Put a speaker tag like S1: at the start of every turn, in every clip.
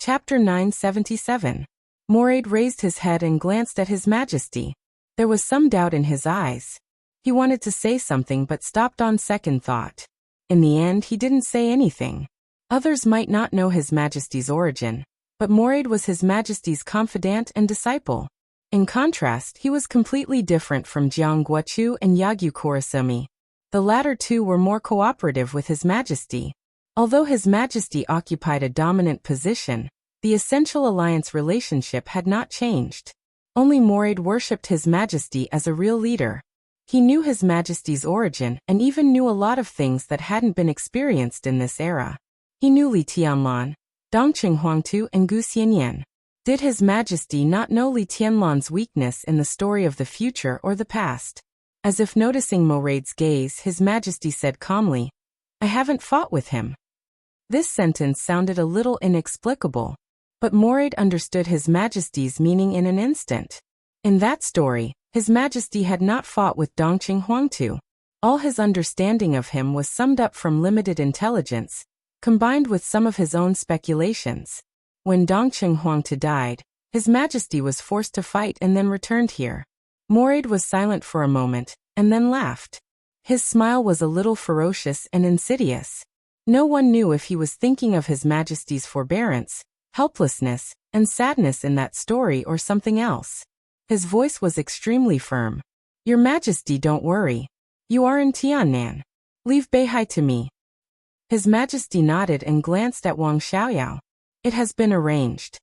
S1: Chapter 977. Moraid raised his head and glanced at His Majesty. There was some doubt in his eyes. He wanted to say something but stopped on second thought. In the end, he didn't say anything. Others might not know His Majesty's origin, but Moraid was His Majesty's confidant and disciple. In contrast, he was completely different from Jiang Guochu and Yagyu Kurosumi. The latter two were more cooperative with His Majesty. Although His Majesty occupied a dominant position, the essential alliance relationship had not changed. Only Moraid worshipped His Majesty as a real leader. He knew His Majesty's origin and even knew a lot of things that hadn't been experienced in this era. He knew Li Tianlan, Dongqing Huangtu and Gu Xianyan. Did His Majesty not know Li Tianlan's weakness in the story of the future or the past? As if noticing Moraid's gaze, His Majesty said calmly, "I haven't fought with him." This sentence sounded a little inexplicable, but Moraid understood His Majesty's meaning in an instant. In that story, His Majesty had not fought with Dongqing Huangtu. All his understanding of him was summed up from limited intelligence, combined with some of his own speculations. When Dongqing Huangtu died, His Majesty was forced to fight and then returned here. Moraid was silent for a moment, and then laughed. His smile was a little ferocious and insidious. No one knew if he was thinking of His Majesty's forbearance, helplessness, and sadness in that story or something else. His voice was extremely firm. "Your Majesty, don't worry. You are in Tiannan. Leave Beihai to me." His Majesty nodded and glanced at Wang Xiaoyao. "It has been arranged."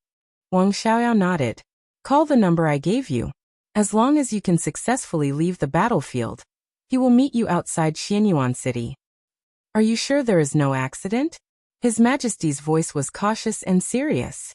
S1: Wang Xiaoyao nodded. "Call the number I gave you. As long as you can successfully leave the battlefield, he will meet you outside Xianyuan City." "Are you sure there is no accident?" His Majesty's voice was cautious and serious.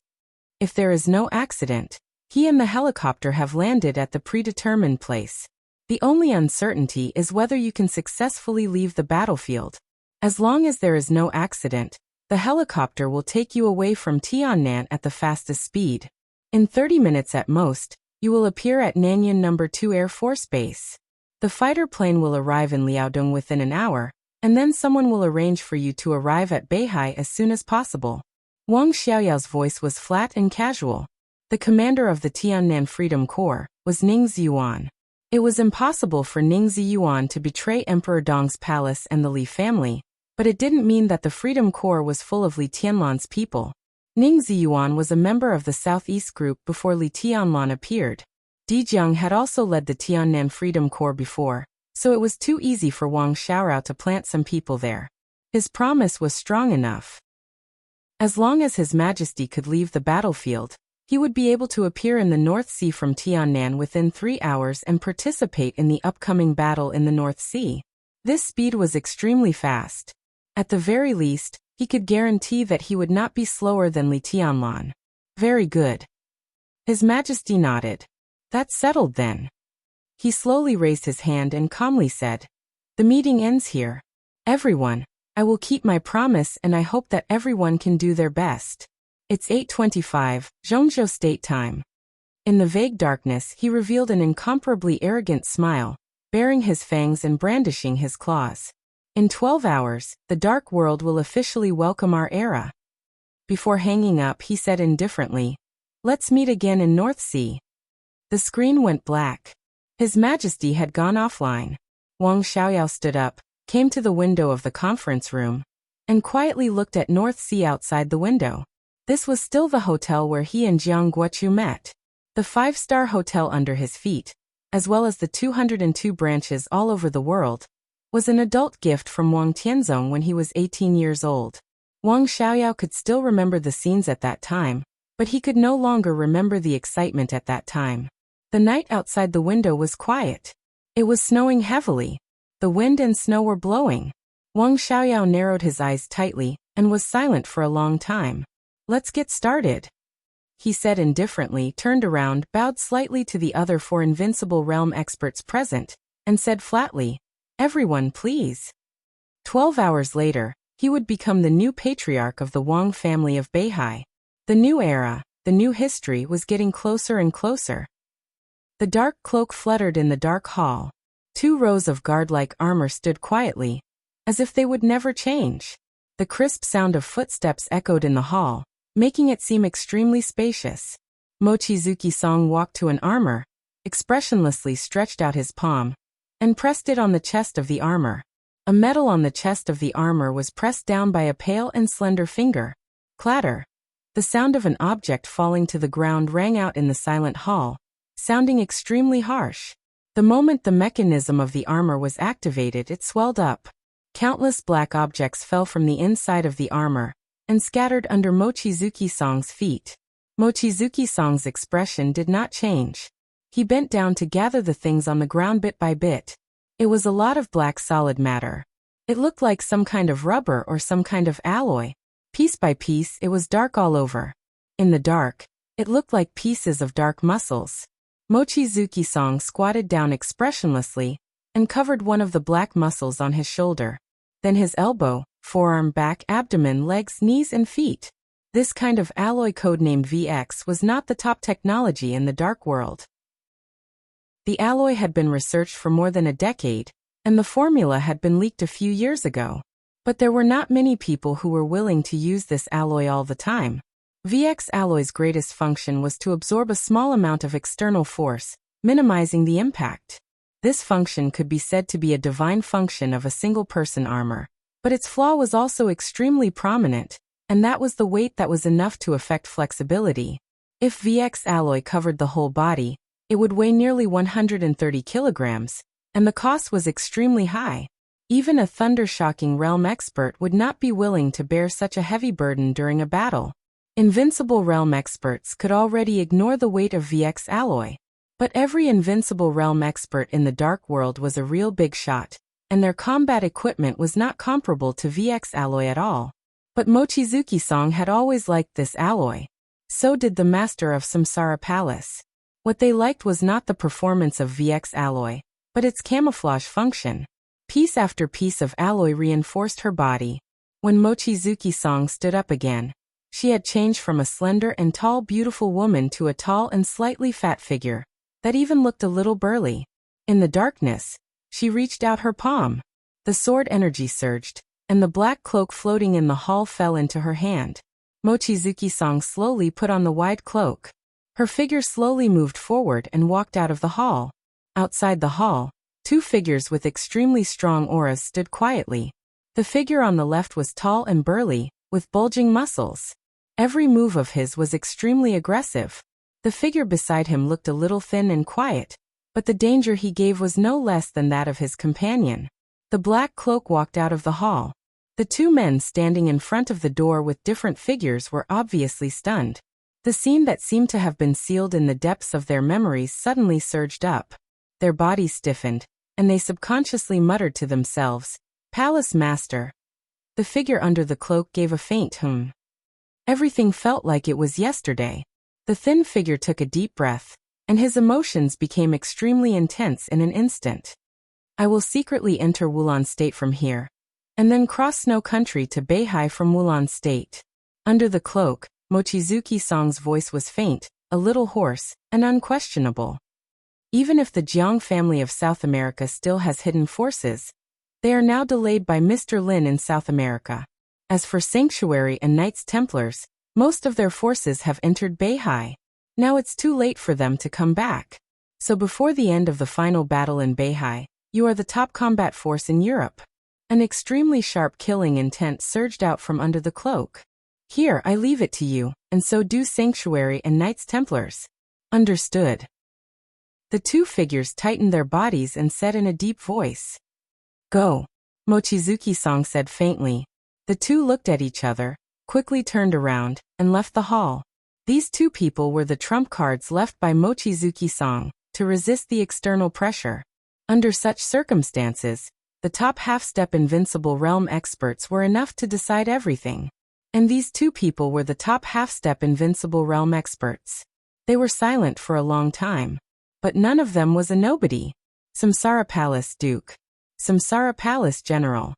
S1: "If there is no accident, he and the helicopter have landed at the predetermined place. The only uncertainty is whether you can successfully leave the battlefield. As long as there is no accident, the helicopter will take you away from Tiannan at the fastest speed. In 30 minutes at most, you will appear at Nanyuan No. 2 Air Force Base. The fighter plane will arrive in Liaodong within an hour, and then someone will arrange for you to arrive at Beihai as soon as possible." Wang Xiaoyao's voice was flat and casual. The commander of the Tiannan Freedom Corps was Ning Ziyuan. It was impossible for Ning Ziyuan to betray Emperor Dong's palace and the Li family, but it didn't mean that the Freedom Corps was full of Li Tianlan's people. Ning Ziyuan was a member of the Southeast Group before Li Tianlan appeared. Di Jiang had also led the Tiannan Freedom Corps before, so it was too easy for Wang Xiaorao to plant some people there. His promise was strong enough. As long as His Majesty could leave the battlefield, he would be able to appear in the North Sea from Tiannan within 3 hours and participate in the upcoming battle in the North Sea. This speed was extremely fast. At the very least, he could guarantee that he would not be slower than Li Tianlan. "Very good." His Majesty nodded. "That's settled then." He slowly raised his hand and calmly said, "The meeting ends here. Everyone, I will keep my promise and I hope that everyone can do their best." It's 8:25, Zhongzhou State Time. In the vague darkness, he revealed an incomparably arrogant smile, baring his fangs and brandishing his claws. "In 12 hours, the Dark World will officially welcome our era." Before hanging up, he said indifferently, "Let's meet again in North Sea." The screen went black. His Majesty had gone offline. Wang Xiaoyao stood up, came to the window of the conference room, and quietly looked at North Sea outside the window. This was still the hotel where he and Jiang Guochu met. The 5-star hotel under his feet, as well as the 202 branches all over the world, was an adult gift from Wang Tianzong when he was 18 years old. Wang Xiaoyao could still remember the scenes at that time, but he could no longer remember the excitement at that time. The night outside the window was quiet. It was snowing heavily. The wind and snow were blowing. Wang Xiaoyao narrowed his eyes tightly and was silent for a long time. "Let's get started," he said indifferently, turned around, bowed slightly to the other 4 Invincible Realm experts present, and said flatly, "Everyone, please." 12 hours later, he would become the new patriarch of the Wang family of Beihai. The new era, the new history was getting closer and closer. The dark cloak fluttered in the dark hall. 2 rows of guard-like armor stood quietly, as if they would never change. The crisp sound of footsteps echoed in the hall, making it seem extremely spacious. Mochizuki-san walked to an armor, expressionlessly stretched out his palm, and pressed it on the chest of the armor. A metal on the chest of the armor was pressed down by a pale and slender finger. Clatter. The sound of an object falling to the ground rang out in the silent hall, sounding extremely harsh. The moment the mechanism of the armor was activated, it swelled up. Countless black objects fell from the inside of the armor and scattered under Mochizuki-san's feet. Mochizuki-san's expression did not change. He bent down to gather the things on the ground bit by bit. It was a lot of black solid matter. It looked like some kind of rubber or some kind of alloy. Piece by piece, it was dark all over. In the dark, it looked like pieces of dark muscles. Mochizuki-san squatted down expressionlessly and covered one of the black muscles on his shoulder. Then his elbow, forearm, back, abdomen, legs, knees, and feet. This kind of alloy codenamed VX was not the top technology in the dark world. The alloy had been researched for more than a decade, and the formula had been leaked a few years ago. But there were not many people who were willing to use this alloy all the time. VX alloy's greatest function was to absorb a small amount of external force, minimizing the impact. This function could be said to be a divine function of a single-person armor, but its flaw was also extremely prominent, and that was the weight that was enough to affect flexibility. If VX alloy covered the whole body, it would weigh nearly 130 kilograms, and the cost was extremely high. Even a thunder-shocking realm expert would not be willing to bear such a heavy burden during a battle. Invincible realm experts could already ignore the weight of VX alloy. But every invincible realm expert in the dark world was a real big shot, and their combat equipment was not comparable to VX alloy at all. But Mochizuki-san had always liked this alloy. So did the master of Samsara Palace. What they liked was not the performance of VX alloy, but its camouflage function. Piece after piece of alloy reinforced her body. When Mochizuki-san stood up again, she had changed from a slender and tall beautiful woman to a tall and slightly fat figure that even looked a little burly. In the darkness, she reached out her palm. The sword energy surged, and the black cloak floating in the hall fell into her hand. Mochizuki-san slowly put on the wide cloak. Her figure slowly moved forward and walked out of the hall. Outside the hall, two figures with extremely strong auras stood quietly. The figure on the left was tall and burly, with bulging muscles. Every move of his was extremely aggressive. The figure beside him looked a little thin and quiet, but the danger he gave was no less than that of his companion. The black cloak walked out of the hall. The two men standing in front of the door with different figures were obviously stunned. The scene that seemed to have been sealed in the depths of their memories suddenly surged up. Their bodies stiffened, and they subconsciously muttered to themselves, "Palace Master." The figure under the cloak gave a faint hum. Everything felt like it was yesterday. The thin figure took a deep breath, and his emotions became extremely intense in an instant. "I will secretly enter Wulan State from here, and then cross Snow Country to Beihai from Wulan State." Under the cloak, Mochizuki-san's voice was faint, a little hoarse, and unquestionable. Even if the Jiang family of South America still has hidden forces, they are now delayed by Mr. Lin in South America. As for Sanctuary and Knights Templars, most of their forces have entered Beihai. Now it's too late for them to come back. So before the end of the final battle in Beihai, you are the top combat force in Europe. An extremely sharp killing intent surged out from under the cloak. "Here, I leave it to you, and so do Sanctuary and Knights Templars." "Understood." The two figures tightened their bodies and said in a deep voice, "Go," Mochizuki-san said faintly. The two looked at each other, quickly turned around, and left the hall. These two people were the trump cards left by Mochizuki-san to resist the external pressure. Under such circumstances, the top half-step invincible realm experts were enough to decide everything. And these two people were the top half-step invincible realm experts. They were silent for a long time. But none of them was a nobody. Samsara Palace Duke. Samsara Palace General.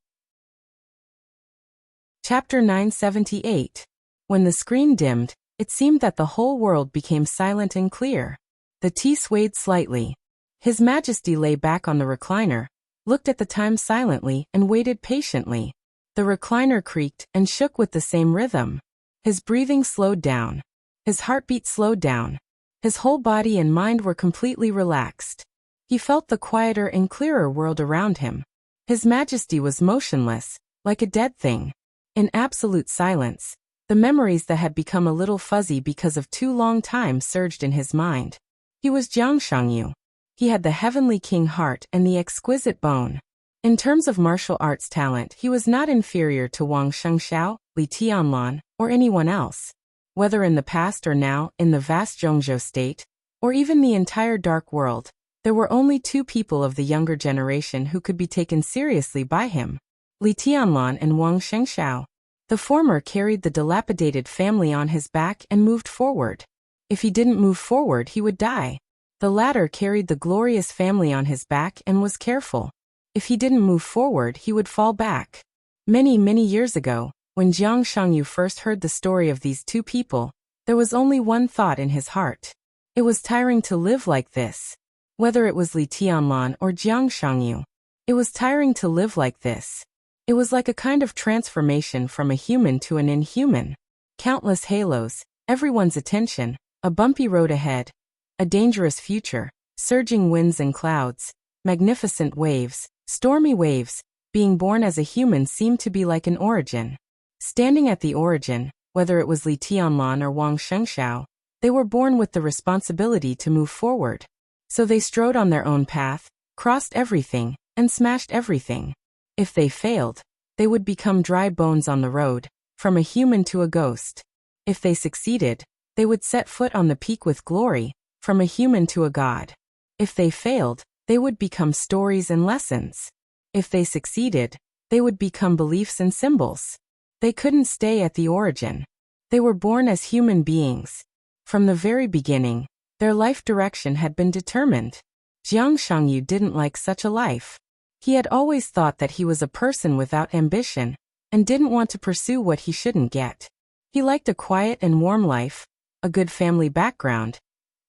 S1: Chapter 978. When the screen dimmed, it seemed that the whole world became silent and clear. The tea swayed slightly. His Majesty lay back on the recliner, looked at the time silently, and waited patiently. The recliner creaked and shook with the same rhythm. His breathing slowed down. His heartbeat slowed down. His whole body and mind were completely relaxed. He felt the quieter and clearer world around him. His majesty was motionless, like a dead thing. In absolute silence, the memories that had become a little fuzzy because of too long time surged in his mind. He was Jiang Shangyu. He had the heavenly king heart and the exquisite bone. In terms of martial arts talent, he was not inferior to Wang Shengxiao, Li Tianlan, or anyone else. Whether in the past or now, in the vast Zhongzhou state, or even the entire dark world, there were only two people of the younger generation who could be taken seriously by him: Li Tianlan and Wang Shengxiao. The former carried the dilapidated family on his back and moved forward. If he didn't move forward, he would die. The latter carried the glorious family on his back and was careful. If he didn't move forward, he would fall back. Many, many years ago, when Jiang Shangyu first heard the story of these two people, there was only one thought in his heart. It was tiring to live like this. Whether it was Li Tianlan or Jiang Shangyu, it was tiring to live like this. It was like a kind of transformation from a human to an inhuman. Countless halos, everyone's attention, a bumpy road ahead, a dangerous future, surging winds and clouds, magnificent waves, stormy waves. Being born as a human seemed to be like an origin. Standing at the origin, whether it was Li Tianlan or Wang Shengxiao, they were born with the responsibility to move forward. So they strode on their own path, crossed everything, and smashed everything. If they failed, they would become dry bones on the road, from a human to a ghost. If they succeeded, they would set foot on the peak with glory, from a human to a god. If they failed, they would become stories and lessons. If they succeeded, they would become beliefs and symbols. They couldn't stay at the origin. They were born as human beings. From the very beginning, their life direction had been determined. Jiang Shangyu didn't like such a life. He had always thought that he was a person without ambition, and didn't want to pursue what he shouldn't get. He liked a quiet and warm life, a good family background,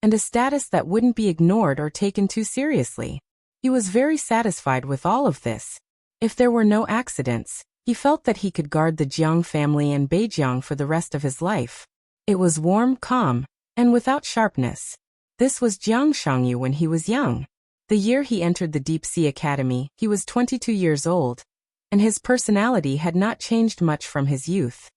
S1: and a status that wouldn't be ignored or taken too seriously. He was very satisfied with all of this. If there were no accidents, he felt that he could guard the Jiang family and Beijiang for the rest of his life. It was warm, calm, and without sharpness. This was Jiang Shangyu when he was young. The year he entered the Deep Sea Academy, he was 22 years old, and his personality had not changed much from his youth.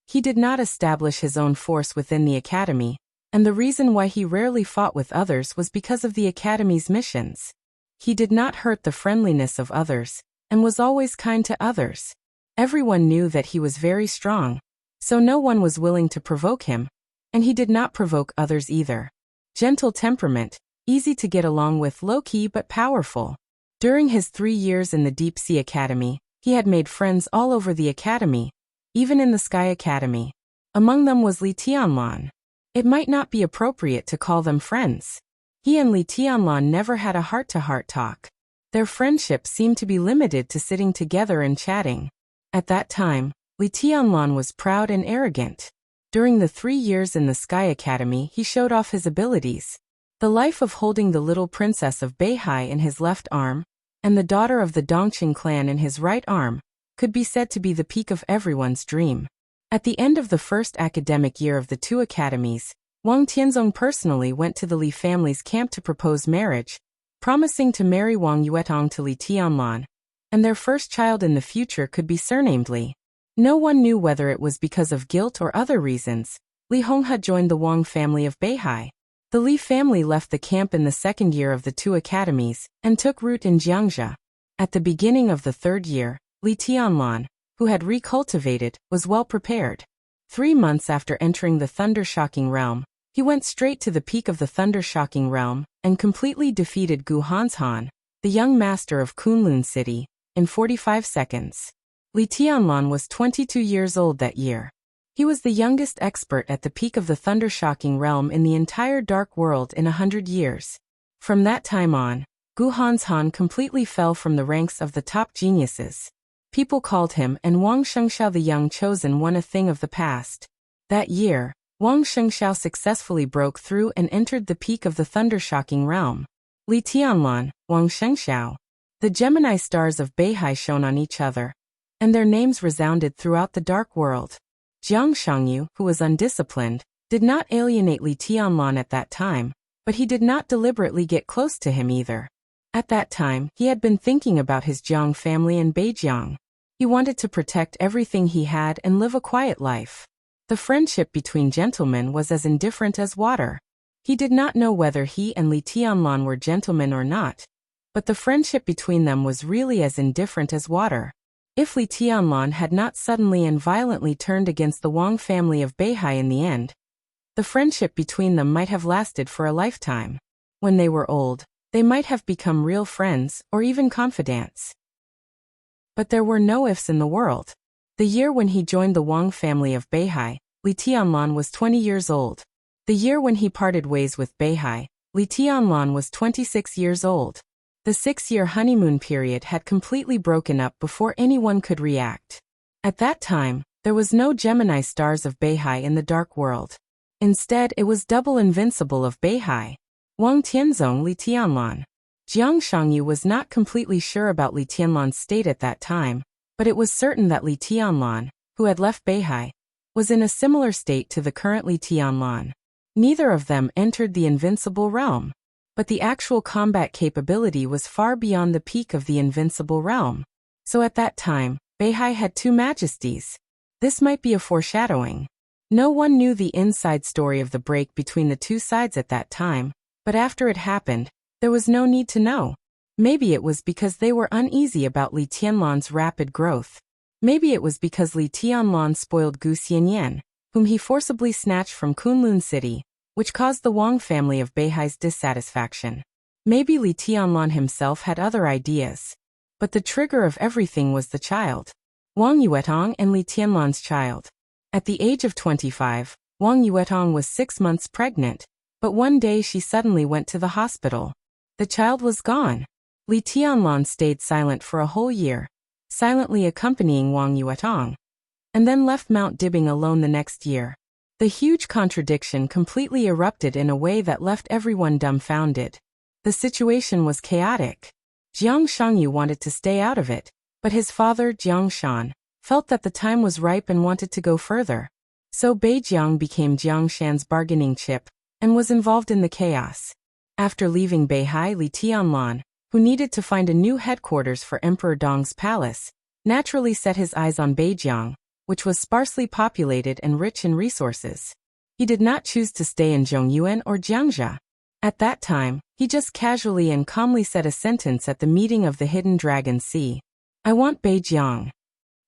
S1: He did not establish his own force within the academy, and the reason why he rarely fought with others was because of the academy's missions. He did not hurt the friendliness of others, and was always kind to others. Everyone knew that he was very strong, so no one was willing to provoke him, and he did not provoke others either. Gentle temperament, easy to get along with, low-key but powerful. During his 3 years in the Deep Sea Academy, he had made friends all over the academy, even in the Sky Academy. Among them was Li Tianlan. It might not be appropriate to call them friends. He and Li Tianlan never had a heart-to-heart talk. Their friendship seemed to be limited to sitting together and chatting. At that time, Li Tianlan was proud and arrogant. During the 3 years in the Sky Academy, he showed off his abilities. The life of holding the little princess of Beihai in his left arm, and the daughter of the Dongqing clan in his right arm, could be said to be the peak of everyone's dream. At the end of the first academic year of the two academies, Wang Tianzong personally went to the Li family's camp to propose marriage, promising to marry Wang Yuetong to Li Tianlan, and their first child in the future could be surnamed Li. No one knew whether it was because of guilt or other reasons. Li Honghe joined the Wang family of Beihai. The Li family left the camp in the second year of the two academies, and took root in Jiangzhou. At the beginning of the third year, Li Tianlan, who had recultivated, was well prepared. 3 months after entering the Thunder-Shocking Realm, he went straight to the peak of the Thunder-Shocking Realm, and completely defeated Gu Hanshan, the young master of Kunlun City, in 45 seconds. Li Tianlan was 22 years old that year. He was the youngest expert at the peak of the Thunder-Shocking Realm in the entire Dark World in 100 years. From that time on, Gu Hanshan completely fell from the ranks of the top geniuses. People called him and Wang Shengxiao the Young Chosen One, a thing of the past. That year, Wang Shengxiao successfully broke through and entered the peak of the Thunder-Shocking Realm. Li Tianlan, Wang Shengxiao. The Gemini stars of Beihai shone on each other, and their names resounded throughout the Dark World. Jiang Shangyu, who was undisciplined, did not alienate Li Tianlan at that time, but he did not deliberately get close to him either. At that time, he had been thinking about his Jiang family in Beijiang. He wanted to protect everything he had and live a quiet life. The friendship between gentlemen was as indifferent as water. He did not know whether he and Li Tianlan were gentlemen or not, but the friendship between them was really as indifferent as water. If Li Tianlan had not suddenly and violently turned against the Wang family of Beihai in the end, the friendship between them might have lasted for a lifetime. When they were old, they might have become real friends or even confidants. But there were no ifs in the world. The year when he joined the Wang family of Beihai, Li Tianlan was 20 years old. The year when he parted ways with Beihai, Li Tianlan was 26 years old. The 6-year honeymoon period had completely broken up before anyone could react. At that time, there was no Gemini stars of Beihai in the dark world. Instead, it was double invincible of Beihai. Wang Tianzong Li Tianlan. Jiang Shangyu was not completely sure about Li Tianlan's state at that time, but it was certain that Li Tianlan, who had left Beihai, was in a similar state to the current Li Tianlan. Neither of them entered the invincible realm, but the actual combat capability was far beyond the peak of the invincible realm. So at that time, Beihai had two majesties. This might be a foreshadowing. No one knew the inside story of the break between the two sides at that time, but after it happened, there was no need to know. Maybe it was because they were uneasy about Li Tianlan's rapid growth. Maybe it was because Li Tianlan spoiled Gu Xianyan, whom he forcibly snatched from Kunlun City, which caused the Wang family of Beihai's dissatisfaction. Maybe Li Tianlan himself had other ideas. But the trigger of everything was the child. Wang Yuetong and Li Tianlan's child. At the age of 25, Wang Yuetong was 6 months pregnant, but one day she suddenly went to the hospital. The child was gone. Li Tianlan stayed silent for a whole year, silently accompanying Wang Yuetong, and then left Mount Dibing alone the next year. The huge contradiction completely erupted in a way that left everyone dumbfounded. The situation was chaotic. Jiang Shangyu wanted to stay out of it, but his father, Jiang Shan, felt that the time was ripe and wanted to go further. So Beijiang became Jiang Shan's bargaining chip and was involved in the chaos. After leaving Beihai, Li Tianlan, who needed to find a new headquarters for Emperor Dong's palace, naturally set his eyes on Beijiang, which was sparsely populated and rich in resources. He did not choose to stay in Zhongyuan or Jiangxia. At that time, he just casually and calmly said a sentence at the meeting of the Hidden Dragon Sea. "I want Beijiang."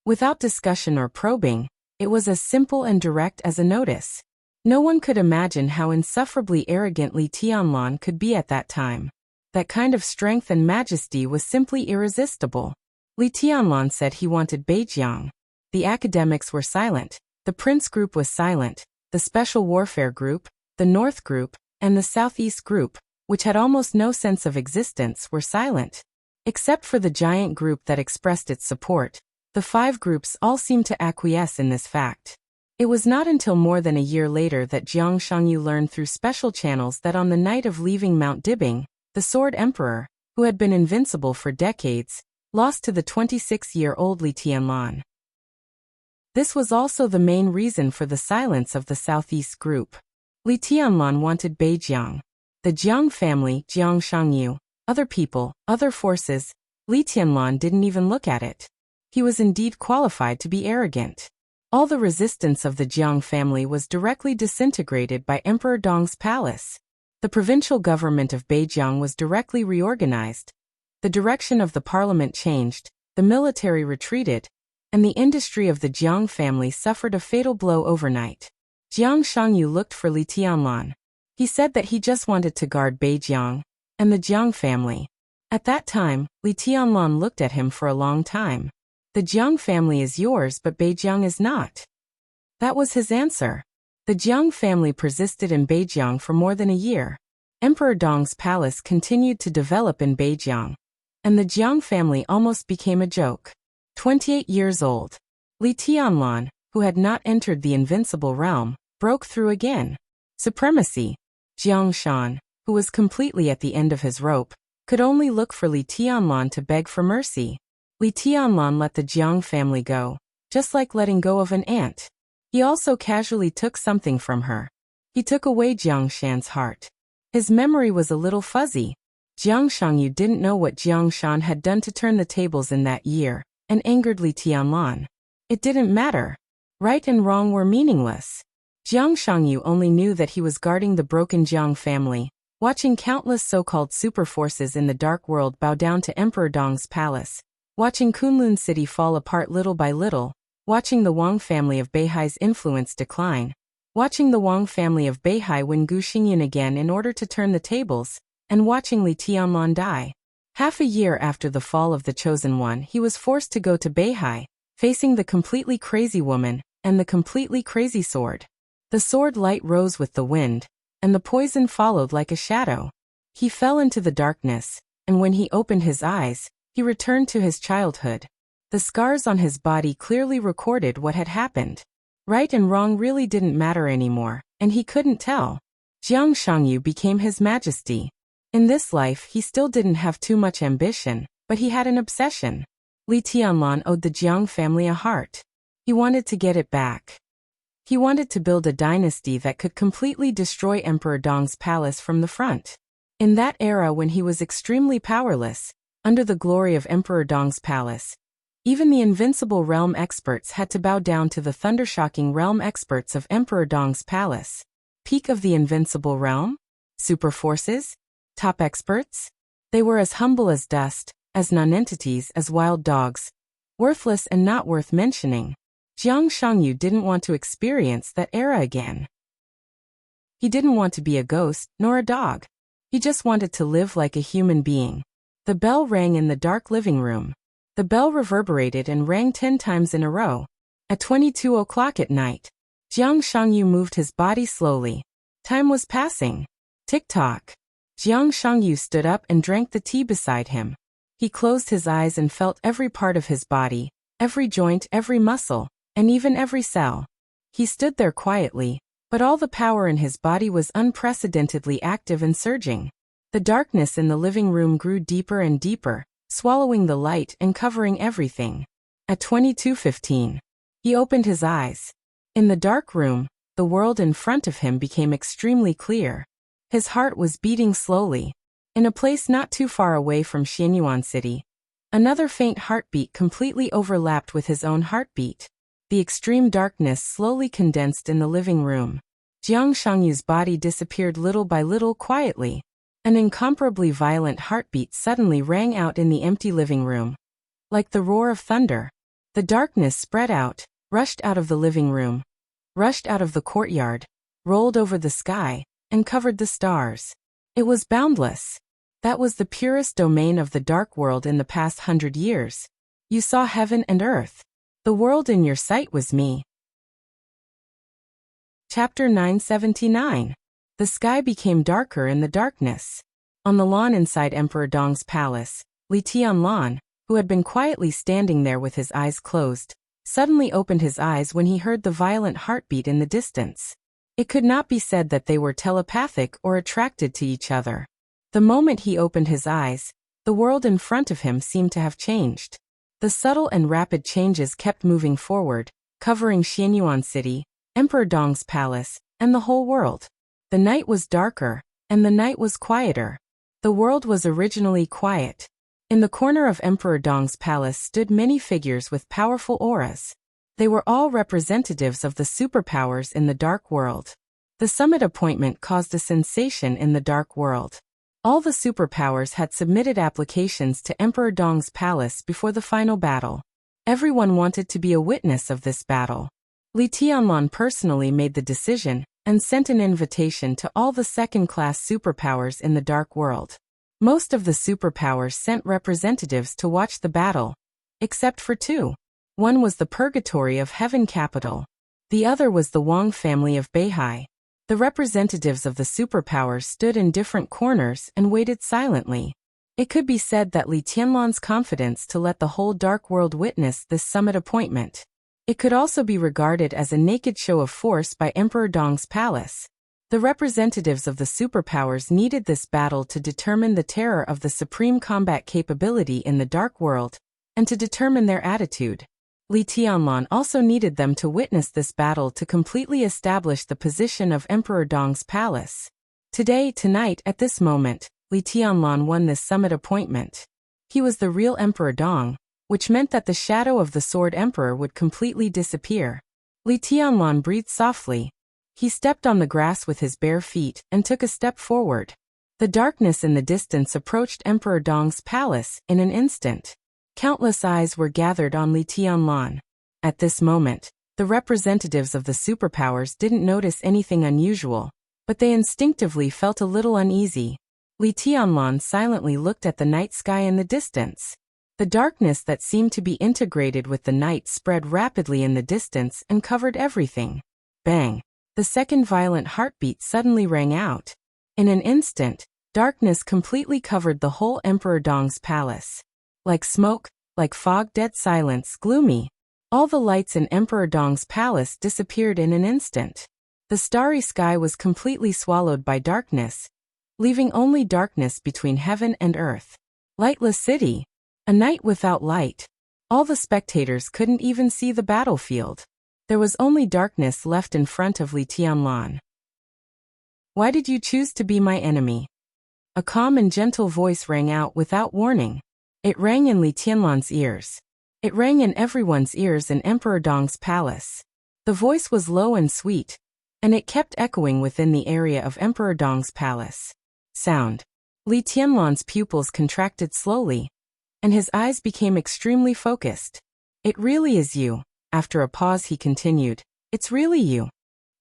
S1: Without discussion or probing, it was as simple and direct as a notice. No one could imagine how insufferably arrogant Li Tianlan could be at that time. That kind of strength and majesty was simply irresistible. Li Tianlan said he wanted Beijiang. The academics were silent, the Prince Group was silent, the Special Warfare Group, the North Group, and the Southeast Group, which had almost no sense of existence, were silent. Except for the giant group that expressed its support, the 5 groups all seemed to acquiesce in this fact. It was not until more than a year later that Jiang Shangyu learned through special channels that on the night of leaving Mount Dibing, the Sword Emperor, who had been invincible for decades, lost to the 26-year-old Li Tianlan. This was also the main reason for the silence of the Southeast Group. Li Tianlan wanted Beijiang. The Jiang family, Jiang Shangyu, other people, other forces, Li Tianlan didn't even look at it. He was indeed qualified to be arrogant. All the resistance of the Jiang family was directly disintegrated by Emperor Dong's palace. The provincial government of Beijiang was directly reorganized. The direction of the parliament changed, the military retreated, and the industry of the Jiang family suffered a fatal blow overnight. Jiang Shangyu looked for Li Tianlan. He said that he just wanted to guard Beijiang and the Jiang family. At that time, Li Tianlan looked at him for a long time. "The Jiang family is yours, but Beijiang is not." That was his answer. The Jiang family persisted in Beijiang for more than a year. Emperor Dong's palace continued to develop in Beijiang, and the Jiang family almost became a joke. 28 years old, Li Tianlan, who had not entered the invincible realm, broke through again. Supremacy. Jiang Shan, who was completely at the end of his rope, could only look for Li Tianlan to beg for mercy. Li Tianlan let the Jiang family go, just like letting go of an ant. He also casually took something from her. He took away Jiang Shan's heart. His memory was a little fuzzy. Jiang Shangyu didn't know what Jiang Shan had done to turn the tables in that year, and angered Li Tianlan. It didn't matter. Right and wrong were meaningless. Jiang Shangyu only knew that he was guarding the broken Jiang family, watching countless so-called super forces in the dark world bow down to Emperor Dong's palace, watching Kunlun City fall apart little by little, watching the Wang family of Beihai's influence decline, watching the Wang family of Beihai win Gu Xingyun again in order to turn the tables, and watching Li Tianlan die. Half a year after the fall of the Chosen One, he was forced to go to Beihai, facing the completely crazy woman and the completely crazy sword. The sword light rose with the wind, and the poison followed like a shadow. He fell into the darkness, and when he opened his eyes, he returned to his childhood. The scars on his body clearly recorded what had happened. Right and wrong really didn't matter anymore, and he couldn't tell. Jiang Shangyu became His Majesty. In this life he still didn't have too much ambition, but he had an obsession. Li Tianlan owed the Jiang family a heart. He wanted to get it back. He wanted to build a dynasty that could completely destroy Emperor Dong's palace from the front. In that era when he was extremely powerless, under the glory of Emperor Dong's palace, even the invincible realm experts had to bow down to the thundershocking realm experts of Emperor Dong's palace. Peak of the invincible realm? Super forces? Top experts? They were as humble as dust, as nonentities as wild dogs. Worthless and not worth mentioning. Jiang Shangyu didn't want to experience that era again. He didn't want to be a ghost, nor a dog. He just wanted to live like a human being. The bell rang in the dark living room. The bell reverberated and rang 10 times in a row. At 22 o'clock at night, Jiang Shangyu moved his body slowly. Time was passing. Tick-tock. Jiang Shangyu stood up and drank the tea beside him. He closed his eyes and felt every part of his body, every joint, every muscle, and even every cell. He stood there quietly, but all the power in his body was unprecedentedly active and surging. The darkness in the living room grew deeper and deeper, swallowing the light and covering everything. At 22:15, he opened his eyes. In the dark room, the world in front of him became extremely clear. His heart was beating slowly. In a place not too far away from Xianyuan City, another faint heartbeat completely overlapped with his own heartbeat. The extreme darkness slowly condensed in the living room. Jiang Shangyu's body disappeared little by little quietly. An incomparably violent heartbeat suddenly rang out in the empty living room. Like the roar of thunder, the darkness spread out, rushed out of the living room, rushed out of the courtyard, rolled over the sky, and covered the stars. It was boundless. That was the purest domain of the dark world in the past 100 years. You saw heaven and earth. The world in your sight was me. Chapter 979. The sky became darker in the darkness. On the lawn inside Emperor Dong's palace, Li Tianlan, who had been quietly standing there with his eyes closed, suddenly opened his eyes when he heard the violent heartbeat in the distance. It could not be said that they were telepathic or attracted to each other. The moment he opened his eyes, the world in front of him seemed to have changed. The subtle and rapid changes kept moving forward, covering Xianyuan City, Emperor Dong's palace, and the whole world. The night was darker, and the night was quieter. The world was originally quiet. In the corner of Emperor Dong's palace stood many figures with powerful auras. They were all representatives of the superpowers in the dark world. The summit appointment caused a sensation in the dark world. All the superpowers had submitted applications to Emperor Dong's palace before the final battle. Everyone wanted to be a witness of this battle. Li Tianlan personally made the decision and sent an invitation to all the second-class superpowers in the dark world. Most of the superpowers sent representatives to watch the battle, except for two. One was the Purgatory of Heaven capital. The other was the Wang family of Beihai. The representatives of the superpowers stood in different corners and waited silently. It could be said that Li Tianlan's confidence to let the whole dark world witness this summit appointment. It could also be regarded as a naked show of force by Emperor Dong's palace. The representatives of the superpowers needed this battle to determine the terror of the supreme combat capability in the dark world, and to determine their attitude. Li Tianlan also needed them to witness this battle to completely establish the position of Emperor Dong's palace. Tonight, at this moment, Li Tianlan won this summit appointment. He was the real Emperor Dong, which meant that the shadow of the Sword Emperor would completely disappear. Li Tianlan breathed softly. He stepped on the grass with his bare feet and took a step forward. The darkness in the distance approached Emperor Dong's palace in an instant. Countless eyes were gathered on Li Tianlan. At this moment, the representatives of the superpowers didn't notice anything unusual, but they instinctively felt a little uneasy. Li Tianlan silently looked at the night sky in the distance. The darkness that seemed to be integrated with the night spread rapidly in the distance and covered everything. Bang! The second violent heartbeat suddenly rang out. In an instant, darkness completely covered the whole Emperor Dong's palace. Like smoke, like fog, dead silence, gloomy. All the lights in Emperor Dong's palace disappeared in an instant. The starry sky was completely swallowed by darkness, leaving only darkness between heaven and earth. Lightless city. A night without light. All the spectators couldn't even see the battlefield. There was only darkness left in front of Li Tianlan. Why did you choose to be my enemy? A calm and gentle voice rang out without warning. It rang in Li Tianlan's ears. It rang in everyone's ears in Emperor Dong's palace. The voice was low and sweet, and it kept echoing within the area of Emperor Dong's palace. Sound. Li Tianlan's pupils contracted slowly, and his eyes became extremely focused. It really is you. After a pause he continued, it's really you.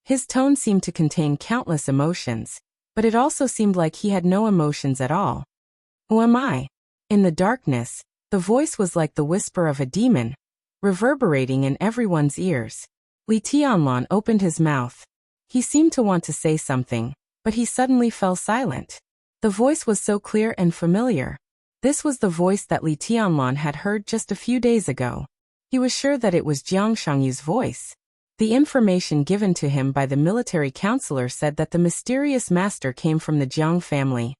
S1: His tone seemed to contain countless emotions, but it also seemed like he had no emotions at all. Who am I? In the darkness, the voice was like the whisper of a demon, reverberating in everyone's ears. Li Tianlan opened his mouth. He seemed to want to say something, but he suddenly fell silent. The voice was so clear and familiar. This was the voice that Li Tianlan had heard just a few days ago. He was sure that it was Jiang Shangyu's voice. The information given to him by the military counselor said that the mysterious master came from the Jiang family,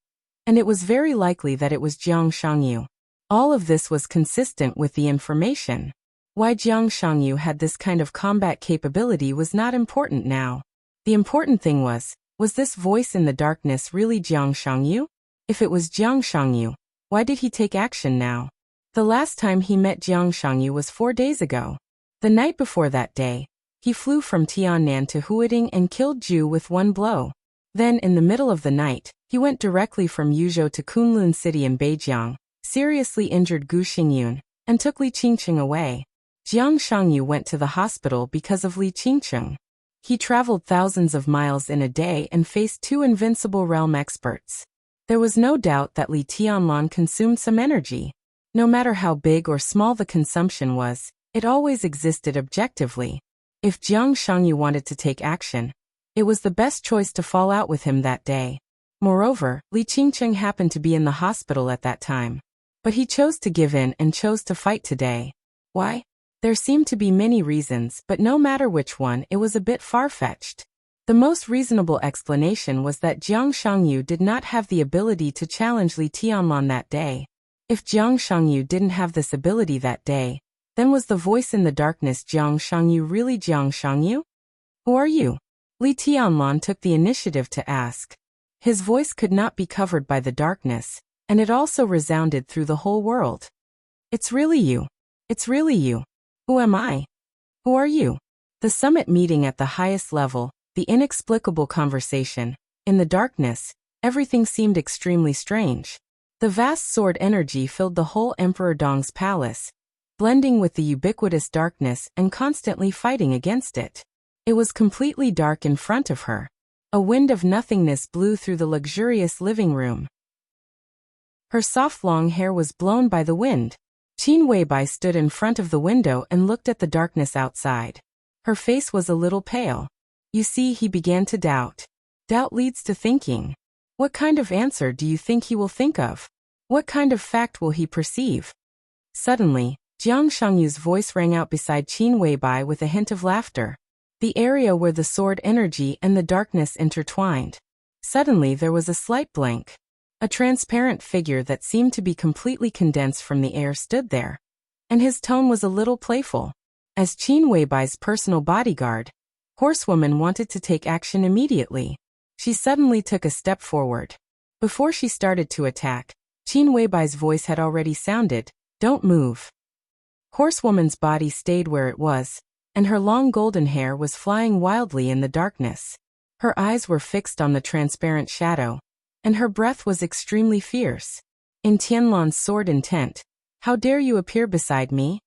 S1: and it was very likely that it was Jiang Shangyu. All of this was consistent with the information. Why Jiang Shangyu had this kind of combat capability was not important now. The important thing was this voice in the darkness really Jiang Shangyu? If it was Jiang Shangyu, why did he take action now? The last time he met Jiang Shangyu was 4 days ago. The night before that day, he flew from Tiannan to Huading and killed Zhu with one blow. Then, in the middle of the night, he went directly from Yuzhou to Kunlun City in Beijiang, seriously injured Gu Xingyun, and took Li Qingqing away. Jiang Shangyu went to the hospital because of Li Qingqing. He traveled thousands of miles in a day and faced 2 invincible realm experts. There was no doubt that Li Tianlan consumed some energy. No matter how big or small the consumption was, it always existed objectively. If Jiang Shangyu wanted to take action, it was the best choice to fall out with him that day. Moreover, Li Qingqing happened to be in the hospital at that time. But he chose to give in and chose to fight today. Why? There seemed to be many reasons, but no matter which one, it was a bit far-fetched. The most reasonable explanation was that Jiang Shangyu did not have the ability to challenge Li Tianlan that day. If Jiang Shangyu didn't have this ability that day, then was the voice in the darkness Jiang Shangyu really Jiang Shangyu? Who are you? Li Tianlan took the initiative to ask. His voice could not be covered by the darkness, and it also resounded through the whole world. It's really you. It's really you. Who am I? Who are you? The summit meeting at the highest level, the inexplicable conversation. In the darkness, everything seemed extremely strange. The vast sword energy filled the whole Emperor Dong's palace, blending with the ubiquitous darkness and constantly fighting against it. It was completely dark in front of her. A wind of nothingness blew through the luxurious living room. Her soft long hair was blown by the wind. Qin Weibai stood in front of the window and looked at the darkness outside. Her face was a little pale. You see, he began to doubt. Doubt leads to thinking. What kind of answer do you think he will think of? What kind of fact will he perceive? Suddenly, Jiang Shangyu's voice rang out beside Qin Weibai with a hint of laughter. The area where the sword energy and the darkness intertwined. Suddenly there was a slight blank. A transparent figure that seemed to be completely condensed from the air stood there. And his tone was a little playful. As Qin Weibai's personal bodyguard, Horsewoman wanted to take action immediately. She suddenly took a step forward. Before she started to attack, Qin Weibai's voice had already sounded, "Don't move." Horsewoman's body stayed where it was, and her long golden hair was flying wildly in the darkness. Her eyes were fixed on the transparent shadow, and her breath was extremely fierce. In Tianlan's sword intent, "How dare you appear beside me?"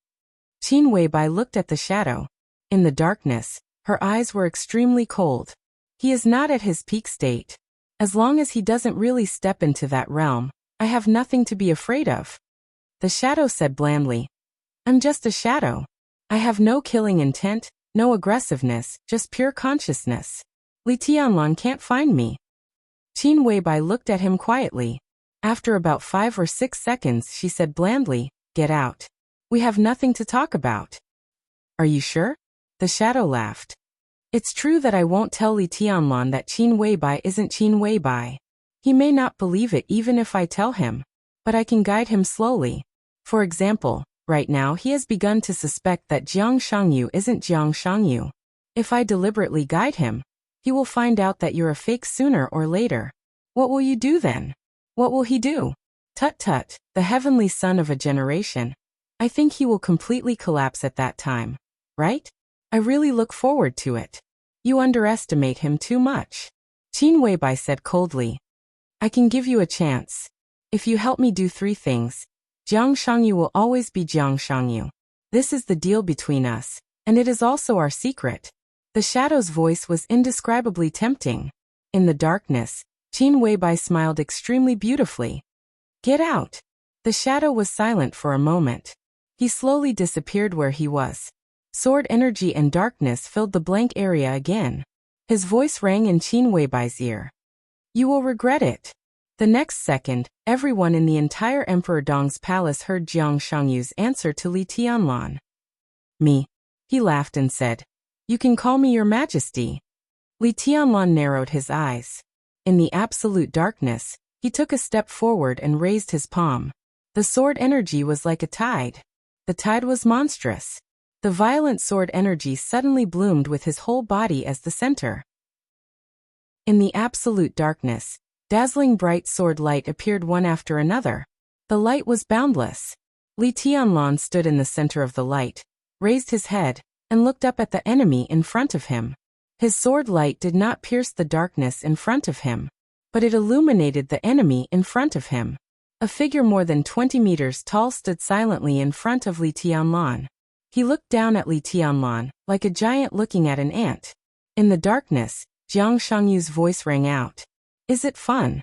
S1: Qin Weibai looked at the shadow. In the darkness, her eyes were extremely cold. He is not at his peak state. As long as he doesn't really step into that realm, I have nothing to be afraid of. The shadow said blandly, "I'm just a shadow. I have no killing intent, no aggressiveness, just pure consciousness. Li Tianlan can't find me." Qin Weibai looked at him quietly. After about 5 or 6 seconds she said blandly, "Get out. We have nothing to talk about." "Are you sure?" The shadow laughed. "It's true that I won't tell Li Tianlan that Qin Weibai isn't Qin Weibai. He may not believe it even if I tell him, but I can guide him slowly. For example, right now he has begun to suspect that Jiang Shangyu isn't Jiang Shangyu. If I deliberately guide him, he will find out that you're a fake sooner or later. What will you do then? What will he do? Tut tut, the heavenly son of a generation. I think he will completely collapse at that time. Right? I really look forward to it. You underestimate him too much." Qin Weibai said coldly. "I can give you a chance. If you help me do 3 things, Jiang Shangyu will always be Jiang Shangyu. This is the deal between us, and it is also our secret." The shadow's voice was indescribably tempting. In the darkness, Qin Weibai smiled extremely beautifully. "Get out." The shadow was silent for a moment. He slowly disappeared where he was. Sword energy and darkness filled the blank area again. His voice rang in Qin Weibai's ear. "You will regret it." The next second, everyone in the entire Emperor Dong's palace heard Jiang Shangyu's answer to Li Tianlan. "Me." He laughed and said, "You can call me your majesty." Li Tianlan narrowed his eyes. In the absolute darkness, he took a step forward and raised his palm. The sword energy was like a tide. The tide was monstrous. The violent sword energy suddenly bloomed with his whole body as the center. In the absolute darkness, dazzling bright sword light appeared one after another. The light was boundless. Li Tianlan stood in the center of the light, raised his head, and looked up at the enemy in front of him. His sword light did not pierce the darkness in front of him, but it illuminated the enemy in front of him. A figure more than 20 meters tall stood silently in front of Li Tianlan. He looked down at Li Tianlan, like a giant looking at an ant. In the darkness, Jiang Shangyu's voice rang out. "Is it fun?"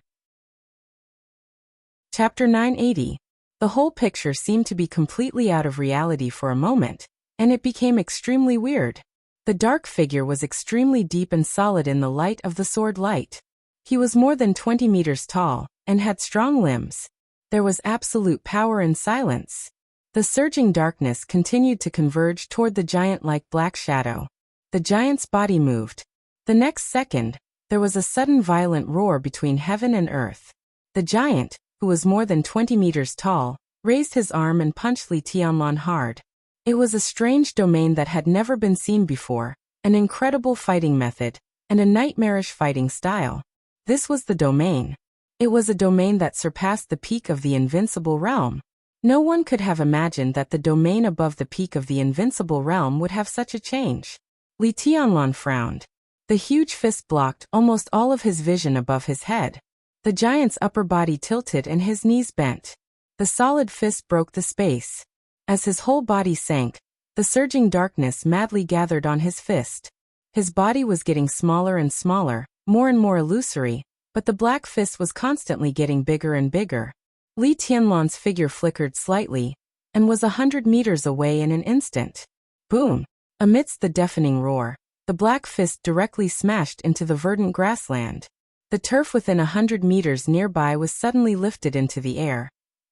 S1: Chapter 980. The whole picture seemed to be completely out of reality for a moment, and it became extremely weird. The dark figure was extremely deep and solid in the light of the sword light. He was more than 20 meters tall, and had strong limbs. There was absolute power and silence. The surging darkness continued to converge toward the giant-like black shadow. The giant's body moved. The next second, there was a sudden violent roar between heaven and earth. The giant, who was more than 20 meters tall, raised his arm and punched Li Tianlan hard. It was a strange domain that had never been seen before, an incredible fighting method, and a nightmarish fighting style. This was the domain. It was a domain that surpassed the peak of the invincible realm. No one could have imagined that the domain above the peak of the invincible realm would have such a change. Li Tianlan frowned. The huge fist blocked almost all of his vision above his head. The giant's upper body tilted and his knees bent. The solid fist broke the space. As his whole body sank, the surging darkness madly gathered on his fist. His body was getting smaller and smaller, more and more illusory, but the black fist was constantly getting bigger and bigger. Li Tianlan's figure flickered slightly, and was 100 meters away in an instant. Boom! Amidst the deafening roar, the black fist directly smashed into the verdant grassland. The turf within 100 meters nearby was suddenly lifted into the air,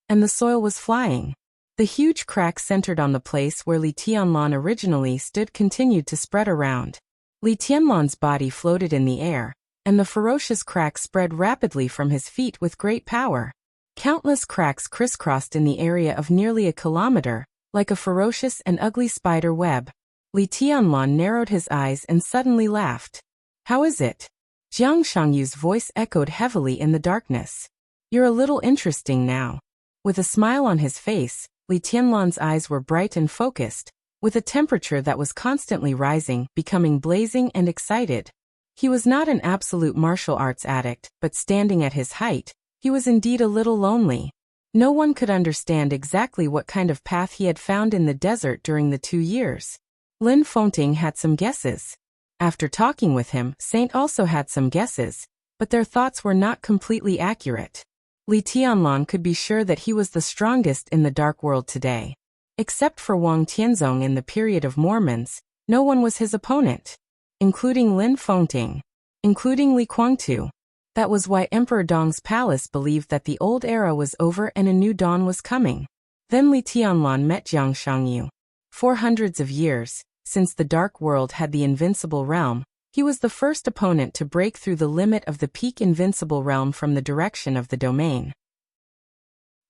S1: and the soil was flying. The huge crack centered on the place where Li Tianlan originally stood continued to spread around. Li Tianlan's body floated in the air, and the ferocious crack spread rapidly from his feet with great power. Countless cracks crisscrossed in the area of nearly a kilometer, like a ferocious and ugly spider web. Li Tianlan narrowed his eyes and suddenly laughed. How is it? Jiang Shangyu's voice echoed heavily in the darkness. You're a little interesting now. With a smile on his face, Li Tianlan's eyes were bright and focused, with a temperature that was constantly rising, becoming blazing and excited. He was not an absolute martial arts addict, but standing at his height, he was indeed a little lonely. No one could understand exactly what kind of path he had found in the desert during the 2 years. Lin Fengting had some guesses. After talking with him, Saint also had some guesses, but their thoughts were not completely accurate. Li Tianlan could be sure that he was the strongest in the dark world today. Except for Wang Tianzong in the period of Mormons, no one was his opponent, including Lin Fengting, including Li Guangtu. That was why Emperor Dong's palace believed that the old era was over and a new dawn was coming. Then Li Tianlan met Jiang Shangyu. For hundreds of years, since the dark world had the invincible realm, he was the first opponent to break through the limit of the peak invincible realm from the direction of the domain.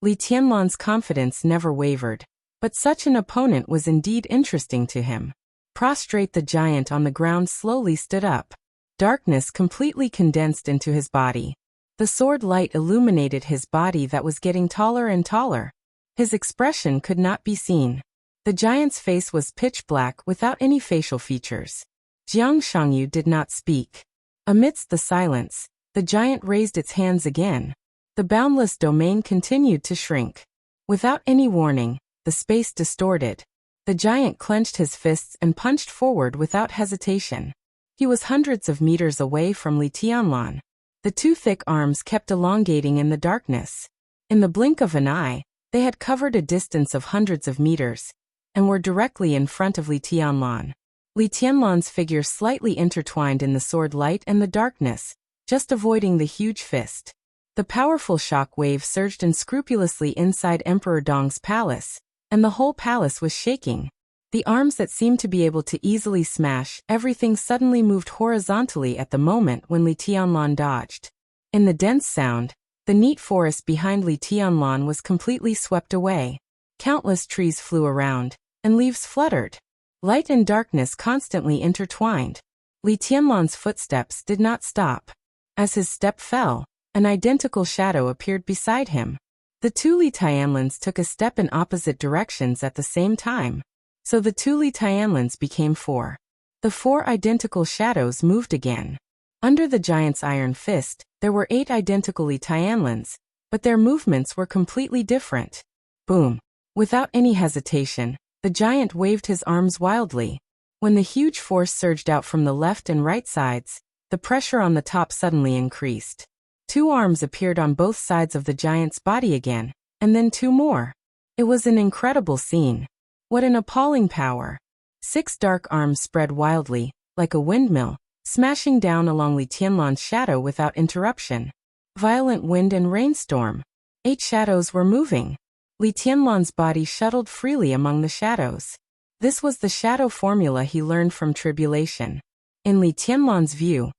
S1: Li Tianlan's confidence never wavered, but such an opponent was indeed interesting to him. Prostrate, the giant on the ground slowly stood up. Darkness completely condensed into his body. The sword light illuminated his body that was getting taller and taller. His expression could not be seen. The giant's face was pitch black without any facial features. Jiang Shangyu did not speak. Amidst the silence, the giant raised its hands again. The boundless domain continued to shrink. Without any warning, the space distorted. The giant clenched his fists and punched forward without hesitation. He was hundreds of meters away from Li Tianlan. The two thick arms kept elongating in the darkness. In the blink of an eye, they had covered a distance of hundreds of meters, and were directly in front of Li Tianlan. Li Tianlan's figure slightly intertwined in the sword light and the darkness, just avoiding the huge fist. The powerful shock wave surged unscrupulously inside Emperor Dong's palace, and the whole palace was shaking. The arms that seemed to be able to easily smash everything suddenly moved horizontally at the moment when Li Tianlan dodged. In the dense sound, the neat forest behind Li Tianlan was completely swept away. Countless trees flew around, and leaves fluttered. Light and darkness constantly intertwined. Li Tianlan's footsteps did not stop. As his step fell, an identical shadow appeared beside him. The two Li Tianlans took a step in opposite directions at the same time. So the two Li Tianlans became 4. The 4 identical shadows moved again. Under the giant's iron fist, there were 8 identical Li Tianlans, but their movements were completely different. Boom! Without any hesitation, the giant waved his arms wildly. When the huge force surged out from the left and right sides, the pressure on the top suddenly increased. 2 arms appeared on both sides of the giant's body again, and then 2 more. It was an incredible scene. What an appalling power! 6 dark arms spread wildly, like a windmill, smashing down along Li Tianlan's shadow without interruption. Violent wind and rainstorm. 8 shadows were moving. Li Tianlan's body shuttled freely among the shadows. This was the shadow formula he learned from tribulation. In Li Tianlan's view,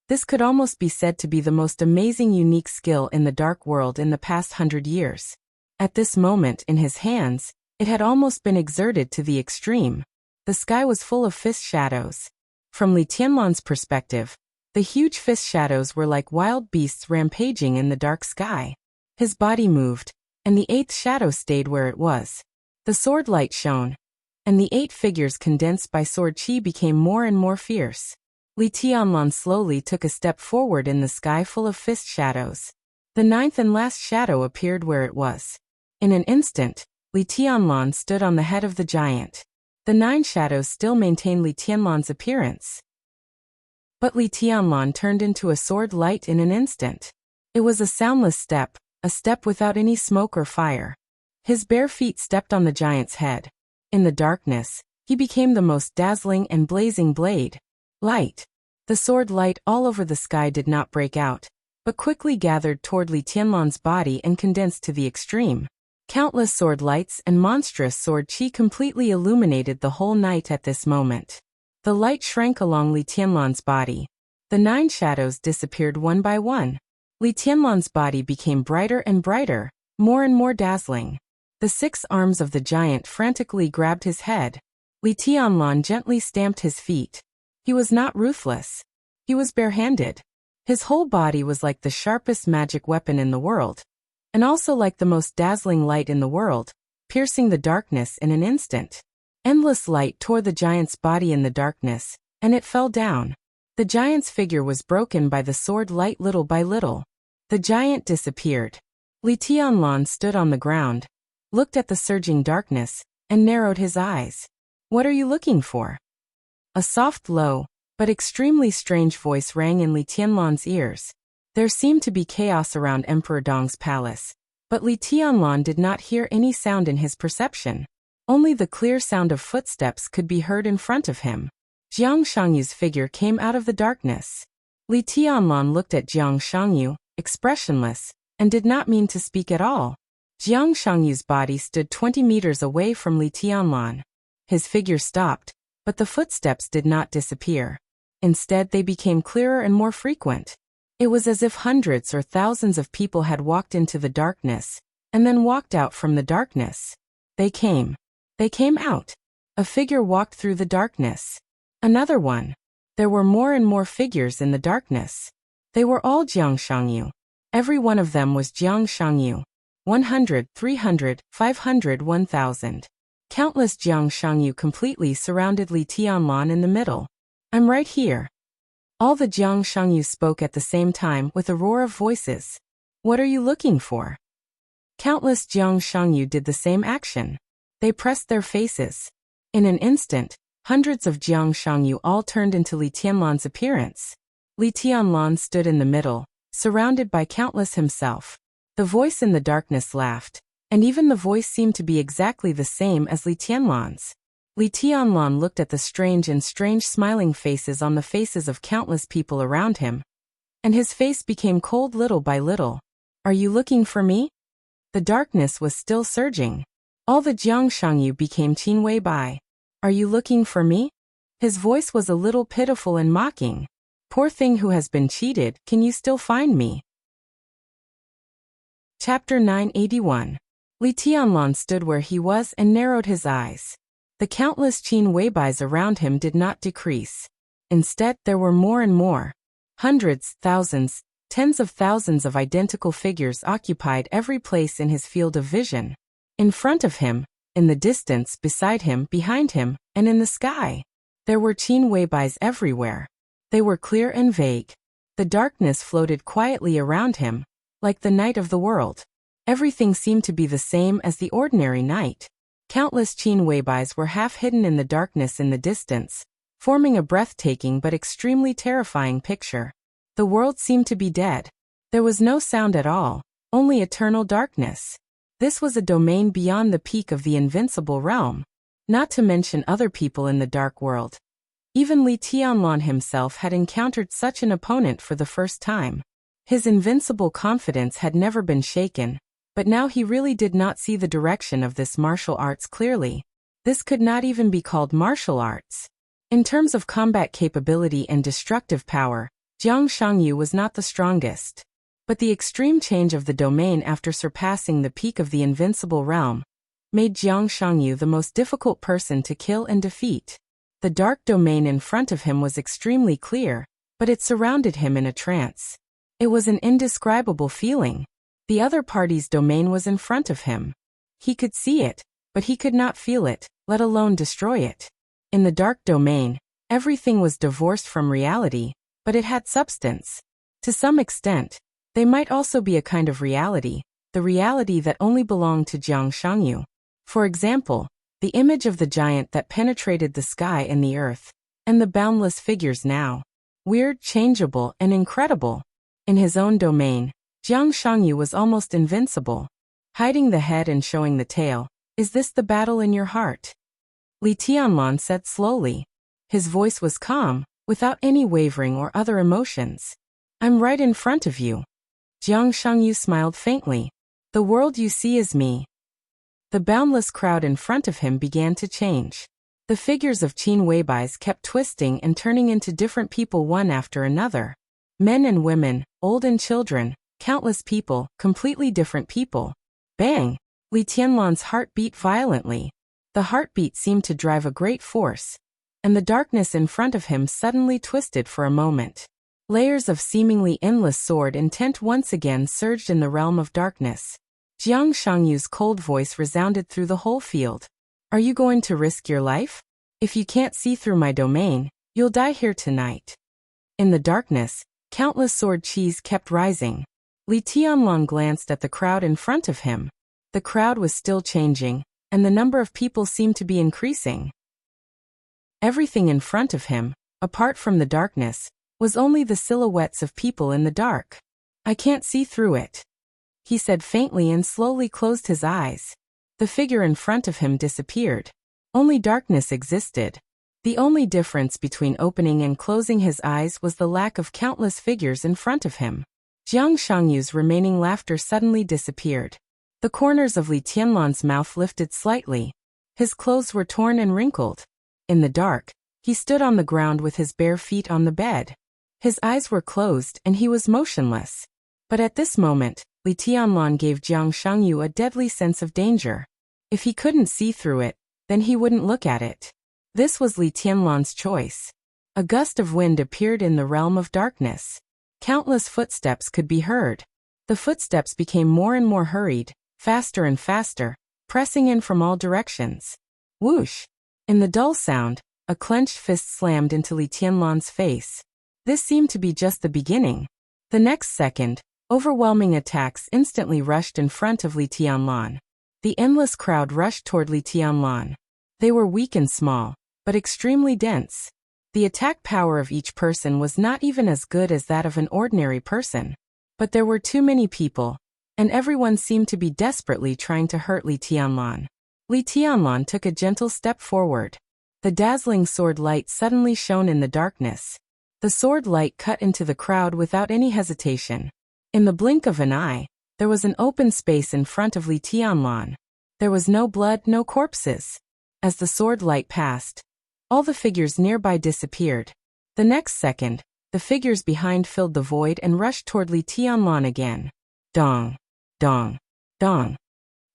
S1: this could almost be said to be the most amazing unique skill in the dark world in the past 100 years. At this moment in his hands, it had almost been exerted to the extreme. The sky was full of fist shadows. From Li Tianlan's perspective, the huge fist shadows were like wild beasts rampaging in the dark sky. His body moved, and the 8th shadow stayed where it was. The sword light shone, and the 8 figures condensed by sword chi became more and more fierce. Li Tianlan slowly took a step forward in the sky full of fist shadows. The 9th and last shadow appeared where it was. In an instant, Li Tianlan stood on the head of the giant. The 9 shadows still maintained Li Tianlan's appearance. But Li Tianlan turned into a sword light in an instant. It was a soundless step, a step without any smoke or fire. His bare feet stepped on the giant's head. In the darkness, he became the most dazzling and blazing blade. Light. The sword light all over the sky did not break out, but quickly gathered toward Li Tianlan's body and condensed to the extreme. Countless sword lights and monstrous sword chi completely illuminated the whole night at this moment. The light shrank along Li Tianlan's body. The 9 shadows disappeared one by one. Li Tianlan's body became brighter and brighter, more and more dazzling. The 6 arms of the giant frantically grabbed his head. Li Tianlan gently stamped his feet. He was not ruthless. He was barehanded. His whole body was like the sharpest magic weapon in the world, and also like the most dazzling light in the world, piercing the darkness in an instant. Endless light tore the giant's body in the darkness, and it fell down. The giant's figure was broken by the sword light little by little. The giant disappeared. Li Tianlan stood on the ground, looked at the surging darkness, and narrowed his eyes. What are you looking for? A soft, low, but extremely strange voice rang in Li Tianlan's ears. There seemed to be chaos around Emperor Dong's palace, but Li Tianlan did not hear any sound in his perception. Only the clear sound of footsteps could be heard in front of him. Jiang Shangyu's figure came out of the darkness. Li Tianlan looked at Jiang Shangyu, expressionless, and did not mean to speak at all. Jiang Shangyu's body stood 20 meters away from Li Tianlan. His figure stopped, but the footsteps did not disappear. Instead, they became clearer and more frequent. It was as if hundreds or thousands of people had walked into the darkness, and then walked out from the darkness. They came out. A figure walked through the darkness. Another one. There were more and more figures in the darkness. They were all Jiang Shangyu. Every one of them was Jiang Shangyu. 100, 300, 500, 1,000. Countless Jiang Shangyu completely surrounded Li Tianlan in the middle. I'm right here. All the Jiang Shangyu spoke at the same time with a roar of voices. What are you looking for? Countless Jiang Shangyu did the same action. They pressed their faces. In an instant, hundreds of Jiang Shangyu all turned into Li Tianlan's appearance. Li Tianlan stood in the middle, surrounded by countless himself. The voice in the darkness laughed, and even the voice seemed to be exactly the same as Li Tianlan's. Li Tianlan looked at the strange smiling faces on the faces of countless people around him, and his face became cold little by little. Are you looking for me? The darkness was still surging. All the Jiang Shangyu became Qin Wei Bai. Are you looking for me? His voice was a little pitiful and mocking. Poor thing who has been cheated, can you still find me? Chapter 981. Li Tianlan stood where he was and narrowed his eyes. The countless Qin Wei Bais around him did not decrease. Instead, there were more and more. Hundreds, thousands, tens of thousands of identical figures occupied every place in his field of vision. In front of him, in the distance, beside him, behind him, and in the sky. There were Qin Wei Bais everywhere. They were clear and vague. The darkness floated quietly around him, like the night of the world. Everything seemed to be the same as the ordinary night. Countless Qin Wei Bais were half hidden in the darkness in the distance, forming a breathtaking but extremely terrifying picture. The world seemed to be dead. There was no sound at all, only eternal darkness. This was a domain beyond the peak of the invincible realm, not to mention other people in the dark world. Even Li Tianlan himself had encountered such an opponent for the first time. His invincible confidence had never been shaken, but now he really did not see the direction of this martial arts clearly. This could not even be called martial arts. In terms of combat capability and destructive power, Jiang Shangyu was not the strongest. But the extreme change of the domain after surpassing the peak of the invincible realm made Jiang Shangyu the most difficult person to kill and defeat. The dark domain in front of him was extremely clear, but it surrounded him in a trance. It was an indescribable feeling. The other party's domain was in front of him. He could see it, but he could not feel it, let alone destroy it. In the dark domain, everything was divorced from reality, but it had substance. To some extent, they might also be a kind of reality, the reality that only belonged to Jiang Shangyu. For example, the image of the giant that penetrated the sky and the earth, and the boundless figures now. Weird, changeable, and incredible. In his own domain, Jiang Shangyu was almost invincible. Hiding the head and showing the tail, is this the battle in your heart? Li Tianlan said slowly. His voice was calm, without any wavering or other emotions. I'm right in front of you. Jiang Shangyu smiled faintly. The world you see is me. The boundless crowd in front of him began to change. The figures of Qin Wei Bais kept twisting and turning into different people one after another. Men and women, old and children, countless people, completely different people. Bang! Li Tianlan's heart beat violently. The heartbeat seemed to drive a great force, and the darkness in front of him suddenly twisted for a moment. Layers of seemingly endless sword intent once again surged in the realm of darkness. Jiang Shangyu's cold voice resounded through the whole field. Are you going to risk your life? If you can't see through my domain, you'll die here tonight. In the darkness, countless sword qis kept rising. Li Tianlan glanced at the crowd in front of him. The crowd was still changing, and the number of people seemed to be increasing. Everything in front of him, apart from the darkness, was only the silhouettes of people in the dark. I can't see through it, he said faintly and slowly closed his eyes. The figure in front of him disappeared. Only darkness existed. The only difference between opening and closing his eyes was the lack of countless figures in front of him. Jiang Shangyu's remaining laughter suddenly disappeared. The corners of Li Tianlan's mouth lifted slightly. His clothes were torn and wrinkled. In the dark, he stood on the ground with his bare feet on the bed. His eyes were closed and he was motionless. But at this moment, Li Tianlan gave Jiang Shangyu a deadly sense of danger. If he couldn't see through it, then he wouldn't look at it. This was Li Tianlan's choice. A gust of wind appeared in the realm of darkness. Countless footsteps could be heard. The footsteps became more and more hurried, faster and faster, pressing in from all directions. Whoosh! In the dull sound, a clenched fist slammed into Li Tianlan's face. This seemed to be just the beginning. The next second, overwhelming attacks instantly rushed in front of Li Tianlan. The endless crowd rushed toward Li Tianlan. They were weak and small, but extremely dense. The attack power of each person was not even as good as that of an ordinary person. But there were too many people, and everyone seemed to be desperately trying to hurt Li Tianlan. Li Tianlan took a gentle step forward. The dazzling sword light suddenly shone in the darkness. The sword light cut into the crowd without any hesitation. In the blink of an eye, there was an open space in front of Li Tianlan. There was no blood, no corpses. As the sword light passed, all the figures nearby disappeared. The next second, the figures behind filled the void and rushed toward Li Tianlan again. Dong, dong, dong.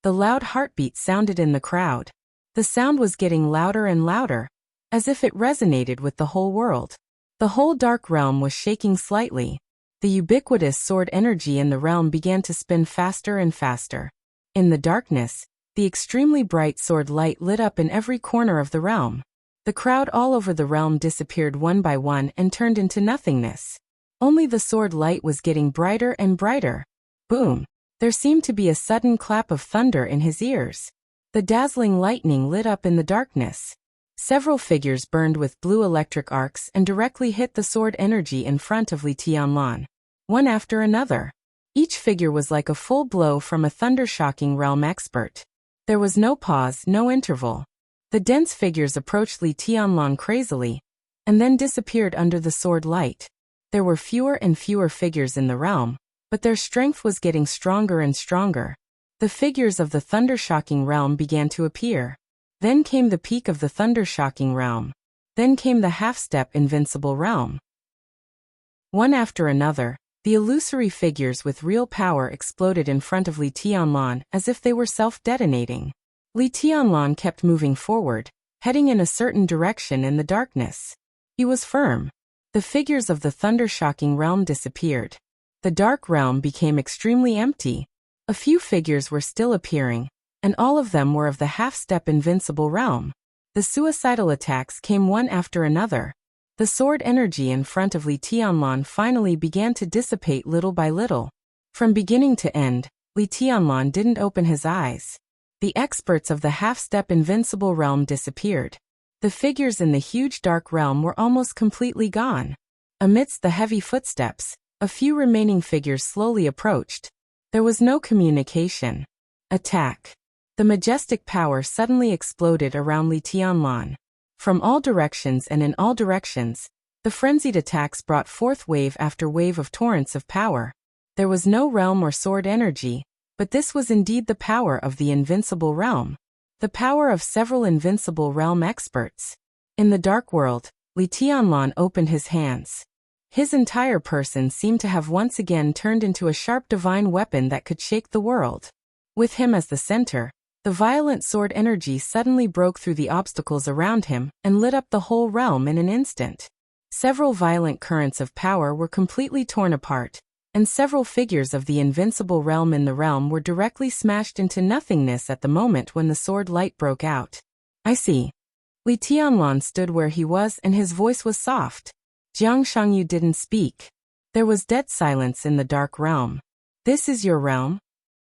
S1: The loud heartbeat sounded in the crowd. The sound was getting louder and louder, as if it resonated with the whole world. The whole dark realm was shaking slightly. The ubiquitous sword energy in the realm began to spin faster and faster. In the darkness, the extremely bright sword light lit up in every corner of the realm. The crowd all over the realm disappeared one by one and turned into nothingness. Only the sword light was getting brighter and brighter. Boom! There seemed to be a sudden clap of thunder in his ears. The dazzling lightning lit up in the darkness. Several figures burned with blue electric arcs and directly hit the sword energy in front of Li Tianlan. One after another. Each figure was like a full blow from a thunder-shocking realm expert. There was no pause, no interval. The dense figures approached Li Tianlan crazily, and then disappeared under the sword light. There were fewer and fewer figures in the realm, but their strength was getting stronger and stronger. The figures of the thunder-shocking realm began to appear. Then came the peak of the thunder-shocking realm. Then came the half-step invincible realm. One after another, the illusory figures with real power exploded in front of Li Tianlan as if they were self-detonating. Li Tianlan kept moving forward, heading in a certain direction in the darkness. He was firm. The figures of the thunder-shocking realm disappeared. The dark realm became extremely empty. A few figures were still appearing, and all of them were of the half-step invincible realm. The suicidal attacks came one after another. The sword energy in front of Li Tianlan finally began to dissipate little by little. From beginning to end, Li Tianlan didn't open his eyes. The experts of the half-step invincible realm disappeared. The figures in the huge dark realm were almost completely gone. Amidst the heavy footsteps, a few remaining figures slowly approached. There was no communication. Attack. The majestic power suddenly exploded around Li Tianlan. From all directions and in all directions, the frenzied attacks brought forth wave after wave of torrents of power. There was no realm or sword energy, but this was indeed the power of the invincible realm. The power of several invincible realm experts. In the dark world, Li Tianlan opened his hands. His entire person seemed to have once again turned into a sharp divine weapon that could shake the world. With him as the center, The violent sword energy suddenly broke through the obstacles around him and lit up the whole realm in an instant. Several violent currents of power were completely torn apart, and several figures of the invincible realm in the realm were directly smashed into nothingness at the moment when the sword light broke out. I see. Li Tianlan stood where he was and his voice was soft. Jiang Shangyu didn't speak. There was dead silence in the dark realm. This is your realm?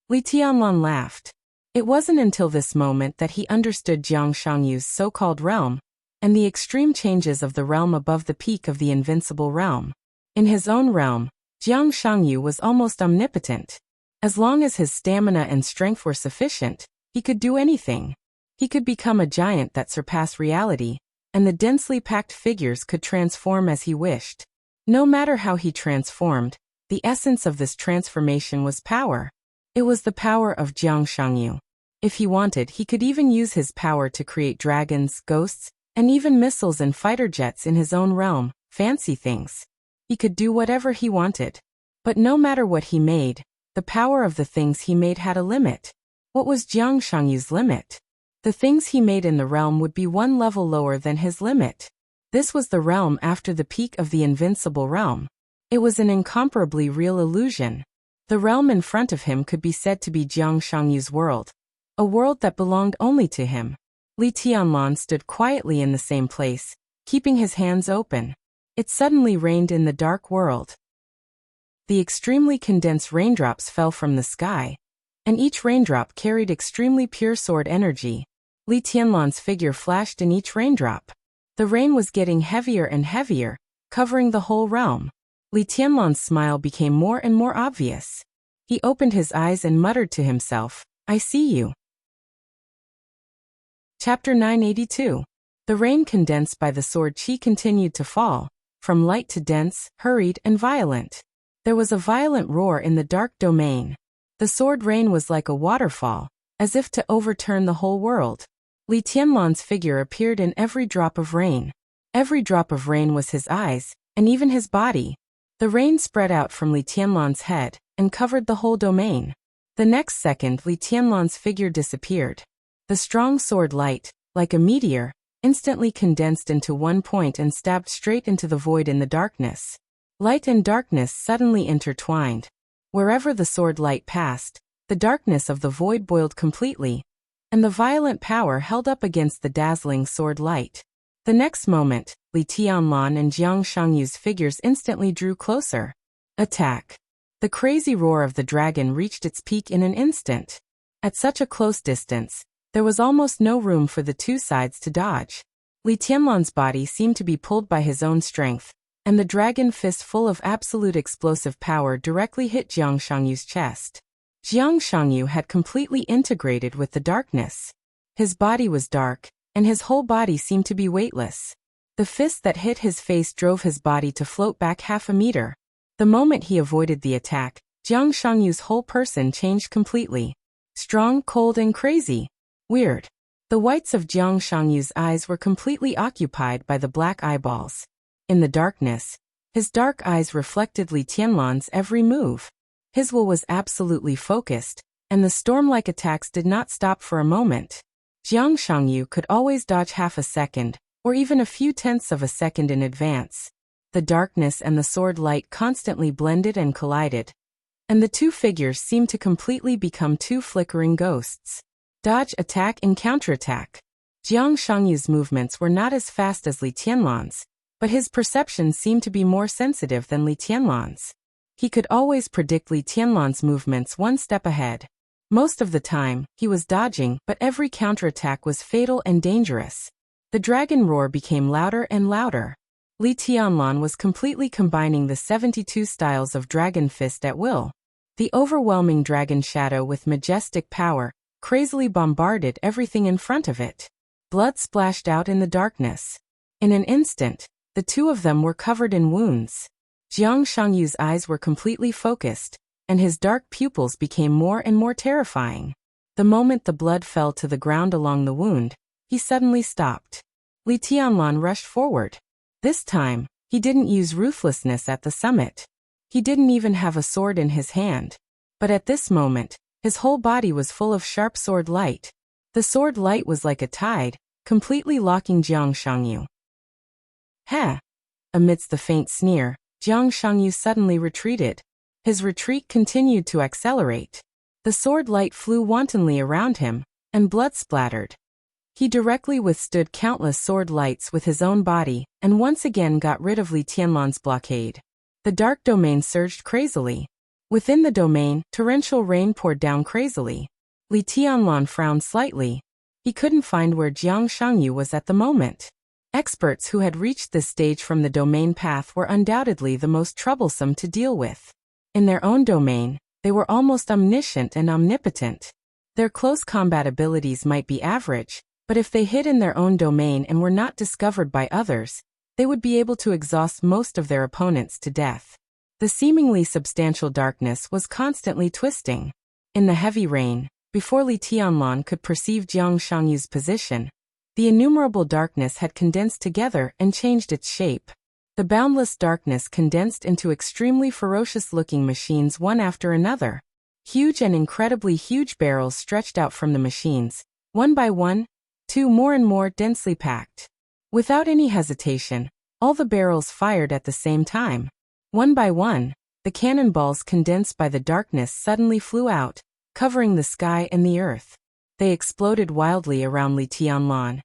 S1: Li Tianlan laughed. It wasn't until this moment that he understood Jiang Shangyu's so-called realm, and the extreme changes of the realm above the peak of the invincible realm. In his own realm, Jiang Shangyu was almost omnipotent. As long as his stamina and strength were sufficient, he could do anything. He could become a giant that surpassed reality, and the densely packed figures could transform as he wished. No matter how he transformed, the essence of this transformation was power. It was the power of Jiang Shangyu. If he wanted, he could even use his power to create dragons, ghosts, and even missiles and fighter jets in his own realm, fancy things. He could do whatever he wanted. But no matter what he made, the power of the things he made had a limit. What was Jiang Shangyu's limit? The things he made in the realm would be one level lower than his limit. This was the realm after the peak of the invincible realm. It was an incomparably real illusion. The realm in front of him could be said to be Jiang Shangyu's world, a world that belonged only to him. Li Tianlan stood quietly in the same place, keeping his hands open. It suddenly rained in the dark world. The extremely condensed raindrops fell from the sky, and each raindrop carried extremely pure sword energy. Li Tianlan's figure flashed in each raindrop. The rain was getting heavier and heavier, covering the whole realm. Li Tianlan's smile became more and more obvious. He opened his eyes and muttered to himself, "I see you." Chapter 982. The rain condensed by the sword chi continued to fall, from light to dense, hurried, and violent. There was a violent roar in the dark domain. The sword rain was like a waterfall, as if to overturn the whole world. Li Tianlan's figure appeared in every drop of rain. Every drop of rain was his eyes, and even his body. The rain spread out from Li Tianlan's head, and covered the whole domain. The next second Li Tianlan's figure disappeared. The strong sword light, like a meteor, instantly condensed into one point and stabbed straight into the void in the darkness. Light and darkness suddenly intertwined. Wherever the sword light passed, the darkness of the void boiled completely, and the violent power held up against the dazzling sword light. The next moment, Li Tianlan and Jiang Shangyu's figures instantly drew closer. Attack! The crazy roar of the dragon reached its peak in an instant. At such a close distance, there was almost no room for the two sides to dodge. Li Tianlan's body seemed to be pulled by his own strength, and the dragon fist full of absolute explosive power directly hit Jiang Shangyu's chest. Jiang Shangyu had completely integrated with the darkness. His body was dark, and his whole body seemed to be weightless. The fist that hit his face drove his body to float back half a meter. The moment he avoided the attack, Jiang Shangyu's whole person changed completely. Strong, cold, and crazy. Weird. The whites of Jiang Shangyu's eyes were completely occupied by the black eyeballs. In the darkness, his dark eyes reflected Li Tianlan's every move. His will was absolutely focused, and the storm-like attacks did not stop for a moment. Jiang Shangyu could always dodge half a second, or even a few tenths of a second in advance. The darkness and the sword light constantly blended and collided, and the two figures seemed to completely become two flickering ghosts. Dodge, attack, and counterattack. Jiang Shangyu's movements were not as fast as Li Tianlan's, but his perception seemed to be more sensitive than Li Tianlan's. He could always predict Li Tianlan's movements one step ahead. Most of the time, he was dodging, but every counterattack was fatal and dangerous. The dragon roar became louder and louder. Li Tianlan was completely combining the 72 styles of dragon fist at will. The overwhelming dragon shadow with majestic power crazily bombarded everything in front of it. Blood splashed out in the darkness. In an instant, the two of them were covered in wounds. Jiang Shangyu's eyes were completely focused, and his dark pupils became more and more terrifying. The moment the blood fell to the ground along the wound, he suddenly stopped. Li Tianlan rushed forward. This time, he didn't use ruthlessness at the summit. He didn't even have a sword in his hand. But at this moment, his whole body was full of sharp sword light, The sword light was like a tide, completely locking Jiang Shangyu. Heh! Amidst the faint sneer, Jiang Shangyu suddenly retreated. His retreat continued to accelerate. The sword light flew wantonly around him, and blood splattered. He directly withstood countless sword lights with his own body, and once again got rid of Li Tianlan's blockade. The dark domain surged crazily. Within the domain, torrential rain poured down crazily. Li Tianlan frowned slightly. He couldn't find where Jiang Shangyu was at the moment. Experts who had reached this stage from the domain path were undoubtedly the most troublesome to deal with. In their own domain, they were almost omniscient and omnipotent. Their close combat abilities might be average, but if they hid in their own domain and were not discovered by others, they would be able to exhaust most of their opponents to death. The seemingly substantial darkness was constantly twisting. In the heavy rain, before Li Tianlan could perceive Jiang Shangyu's position, the innumerable darkness had condensed together and changed its shape. The boundless darkness condensed into extremely ferocious-looking machines one after another. Huge and incredibly huge barrels stretched out from the machines, one by one, two more and more densely packed. Without any hesitation, all the barrels fired at the same time. One by one, the cannonballs condensed by the darkness suddenly flew out, covering the sky and the earth. They exploded wildly around Li Tianlan,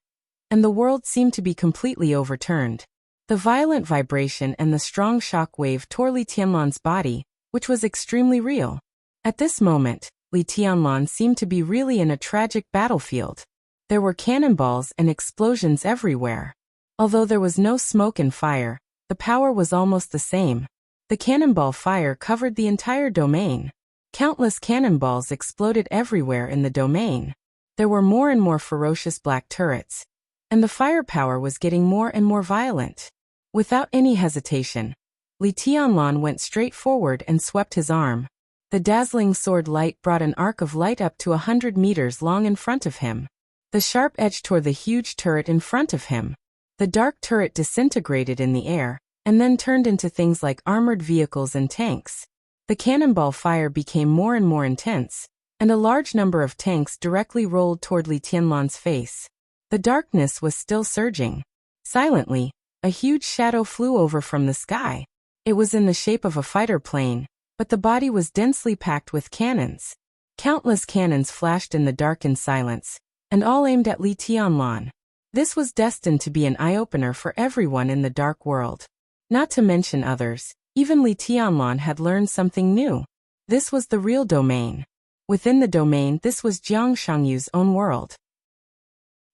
S1: and the world seemed to be completely overturned. The violent vibration and the strong shock wave tore Li Tianlan's body, which was extremely real. At this moment, Li Tianlan seemed to be really in a tragic battlefield. There were cannonballs and explosions everywhere. Although there was no smoke and fire, the power was almost the same. The cannonball fire covered the entire domain. Countless cannonballs exploded everywhere in the domain. There were more and more ferocious black turrets, and the firepower was getting more and more violent. Without any hesitation, Li Tianlan went straight forward and swept his arm. The dazzling sword light brought an arc of light up to 100 meters long in front of him. The sharp edge tore the huge turret in front of him. The dark turret disintegrated in the air, and then turned into things like armored vehicles and tanks. The cannonball fire became more and more intense, and a large number of tanks directly rolled toward Li Tianlan's face. The darkness was still surging. Silently, a huge shadow flew over from the sky. It was in the shape of a fighter plane, but the body was densely packed with cannons. Countless cannons flashed in the darkened silence, and all aimed at Li Tianlan. This was destined to be an eye-opener for everyone in the dark world. Not to mention others, even Li Tianlan had learned something new. This was the real domain. Within the domain, this was Jiang Shangyu's own world.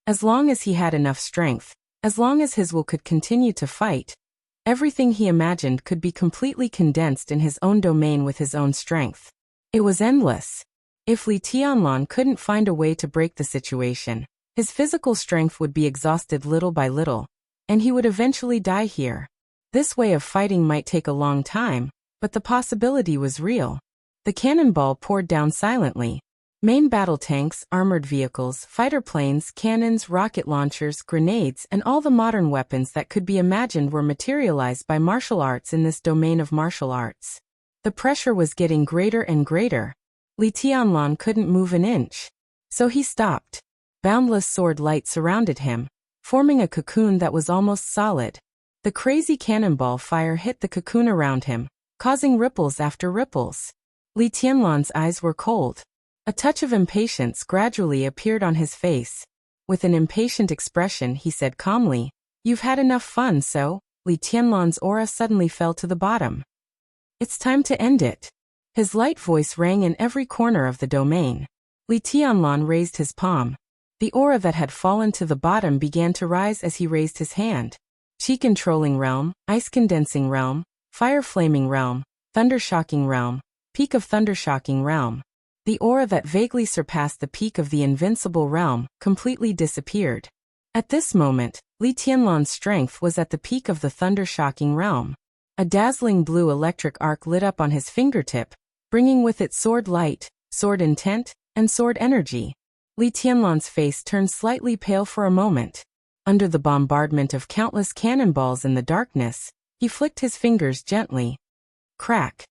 S1: As long as he had enough strength, as long as his will could continue to fight, everything he imagined could be completely condensed in his own domain with his own strength. It was endless. If Li Tianlan couldn't find a way to break the situation, his physical strength would be exhausted little by little, and he would eventually die here. This way of fighting might take a long time, but the possibility was real. The cannonball poured down silently. Main battle tanks, armored vehicles, fighter planes, cannons, rocket launchers, grenades, and all the modern weapons that could be imagined were materialized by martial arts in this domain of martial arts. The pressure was getting greater and greater. Li Tianlan couldn't move an inch. So he stopped. Boundless sword light surrounded him, forming a cocoon that was almost solid. The crazy cannonball fire hit the cocoon around him, causing ripples after ripples. Li Tianlan's eyes were cold. A touch of impatience gradually appeared on his face. With an impatient expression, he said calmly, "You've had enough fun, so?" Li Tianlan's aura suddenly fell to the bottom. "It's time to end it." His light voice rang in every corner of the domain. Li Tianlan raised his palm. The aura that had fallen to the bottom began to rise as he raised his hand. Chi-controlling realm, ice-condensing realm, fire-flaming realm, thunder-shocking realm, peak of thunder-shocking realm. The aura that vaguely surpassed the peak of the invincible realm completely disappeared. At this moment, Li Tianlan's strength was at the peak of the thunder-shocking realm. A dazzling blue electric arc lit up on his fingertip, bringing with it sword light, sword intent, and sword energy. Li Tianlan's face turned slightly pale for a moment. Under the bombardment of countless cannonballs in the darkness, he flicked his fingers gently. Crack!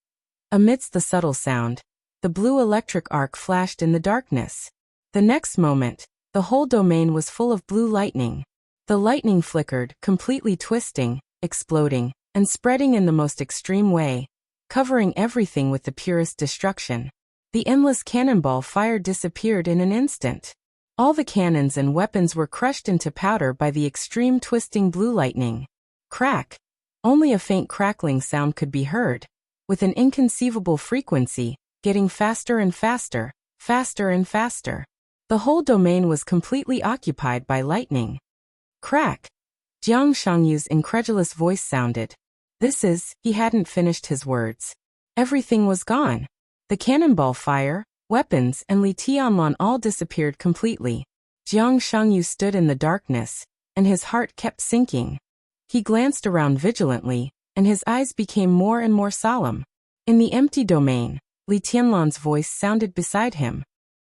S1: Amidst the subtle sound, the blue electric arc flashed in the darkness. The next moment, The whole domain was full of blue lightning. The lightning flickered, completely twisting, exploding, and spreading in the most extreme way, covering everything with the purest destruction. The endless cannonball fire disappeared in an instant. All the cannons and weapons were crushed into powder by the extreme twisting blue lightning. Crack! Only a faint crackling sound could be heard, with an inconceivable frequency, getting faster and faster, faster and faster. The whole domain was completely occupied by lightning. Crack! Jiang Shangyu's incredulous voice sounded. He hadn't finished his words. Everything was gone. The cannonball fire, weapons, and Li Tianlan all disappeared completely. Jiang Shangyu stood in the darkness, and his heart kept sinking. He glanced around vigilantly, and his eyes became more and more solemn. In the empty domain, Li Tianlan's voice sounded beside him.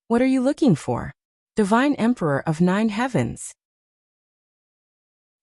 S1: What are you looking for? Divine Emperor of Nine Heavens.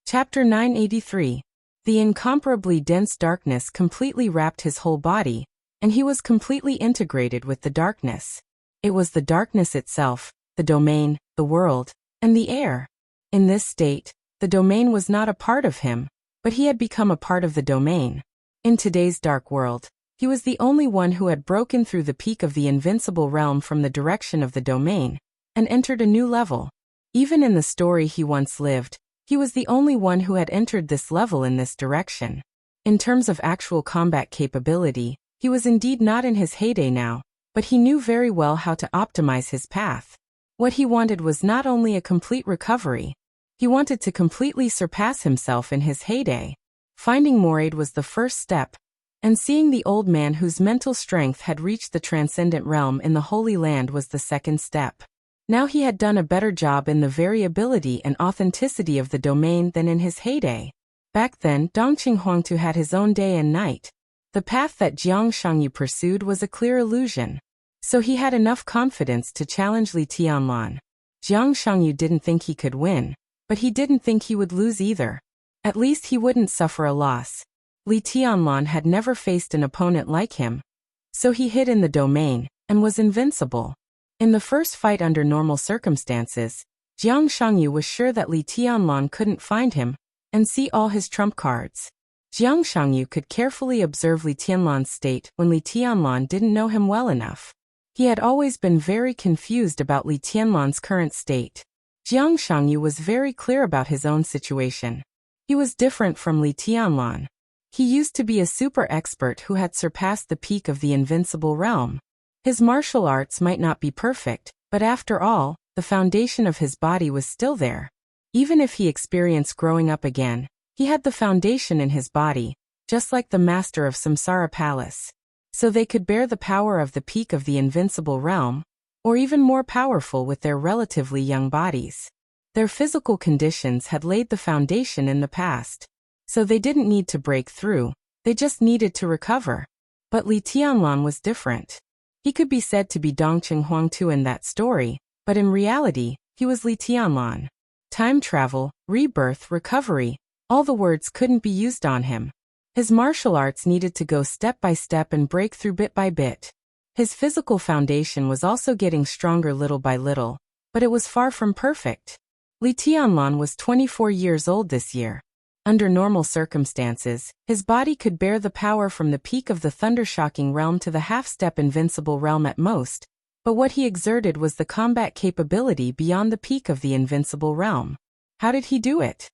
S1: Chapter 983. The incomparably dense darkness completely wrapped his whole body, and he was completely integrated with the darkness. It was the darkness itself, the domain, the world, and the air. In this state, the domain was not a part of him, but he had become a part of the domain. In today's dark world, he was the only one who had broken through the peak of the invincible realm from the direction of the domain, and entered a new level. Even in the story he once lived, he was the only one who had entered this level in this direction. In terms of actual combat capability, he was indeed not in his heyday now, but he knew very well how to optimize his path. What he wanted was not only a complete recovery, he wanted to completely surpass himself in his heyday. Finding Moraid was the first step, and seeing the old man whose mental strength had reached the transcendent realm in the Holy Land was the second step. Now he had done a better job in the variability and authenticity of the domain than in his heyday. Back then, Dongqing Huangtu had his own day and night. The path that Jiang Shangyu pursued was a clear illusion. So he had enough confidence to challenge Li Tianlan. Jiang Shangyu didn't think he could win, but he didn't think he would lose either. At least he wouldn't suffer a loss. Li Tianlan had never faced an opponent like him. So he hid in the domain, and was invincible. In the first fight under normal circumstances, Jiang Shangyu was sure that Li Tianlan couldn't find him, and see all his trump cards. Jiang Shangyu could carefully observe Li Tianlan's state when Li Tianlan didn't know him well enough. He had always been very confused about Li Tianlan's current state. Jiang Shangyu was very clear about his own situation. He was different from Li Tianlan. He used to be a super expert who had surpassed the peak of the invincible realm. His martial arts might not be perfect, but after all, the foundation of his body was still there. Even if he experienced growing up again, he had the foundation in his body, just like the master of Samsara Palace. So they could bear the power of the peak of the invincible realm, or even more powerful with their relatively young bodies. Their physical conditions had laid the foundation in the past. So they didn't need to break through, they just needed to recover. But Li Tianlan was different. He could be said to be Dongqing Huangtu in that story, but in reality, he was Li Tianlan. Time travel, rebirth, recovery, all the words couldn't be used on him. His martial arts needed to go step by step and break through bit by bit. His physical foundation was also getting stronger little by little, but it was far from perfect. Li Tianlan was 24 years old this year. Under normal circumstances, his body could bear the power from the peak of the thundershocking realm to the half-step invincible realm at most, but what he exerted was the combat capability beyond the peak of the invincible realm. How did he do it?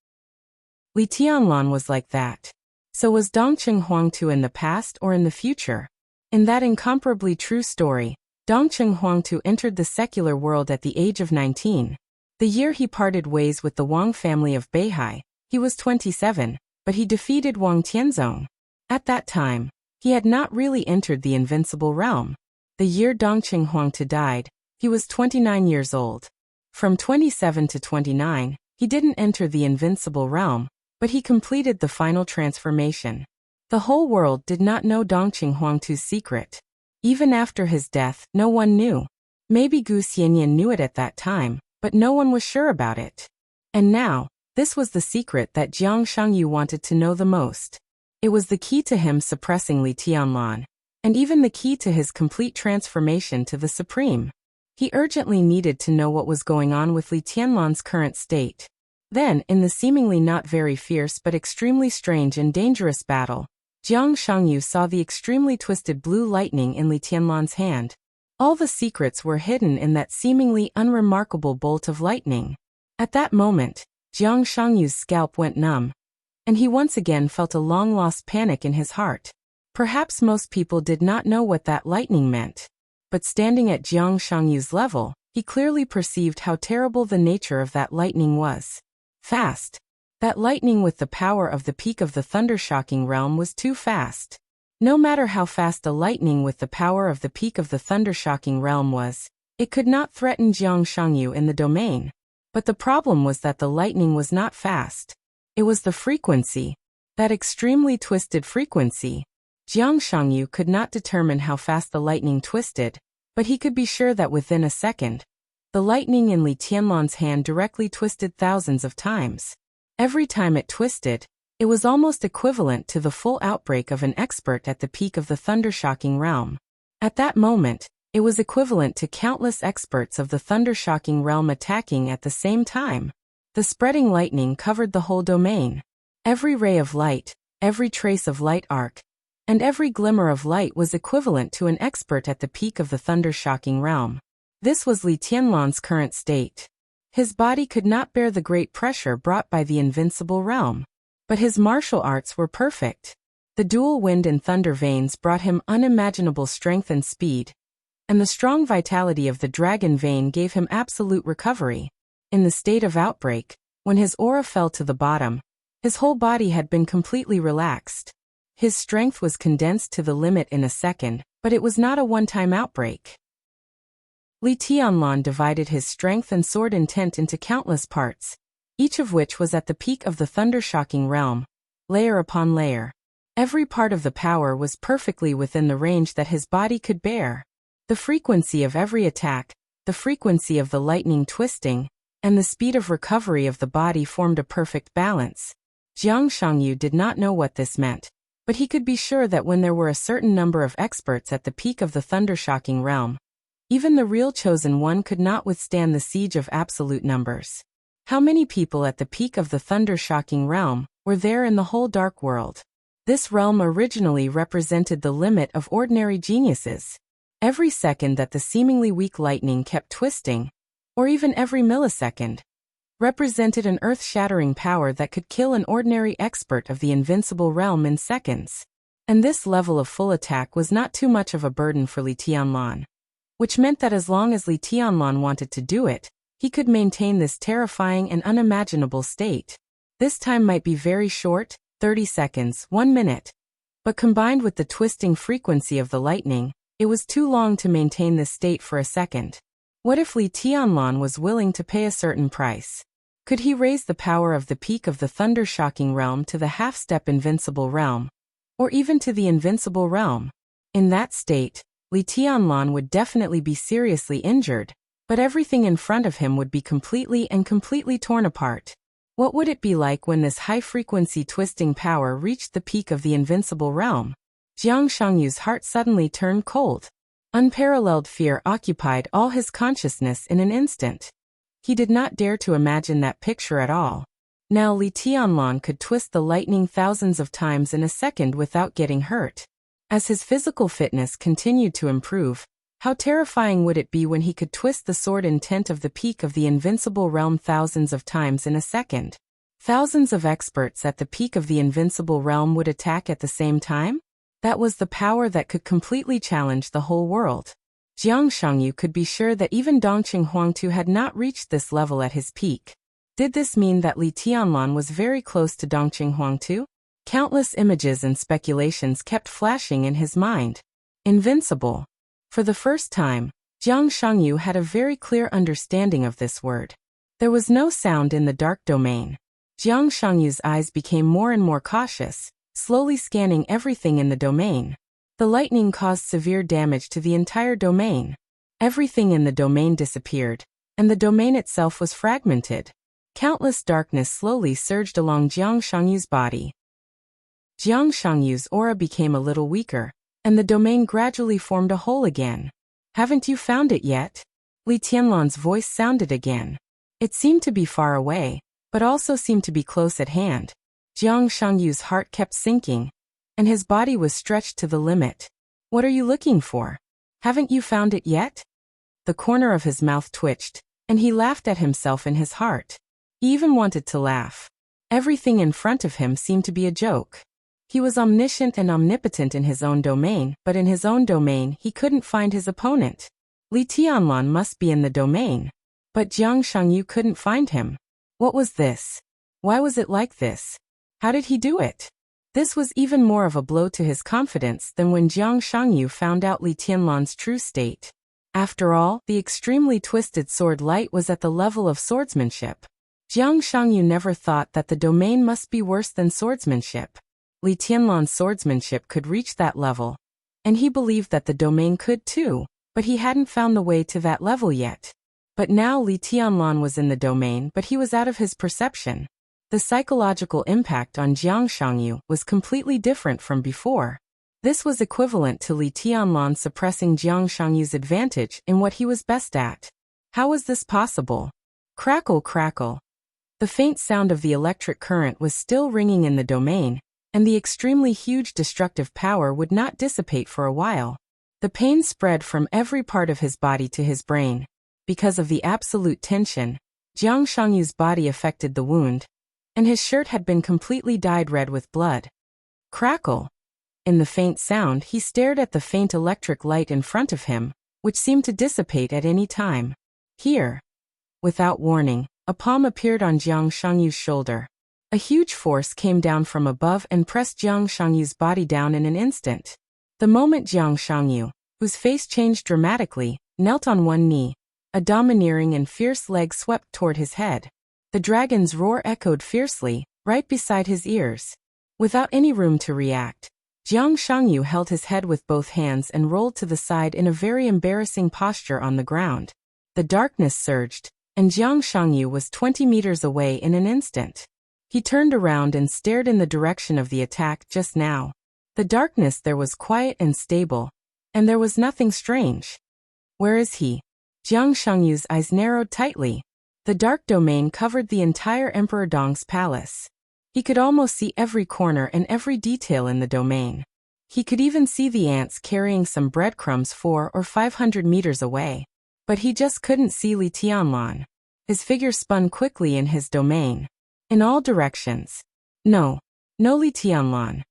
S1: Li Tianlan was like that. So was Dongqing Huangtu in the past or in the future? In that incomparably true story, Dongqing Huangtu entered the secular world at the age of 19. The year he parted ways with the Wang family of Beihai. He was 27, but he defeated Wang Tianzong. At that time, he had not really entered the invincible realm. The year Dongqing Huangtu died, he was 29 years old. From 27 to 29, he didn't enter the invincible realm, but he completed the final transformation. The whole world did not know Dongqing Huangtu's secret. Even after his death, no one knew. Maybe Gu Xianyan knew it at that time, but no one was sure about it. And now, this was the secret that Jiang Shangyu wanted to know the most. It was the key to him suppressing Li Tianlan, and even the key to his complete transformation to the Supreme. He urgently needed to know what was going on with Li Tianlan's current state. Then, in the seemingly not very fierce but extremely strange and dangerous battle, Jiang Shangyu saw the extremely twisted blue lightning in Li Tianlan's hand. All the secrets were hidden in that seemingly unremarkable bolt of lightning. At that moment, Jiang Shangyu's scalp went numb, and he once again felt a long-lost panic in his heart. Perhaps most people did not know what that lightning meant, but standing at Jiang Shangyu's level, he clearly perceived how terrible the nature of that lightning was. Fast. That lightning with the power of the peak of the thunder-shocking realm was too fast. No matter how fast the lightning with the power of the peak of the thunder-shocking realm was, it could not threaten Jiang Shangyu in the domain. But the problem was that the lightning was not fast. It was the frequency. That extremely twisted frequency. Jiang Shangyu could not determine how fast the lightning twisted, but he could be sure that within a second, the lightning in Li Tianlan's hand directly twisted thousands of times. Every time it twisted, it was almost equivalent to the full outbreak of an expert at the peak of the thunder-shocking realm. At that moment, it was equivalent to countless experts of the thunder-shocking realm attacking at the same time. The spreading lightning covered the whole domain. Every ray of light, every trace of light arc, and every glimmer of light was equivalent to an expert at the peak of the thunder-shocking realm. This was Li Tianlan's current state. His body could not bear the great pressure brought by the invincible realm. But his martial arts were perfect. The dual wind and thunder veins brought him unimaginable strength and speed, and the strong vitality of the dragon vein gave him absolute recovery. In the state of outbreak, when his aura fell to the bottom, his whole body had been completely relaxed. His strength was condensed to the limit in a second, but it was not a one-time outbreak. Li Tianlan divided his strength and sword intent into countless parts, each of which was at the peak of the thunder-shocking realm, layer upon layer. Every part of the power was perfectly within the range that his body could bear. The frequency of every attack, the frequency of the lightning twisting, and the speed of recovery of the body formed a perfect balance. Jiang Shangyu did not know what this meant, but he could be sure that when there were a certain number of experts at the peak of the thunder-shocking realm, even the real chosen one could not withstand the siege of absolute numbers. How many people at the peak of the thunder-shocking realm were there in the whole dark world? This realm originally represented the limit of ordinary geniuses. Every second that the seemingly weak lightning kept twisting, or even every millisecond, represented an earth-shattering power that could kill an ordinary expert of the invincible realm in seconds. And this level of full attack was not too much of a burden for Li Tianlan, which meant that as long as Li Tianlan wanted to do it, he could maintain this terrifying and unimaginable state. This time might be very short, 30 seconds, 1 minute. But combined with the twisting frequency of the lightning, it was too long to maintain this state for a second. What if Li Tianlan was willing to pay a certain price? Could he raise the power of the peak of the thunder-shocking realm to the half-step invincible realm, or even to the invincible realm? In that state, Li Tianlan would definitely be seriously injured, but everything in front of him would be completely torn apart. What would it be like when this high-frequency twisting power reached the peak of the invincible realm? Jiang Shangyu's heart suddenly turned cold. Unparalleled fear occupied all his consciousness in an instant. He did not dare to imagine that picture at all. Now Li Tianlan could twist the lightning thousands of times in a second without getting hurt. As his physical fitness continued to improve, how terrifying would it be when he could twist the sword intent of the peak of the invincible realm thousands of times in a second? Thousands of experts at the peak of the invincible realm would attack at the same time? That was the power that could completely challenge the whole world. Jiang Shangyu could be sure that even Dongqing Huangtu had not reached this level at his peak. Did this mean that Li Tianlan was very close to Dongqing Huangtu? Countless images and speculations kept flashing in his mind. Invincible. For the first time, Jiang Shangyu had a very clear understanding of this word. There was no sound in the dark domain. Jiang Shangyu's eyes became more and more cautious, slowly scanning everything in the domain. The lightning caused severe damage to the entire domain. Everything in the domain disappeared, and the domain itself was fragmented. Countless darkness slowly surged along Jiang Shangyu's body. Jiang Shangyu's aura became a little weaker, and the domain gradually formed a hole again. Haven't you found it yet? Li Tianlan's voice sounded again. It seemed to be far away, but also seemed to be close at hand. Jiang Shangyu's heart kept sinking, and his body was stretched to the limit. What are you looking for? Haven't you found it yet? The corner of his mouth twitched, and he laughed at himself in his heart. He even wanted to laugh. Everything in front of him seemed to be a joke. He was omniscient and omnipotent in his own domain, but in his own domain he couldn't find his opponent. Li Tianlan must be in the domain. But Jiang Shangyu couldn't find him. What was this? Why was it like this? How did he do it? This was even more of a blow to his confidence than when Jiang Shangyu found out Li Tianlan's true state. After all, the extremely twisted sword light was at the level of swordsmanship. Jiang Shangyu never thought that the domain must be worse than swordsmanship. Li Tianlan's swordsmanship could reach that level. And he believed that the domain could too, but he hadn't found the way to that level yet. But now Li Tianlan was in the domain, but he was out of his perception. The psychological impact on Jiang Shangyu was completely different from before. This was equivalent to Li Tianlan suppressing Jiang Shangyu's advantage in what he was best at. How was this possible? Crackle, crackle. The faint sound of the electric current was still ringing in the domain, and the extremely huge destructive power would not dissipate for a while. The pain spread from every part of his body to his brain. Because of the absolute tension, Jiang Shangyu's body affected the wound, and his shirt had been completely dyed red with blood. Crackle. In the faint sound, he stared at the faint electric light in front of him, which seemed to dissipate at any time. Here. Without warning, a palm appeared on Jiang Shangyu's shoulder. A huge force came down from above and pressed Jiang Shangyu's body down in an instant. The moment Jiang Shangyu, whose face changed dramatically, knelt on one knee, a domineering and fierce leg swept toward his head. The dragon's roar echoed fiercely, right beside his ears. Without any room to react, Jiang Shangyu held his head with both hands and rolled to the side in a very embarrassing posture on the ground. The darkness surged, and Jiang Shangyu was 20 meters away in an instant. He turned around and stared in the direction of the attack just now. The darkness there was quiet and stable, and there was nothing strange. Where is he? Jiang Shangyu's eyes narrowed tightly. The dark domain covered the entire Emperor Dong's palace. He could almost see every corner and every detail in the domain. He could even see the ants carrying some breadcrumbs 400 or 500 meters away. But he just couldn't see Li Tianlan. His figure spun quickly in his domain. In all directions. No. No Li Tianlan.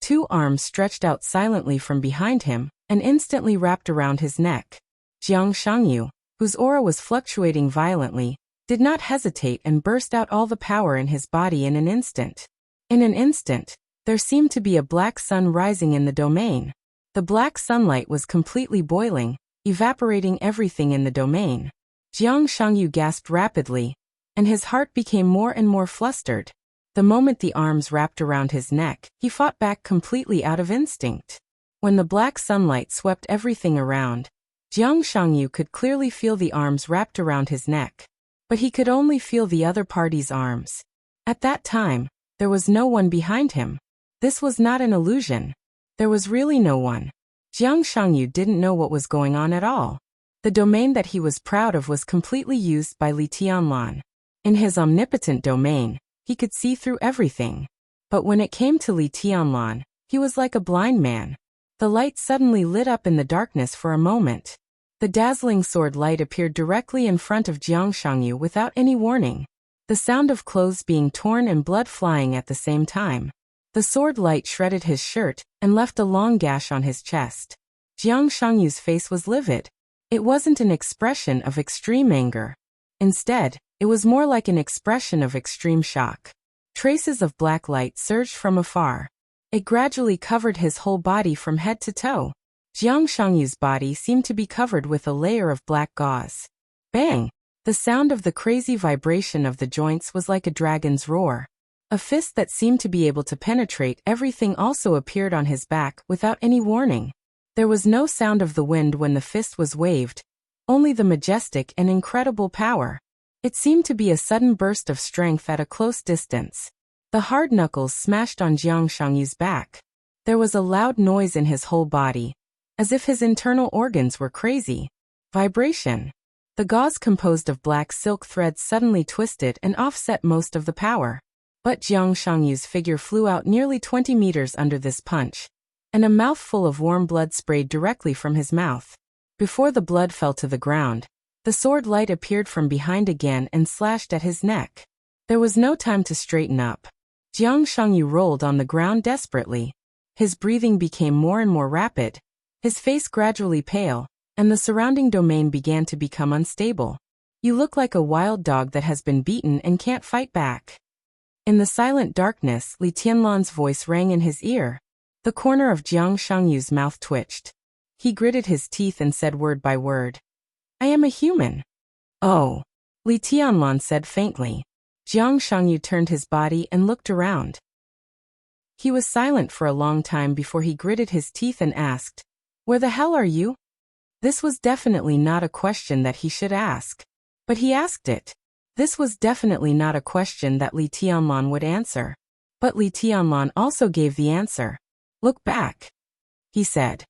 S1: Two arms stretched out silently from behind him, and instantly wrapped around his neck. Jiang Shangyu, whose aura was fluctuating violently, did not hesitate and burst out all the power in his body in an instant. In an instant, there seemed to be a black sun rising in the domain. The black sunlight was completely boiling, evaporating everything in the domain. Jiang Shangyu gasped rapidly, and his heart became more and more flustered. The moment the arms wrapped around his neck, he fought back completely out of instinct. When the black sunlight swept everything around, Jiang Shangyu could clearly feel the arms wrapped around his neck. But he could only feel the other party's arms. At that time, there was no one behind him. This was not an illusion. There was really no one. Jiang Shangyu didn't know what was going on at all. The domain that he was proud of was completely used by Li Tianlan. In his omnipotent domain, he could see through everything. But when it came to Li Tianlan, he was like a blind man. The light suddenly lit up in the darkness for a moment. The dazzling sword light appeared directly in front of Jiang Shangyu without any warning. The sound of clothes being torn and blood flying at the same time. The sword light shredded his shirt and left a long gash on his chest. Jiang Shangyu's face was livid. It wasn't an expression of extreme anger. Instead, it was more like an expression of extreme shock. Traces of black light surged from afar. It gradually covered his whole body from head to toe. Jiang Shangyu's body seemed to be covered with a layer of black gauze. Bang! The sound of the crazy vibration of the joints was like a dragon's roar. A fist that seemed to be able to penetrate everything also appeared on his back without any warning. There was no sound of the wind when the fist was waved, only the majestic and incredible power. It seemed to be a sudden burst of strength at a close distance. The hard knuckles smashed on Jiang Shangyu's back. There was a loud noise in his whole body, as if his internal organs were crazy. Vibration. The gauze composed of black silk threads suddenly twisted and offset most of the power. But Jiang Shangyu's figure flew out nearly 20 meters under this punch, and a mouthful of warm blood sprayed directly from his mouth. Before the blood fell to the ground, the sword light appeared from behind again and slashed at his neck. There was no time to straighten up. Jiang Shangyu rolled on the ground desperately. His breathing became more and more rapid, his face gradually pale, and the surrounding domain began to become unstable. You look like a wild dog that has been beaten and can't fight back. In the silent darkness, Li Tianlan's voice rang in his ear. The corner of Jiang Shangyu's mouth twitched. He gritted his teeth and said word by word, "I am a human." "Oh," Li Tianlan said faintly. Jiang Shangyu turned his body and looked around. He was silent for a long time before he gritted his teeth and asked, "Where the hell are you?" This was definitely not a question that he should ask. But he asked it. This was definitely not a question that Li Tianlan would answer. But Li Tianlan also gave the answer. "Look back," he said.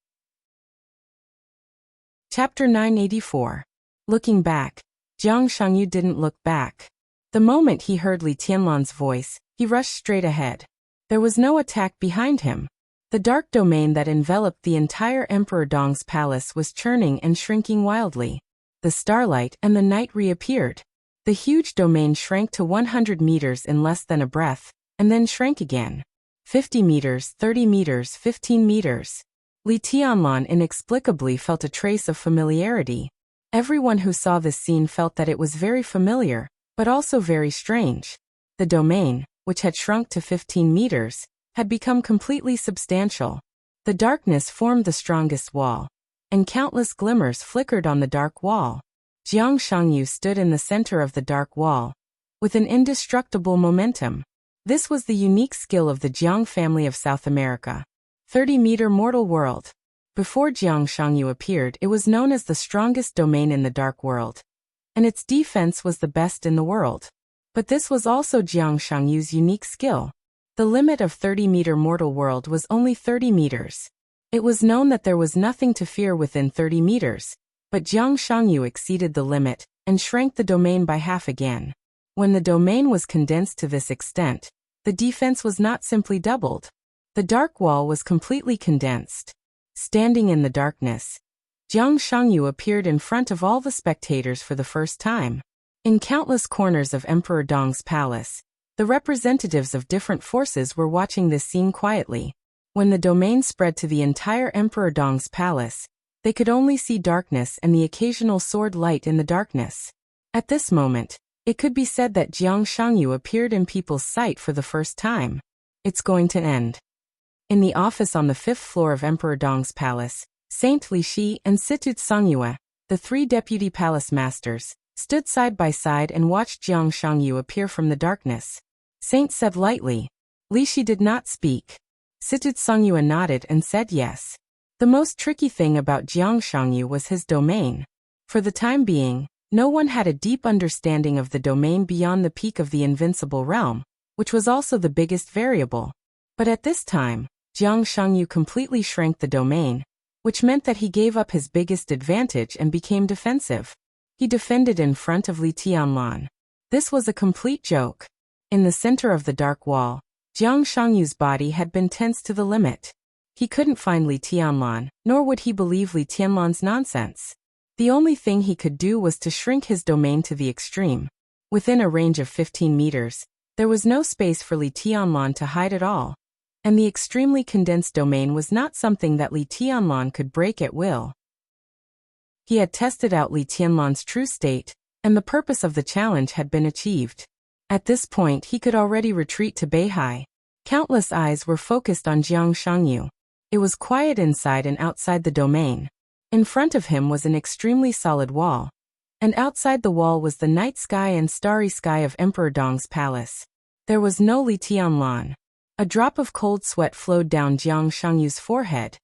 S1: Chapter 984. Looking back. Jiang Shangyu didn't look back. The moment he heard Li Tianlan's voice, he rushed straight ahead. There was no attack behind him. The dark domain that enveloped the entire Emperor Dong's palace was churning and shrinking wildly. The starlight and the night reappeared. The huge domain shrank to 100 meters in less than a breath, and then shrank again. 50 meters, 30 meters, 15 meters. Li Tianlan inexplicably felt a trace of familiarity. Everyone who saw this scene felt that it was very familiar, but also very strange. The domain, which had shrunk to 15 meters, had become completely substantial. The darkness formed the strongest wall, and countless glimmers flickered on the dark wall. Jiang Shangyu stood in the center of the dark wall, with an indestructible momentum. This was the unique skill of the Jiang family of South America. 30-meter mortal world. Before Jiang Shangyu appeared, it was known as the strongest domain in the dark world, and its defense was the best in the world. But this was also Jiang Shangyu's unique skill. The limit of 30-meter mortal world was only 30 meters. It was known that there was nothing to fear within 30 meters, but Jiang Shangyu exceeded the limit and shrank the domain by half again. When the domain was condensed to this extent, the defense was not simply doubled. The dark wall was completely condensed. Standing in the darkness, Jiang Shangyu appeared in front of all the spectators for the first time. In countless corners of Emperor Dong's palace, the representatives of different forces were watching this scene quietly. When the domain spread to the entire Emperor Dong's palace, they could only see darkness and the occasional sword light in the darkness. At this moment, it could be said that Jiang Shangyu appeared in people's sight for the first time. It's going to end. In the office on the 5th floor of Emperor Dong's palace, Saint Li Shi and Situ Songyue, the 3 deputy palace masters, stood side by side and watched Jiang Shangyu appear from the darkness. Saint said lightly. Li Shi did not speak. Situ Songyue nodded and said yes. The most tricky thing about Jiang Shangyu was his domain. For the time being, no one had a deep understanding of the domain beyond the peak of the invincible realm, which was also the biggest variable. But at this time, Jiang Shangyu completely shrank the domain, which meant that he gave up his biggest advantage and became defensive. He defended in front of Li Tianlan. This was a complete joke. In the center of the dark wall, Jiang Shangyu's body had been tensed to the limit. He couldn't find Li Tianlan, nor would he believe Li Tianlan's nonsense. The only thing he could do was to shrink his domain to the extreme. Within a range of 15 meters, there was no space for Li Tianlan to hide at all, and the extremely condensed domain was not something that Li Tianlan could break at will. He had tested out Li Tianlan's true state, and the purpose of the challenge had been achieved. At this point he could already retreat to Beihai. Countless eyes were focused on Jiang Shangyu. It was quiet inside and outside the domain. In front of him was an extremely solid wall, and outside the wall was the night sky and starry sky of Emperor Dong's palace. There was no Li Tianlan. A drop of cold sweat flowed down Jiang Shangyu's forehead,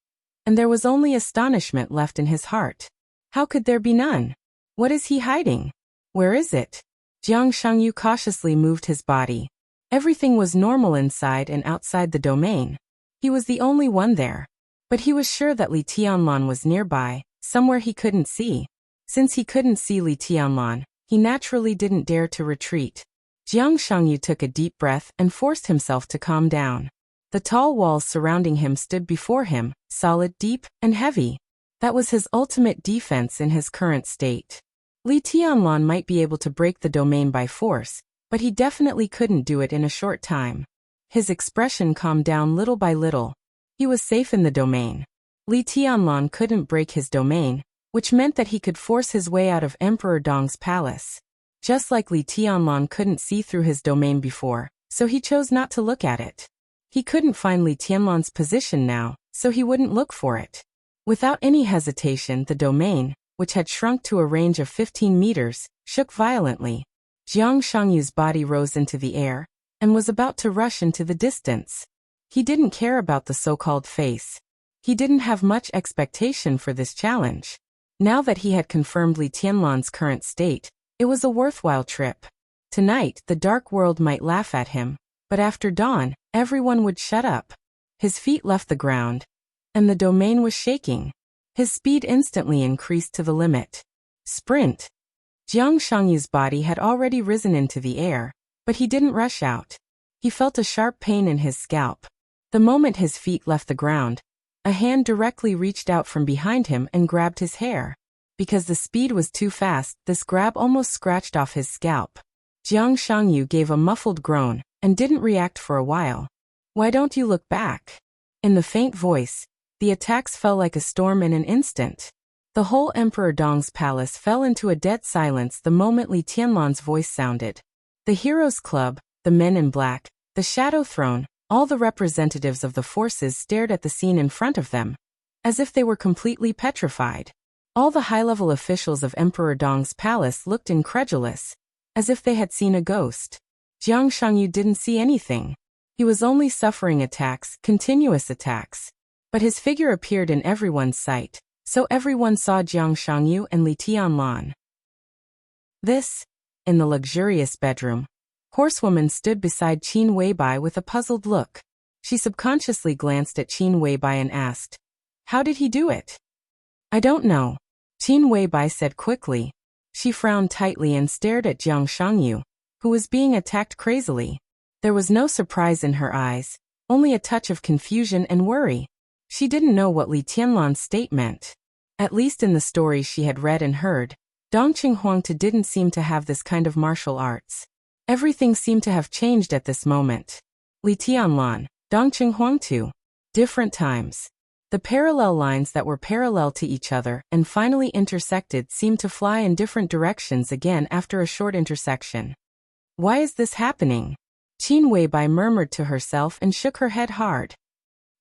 S1: and there was only astonishment left in his heart. How could there be none? What is he hiding? Where is it? Jiang Shangyu cautiously moved his body. Everything was normal inside and outside the domain. He was the only one there. But he was sure that Li Tianlan was nearby, somewhere he couldn't see. Since he couldn't see Li Tianlan, he naturally didn't dare to retreat. Jiang Shangyu took a deep breath and forced himself to calm down. The tall walls surrounding him stood before him, solid, deep, and heavy. That was his ultimate defense in his current state. Li Tianlan might be able to break the domain by force, but he definitely couldn't do it in a short time. His expression calmed down little by little. He was safe in the domain. Li Tianlan couldn't break his domain, which meant that he could force his way out of Emperor Dong's palace. Just like Li Tianlan couldn't see through his domain before, so he chose not to look at it. He couldn't find Li Tianlan's position now, so he wouldn't look for it. Without any hesitation, the domain, which had shrunk to a range of 15 meters, shook violently. Jiang Shangyu's body rose into the air, and was about to rush into the distance. He didn't care about the so-called face. He didn't have much expectation for this challenge. Now that he had confirmed Li Tianlan's current state, it was a worthwhile trip. Tonight, the dark world might laugh at him, but after dawn, everyone would shut up. His feet left the ground, and the domain was shaking. His speed instantly increased to the limit. Sprint! Jiang Shangyu's body had already risen into the air, but he didn't rush out. He felt a sharp pain in his scalp. The moment his feet left the ground, a hand directly reached out from behind him and grabbed his hair. Because the speed was too fast, this grab almost scratched off his scalp. Jiang Shangyu gave a muffled groan, and didn't react for a while. "Why don't you look back?" In the faint voice, the attacks fell like a storm in an instant. The whole Emperor Dong's palace fell into a dead silence the moment Li Tianlan's voice sounded. The Heroes Club, the Men in Black, the Shadow Throne, all the representatives of the forces stared at the scene in front of them, as if they were completely petrified. All the high-level officials of Emperor Dong's palace looked incredulous, as if they had seen a ghost. Jiang Shangyu didn't see anything. He was only suffering attacks, continuous attacks. But his figure appeared in everyone's sight, so everyone saw Jiang Shangyu and Li Tianlan. In the luxurious bedroom, Horsewoman stood beside Qin Weibai with a puzzled look. She subconsciously glanced at Qin Weibai and asked, "How did he do it?" "I don't know," Qin Weibai said quickly. She frowned tightly and stared at Jiang Shangyu, who was being attacked crazily. There was no surprise in her eyes, only a touch of confusion and worry. She didn't know what Li Tianlan's state meant. At least in the stories she had read and heard, Dongqing Huangtu didn't seem to have this kind of martial arts. Everything seemed to have changed at this moment. Li Tianlan, Dongqing Huangtu. Different times. The parallel lines that were parallel to each other and finally intersected seemed to fly in different directions again after a short intersection. "Why is this happening?" Qin Weibai murmured to herself and shook her head hard.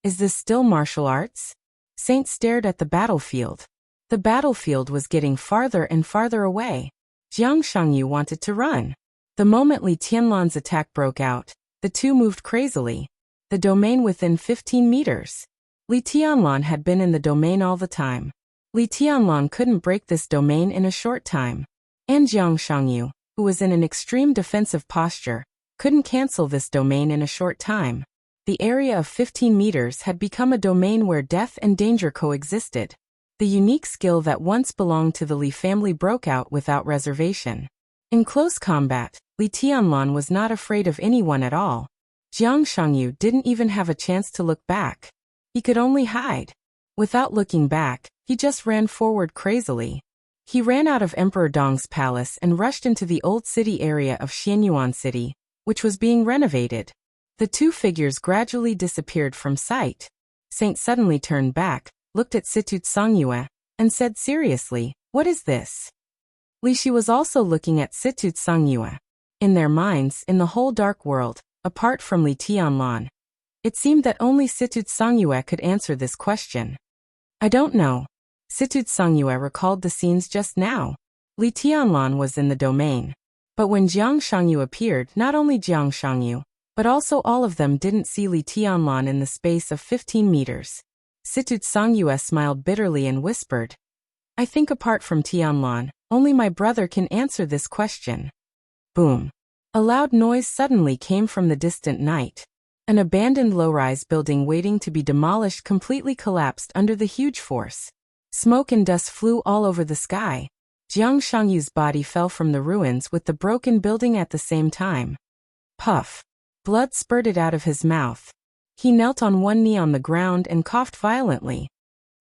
S1: "Is this still martial arts?" Saint stared at the battlefield. The battlefield was getting farther and farther away. Jiang Shangyu wanted to run. The moment Li Tianlan's attack broke out, the two moved crazily. The domain within 15 meters. Li Tianlan had been in the domain all the time. Li Tianlan couldn't break this domain in a short time. And Jiang Shangyu, who was in an extreme defensive posture, couldn't cancel this domain in a short time. The area of 15 meters had become a domain where death and danger coexisted. The unique skill that once belonged to the Li family broke out without reservation. In close combat, Li Tianlan was not afraid of anyone at all. Jiang Shangyu didn't even have a chance to look back. He could only hide. Without looking back, he just ran forward crazily. He ran out of Emperor Dong's palace and rushed into the old city area of Xianyuan City, which was being renovated. The two figures gradually disappeared from sight. Saint suddenly turned back, looked at Situ Tsangyue, and said seriously, "What is this?" Li Shi was also looking at Situ Tsangyue. In their minds, in the whole dark world, apart from Li Tianlan, it seemed that only Situ Tsangyue could answer this question. "I don't know." Situ Tsangyue recalled the scenes just now. Li Tianlan was in the domain. But when Jiang Shangyu appeared, not only Jiang Shangyu, but also all of them didn't see Li Tianlan in the space of 15 meters. Situ Tsangyue smiled bitterly and whispered, "I think apart from Tianlan, only my brother can answer this question." Boom. A loud noise suddenly came from the distant night. An abandoned low-rise building waiting to be demolished completely collapsed under the huge force. Smoke and dust flew all over the sky. Jiang Shangyu's body fell from the ruins with the broken building at the same time. Puff. Blood spurted out of his mouth. He knelt on one knee on the ground and coughed violently.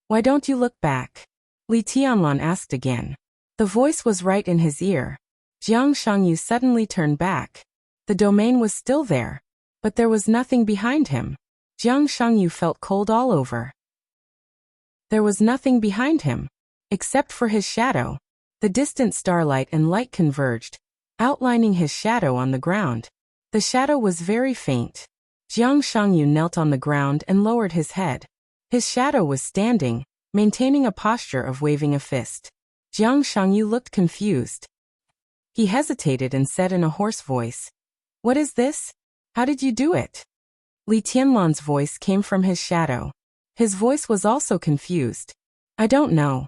S1: "Why don't you look back?" Li Tianlan asked again. The voice was right in his ear. Jiang Shangyu suddenly turned back. The domain was still there, but there was nothing behind him. Jiang Shangyu felt cold all over. There was nothing behind him, except for his shadow. The distant starlight and light converged, outlining his shadow on the ground. The shadow was very faint. Jiang Shangyu knelt on the ground and lowered his head. His shadow was standing, maintaining a posture of waving a fist. Jiang Shangyu looked confused. He hesitated and said in a hoarse voice, "What is this? How did you do it?" Li Tianlan's voice came from his shadow. His voice was also confused. "I don't know."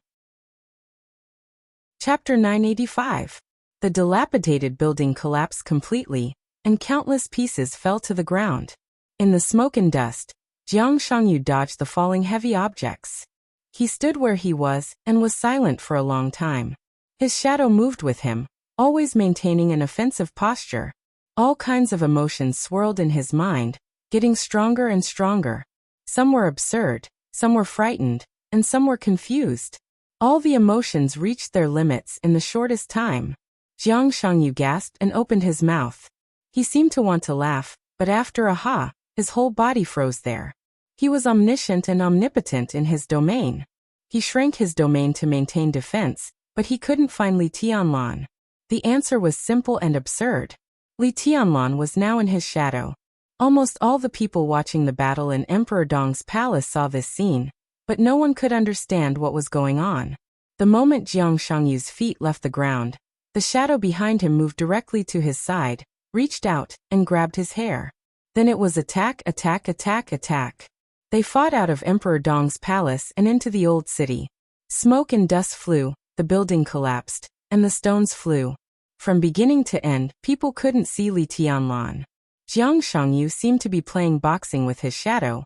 S1: Chapter 985. The dilapidated building collapsed completely, and countless pieces fell to the ground. In the smoke and dust, Jiang Shangyu dodged the falling heavy objects. He stood where he was and was silent for a long time. His shadow moved with him, always maintaining an offensive posture. All kinds of emotions swirled in his mind, getting stronger and stronger. Some were absurd, some were frightened, and some were confused. All the emotions reached their limits in the shortest time. Jiang Shangyu gasped and opened his mouth. He seemed to want to laugh, but after a ha, his whole body froze there. He was omniscient and omnipotent in his domain. He shrank his domain to maintain defense, but he couldn't find Li Tianlan. The answer was simple and absurd. Li Tianlan was now in his shadow. Almost all the people watching the battle in Emperor Dong's palace saw this scene, but no one could understand what was going on. The moment Jiang Shangyu's feet left the ground, the shadow behind him moved directly to his side, reached out, and grabbed his hair. Then it was attack, attack, attack, attack. They fought out of Emperor Dong's palace and into the old city. Smoke and dust flew, the building collapsed, and the stones flew. From beginning to end, people couldn't see Li Tianlan. Jiang Shangyu seemed to be playing boxing with his shadow,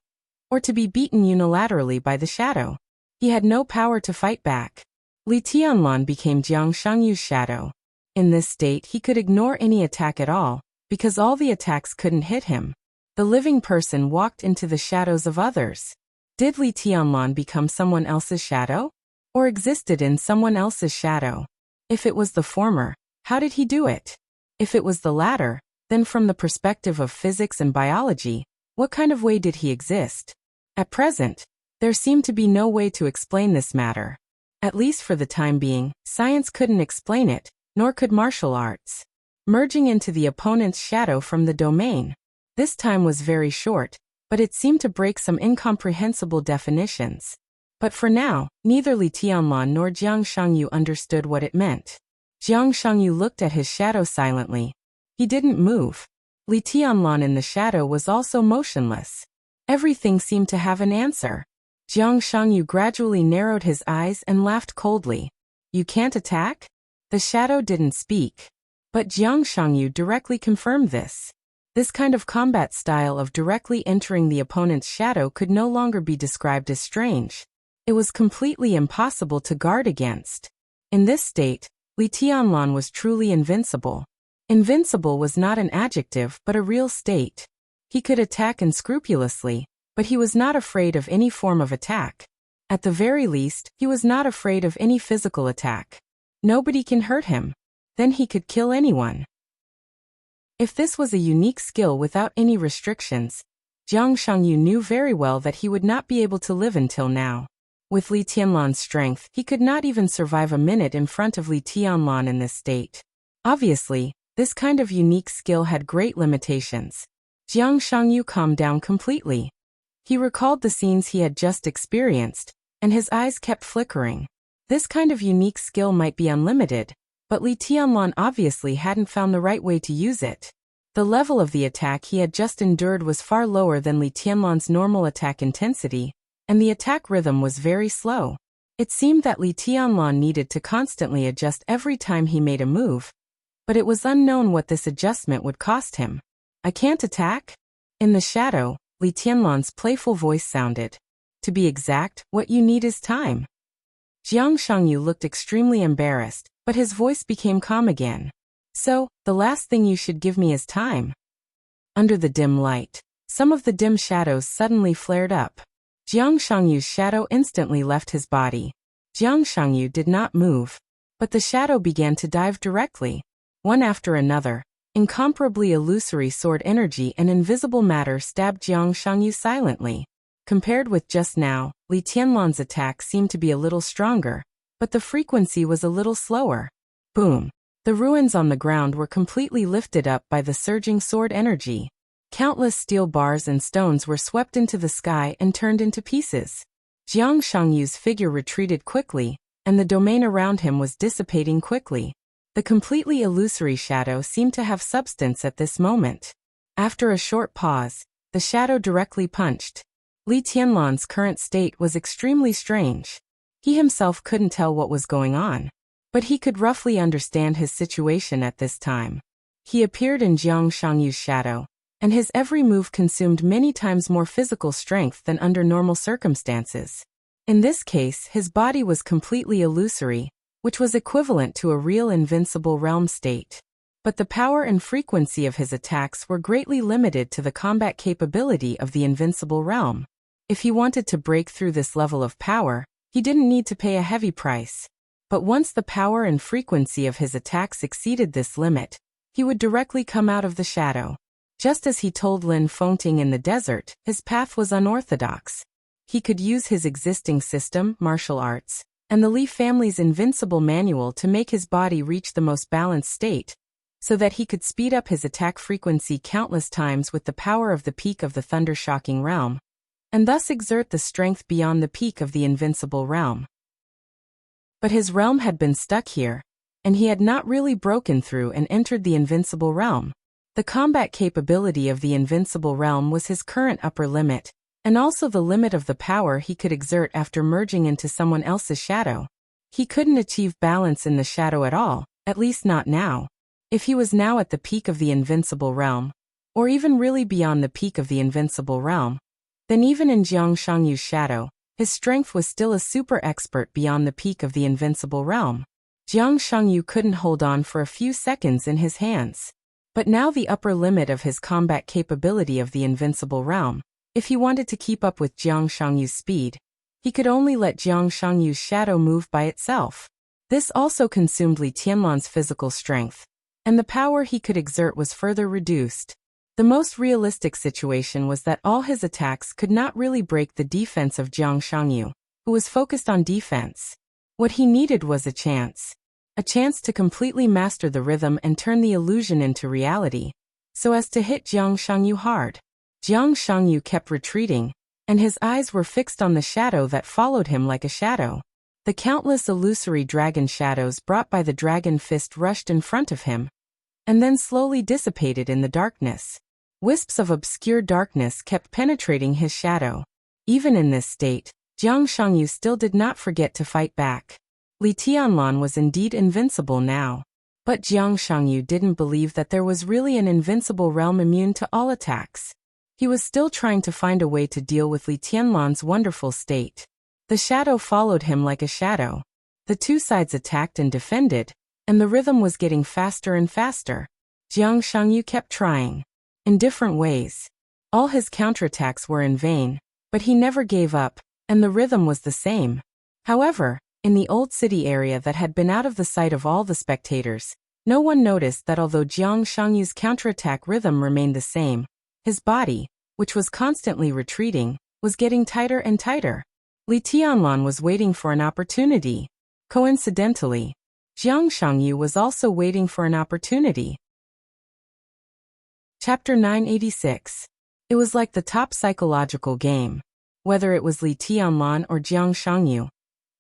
S1: or to be beaten unilaterally by the shadow. He had no power to fight back. Li Tianlan became Jiang Shangyu's shadow. In this state he could ignore any attack at all, because all the attacks couldn't hit him. The living person walked into the shadows of others. Did Li Tianlan become someone else's shadow? Or existed in someone else's shadow? If it was the former, how did he do it? If it was the latter, then from the perspective of physics and biology, what kind of way did he exist? At present, there seemed to be no way to explain this matter. At least for the time being, science couldn't explain it, nor could martial arts. Merging into the opponent's shadow from the domain. This time was very short, but it seemed to break some incomprehensible definitions. But for now, neither Li Tianlan nor Jiang Shangyu understood what it meant. Jiang Shangyu looked at his shadow silently. He didn't move. Li Tianlan in the shadow was also motionless. Everything seemed to have an answer. Jiang Shangyu gradually narrowed his eyes and laughed coldly. "You can't attack?" The shadow didn't speak. But Jiang Shangyu directly confirmed this. This kind of combat style of directly entering the opponent's shadow could no longer be described as strange. It was completely impossible to guard against. In this state, Li Tianlan was truly invincible. Invincible was not an adjective but a real state. He could attack unscrupulously, but he was not afraid of any form of attack. At the very least, he was not afraid of any physical attack. Nobody can hurt him. Then he could kill anyone. If this was a unique skill without any restrictions, Jiang Shangyu knew very well that he would not be able to live until now. With Li Tianlan's strength, he could not even survive a minute in front of Li Tianlan in this state. Obviously, this kind of unique skill had great limitations. Jiang Shangyu calmed down completely. He recalled the scenes he had just experienced, and his eyes kept flickering. This kind of unique skill might be unlimited, but Li Tianlan obviously hadn't found the right way to use it. The level of the attack he had just endured was far lower than Li Tianlan's normal attack intensity, and the attack rhythm was very slow. It seemed that Li Tianlan needed to constantly adjust every time he made a move, but it was unknown what this adjustment would cost him. "I can't attack?" In the shadow, Li Tianlan's playful voice sounded. "To be exact, what you need is time." Jiang Shangyu looked extremely embarrassed. But his voice became calm again. So, the last thing you should give me is time. Under the dim light, some of the dim shadows suddenly flared up. Jiang Shangyu's shadow instantly left his body. Jiang Shangyu did not move, but the shadow began to dive directly, one after another. Incomparably illusory sword energy and invisible matter stabbed Jiang Shangyu silently. Compared with just now, Li Tianlan's attack seemed to be a little stronger, but the frequency was a little slower. Boom! The ruins on the ground were completely lifted up by the surging sword energy. Countless steel bars and stones were swept into the sky and turned into pieces. Jiang Shangyu's figure retreated quickly, and the domain around him was dissipating quickly. The completely illusory shadow seemed to have substance at this moment. After a short pause, the shadow directly punched. Li Tianlan's current state was extremely strange. He himself couldn't tell what was going on, but he could roughly understand his situation at this time. He appeared in Jiang Shangyu's shadow, and his every move consumed many times more physical strength than under normal circumstances. In this case, his body was completely illusory, which was equivalent to a real invincible realm state. But the power and frequency of his attacks were greatly limited to the combat capability of the invincible realm. If he wanted to break through this level of power, he didn't need to pay a heavy price. But once the power and frequency of his attacks exceeded this limit, he would directly come out of the shadow. Just as he told Lin Fengting in the desert, his path was unorthodox. He could use his existing system, martial arts, and the Li family's invincible manual to make his body reach the most balanced state, so that he could speed up his attack frequency countless times with the power of the peak of the thunder-shocking realm, and thus exert the strength beyond the peak of the invincible realm. But his realm had been stuck here, and he had not really broken through and entered the invincible realm. The combat capability of the invincible realm was his current upper limit, and also the limit of the power he could exert after merging into someone else's shadow. He couldn't achieve balance in the shadow at all, at least not now. If he was now at the peak of the invincible realm, or even really beyond the peak of the invincible realm, then even in Jiang Shangyu's shadow, his strength was still a super expert beyond the peak of the invincible realm. Jiang Shangyu couldn't hold on for a few seconds in his hands. But now the upper limit of his combat capability of the invincible realm, if he wanted to keep up with Jiang Shangyu's speed, he could only let Jiang Shangyu's shadow move by itself. This also consumed Li Tianlan's physical strength, and the power he could exert was further reduced. The most realistic situation was that all his attacks could not really break the defense of Jiang Shangyu, who was focused on defense. What he needed was a chance to completely master the rhythm and turn the illusion into reality, so as to hit Jiang Shangyu hard. Jiang Shangyu kept retreating, and his eyes were fixed on the shadow that followed him like a shadow. The countless illusory dragon shadows brought by the dragon fist rushed in front of him, and then slowly dissipated in the darkness. Wisps of obscure darkness kept penetrating his shadow. Even in this state, Jiang Shangyu still did not forget to fight back. Li Tianlan was indeed invincible now. But Jiang Shangyu didn't believe that there was really an invincible realm immune to all attacks. He was still trying to find a way to deal with Li Tianlan's wonderful state. The shadow followed him like a shadow. The two sides attacked and defended, and the rhythm was getting faster and faster. Jiang Shangyu kept trying. In different ways. All his counterattacks were in vain, but he never gave up, and the rhythm was the same. However, in the old city area that had been out of the sight of all the spectators, no one noticed that although Jiang Shangyu's counterattack rhythm remained the same, his body, which was constantly retreating, was getting tighter and tighter. Li Tianlan was waiting for an opportunity. Coincidentally, Jiang Shangyu was also waiting for an opportunity. Chapter 986. It was like the top psychological game. Whether it was Li Tianlan or Jiang Shangyu,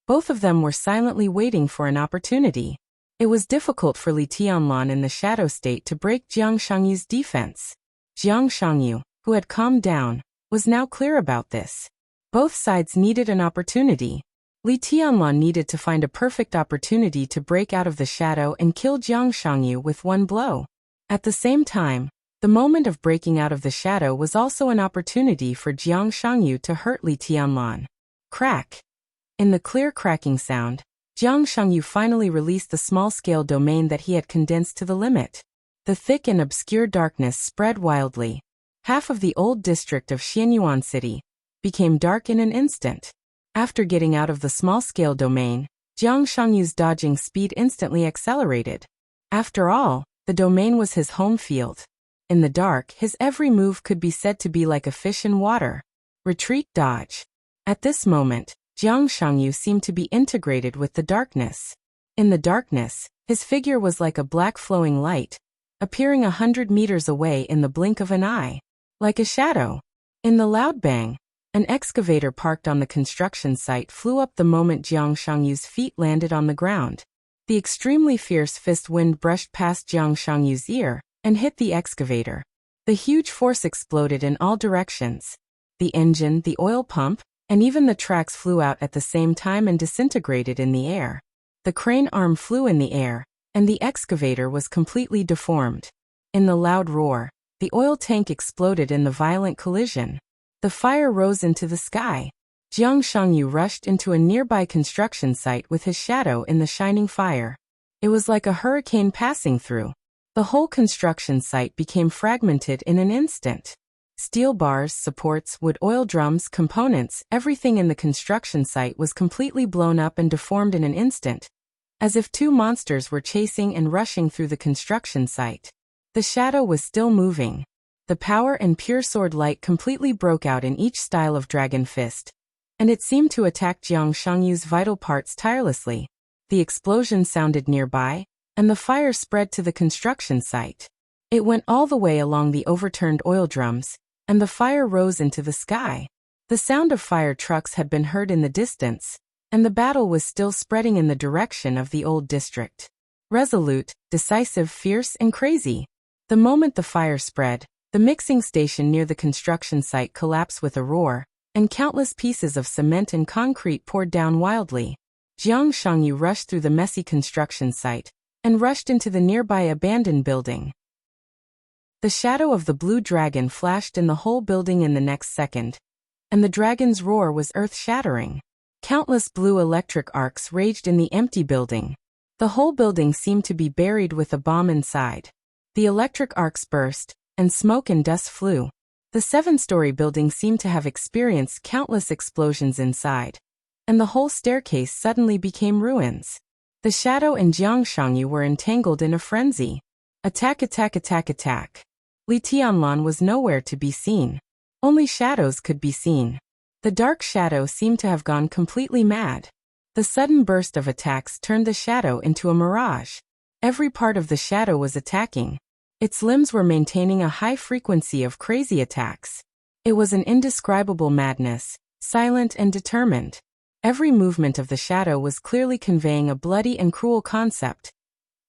S1: both of them were silently waiting for an opportunity. It was difficult for Li Tianlan in the shadow state to break Jiang Shangyu's defense. Jiang Shangyu, who had calmed down, was now clear about this. Both sides needed an opportunity. Li Tianlan needed to find a perfect opportunity to break out of the shadow and kill Jiang Shangyu with one blow. At the same time, the moment of breaking out of the shadow was also an opportunity for Jiang Shangyu to hurt Li Tianlan. Crack! In the clear cracking sound, Jiang Shangyu finally released the small-scale domain that he had condensed to the limit. The thick and obscure darkness spread wildly. Half of the old district of Xianyuan City became dark in an instant. After getting out of the small-scale domain, Jiang Shangyu's dodging speed instantly accelerated. After all, the domain was his home field. In the dark, his every move could be said to be like a fish in water. Retreat, dodge. At this moment, Jiang Shangyu seemed to be integrated with the darkness. In the darkness, his figure was like a black flowing light, appearing 100 meters away in the blink of an eye. Like a shadow. In the loud bang, an excavator parked on the construction site flew up the moment Jiang Shangyu's feet landed on the ground. The extremely fierce fist wind brushed past Jiang Shangyu's ear and hit the excavator. The huge force exploded in all directions. The engine, the oil pump, and even the tracks flew out at the same time and disintegrated in the air. The crane arm flew in the air, and the excavator was completely deformed. In the loud roar, the oil tank exploded in the violent collision. The fire rose into the sky. Jiang Shangyu rushed into a nearby construction site with his shadow in the shining fire. It was like a hurricane passing through. The whole construction site became fragmented in an instant. Steel bars, supports, wood oil drums, components, everything in the construction site was completely blown up and deformed in an instant, as if two monsters were chasing and rushing through the construction site. The shadow was still moving. The power and pure sword light completely broke out in each style of dragon fist, and it seemed to attack Jiang Shangyu's vital parts tirelessly. The explosion sounded nearby, and the fire spread to the construction site. It went all the way along the overturned oil drums, and the fire rose into the sky. The sound of fire trucks had been heard in the distance, and the battle was still spreading in the direction of the old district. Resolute, decisive, fierce, and crazy. The moment the fire spread, the mixing station near the construction site collapsed with a roar, and countless pieces of cement and concrete poured down wildly. Jiang Shangyu rushed through the messy construction site and rushed into the nearby abandoned building. The shadow of the blue dragon flashed in the whole building in the next second, and the dragon's roar was earth-shattering. Countless blue electric arcs raged in the empty building. The whole building seemed to be buried with a bomb inside. The electric arcs burst, and smoke and dust flew. The 7-story building seemed to have experienced countless explosions inside, and the whole staircase suddenly became ruins. The shadow and Jiang Shangyu were entangled in a frenzy. Attack, attack, attack, attack. Li Tianlan was nowhere to be seen. Only shadows could be seen. The dark shadow seemed to have gone completely mad. The sudden burst of attacks turned the shadow into a mirage. Every part of the shadow was attacking. Its limbs were maintaining a high frequency of crazy attacks. It was an indescribable madness, silent and determined. Every movement of the shadow was clearly conveying a bloody and cruel concept.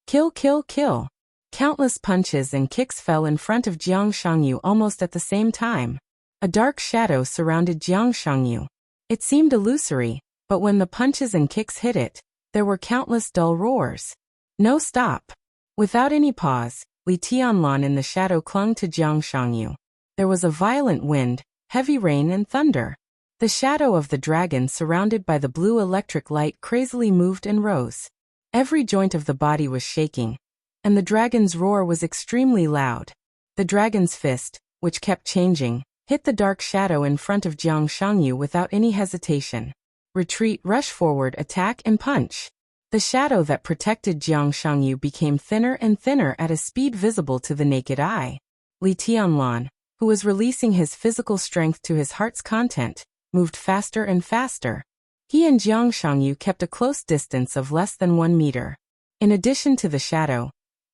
S1: Kill, kill, kill. Countless punches and kicks fell in front of Jiang Shangyu almost at the same time. A dark shadow surrounded Jiang Shangyu. It seemed illusory, but when the punches and kicks hit it, there were countless dull roars. No stop. Without any pause, Li Tianlan in the shadow clung to Jiang Shangyu. There was a violent wind, heavy rain and thunder. The shadow of the dragon surrounded by the blue electric light crazily moved and rose. Every joint of the body was shaking, and the dragon's roar was extremely loud. The dragon's fist, which kept changing, hit the dark shadow in front of Jiang Shangyu without any hesitation. Retreat, rush forward, attack, and punch. The shadow that protected Jiang Shangyu became thinner and thinner at a speed visible to the naked eye. Li Tianlan, who was releasing his physical strength to his heart's content, moved faster and faster. He and Jiang Shangyu kept a close distance of less than 1 meter. In addition to the shadow,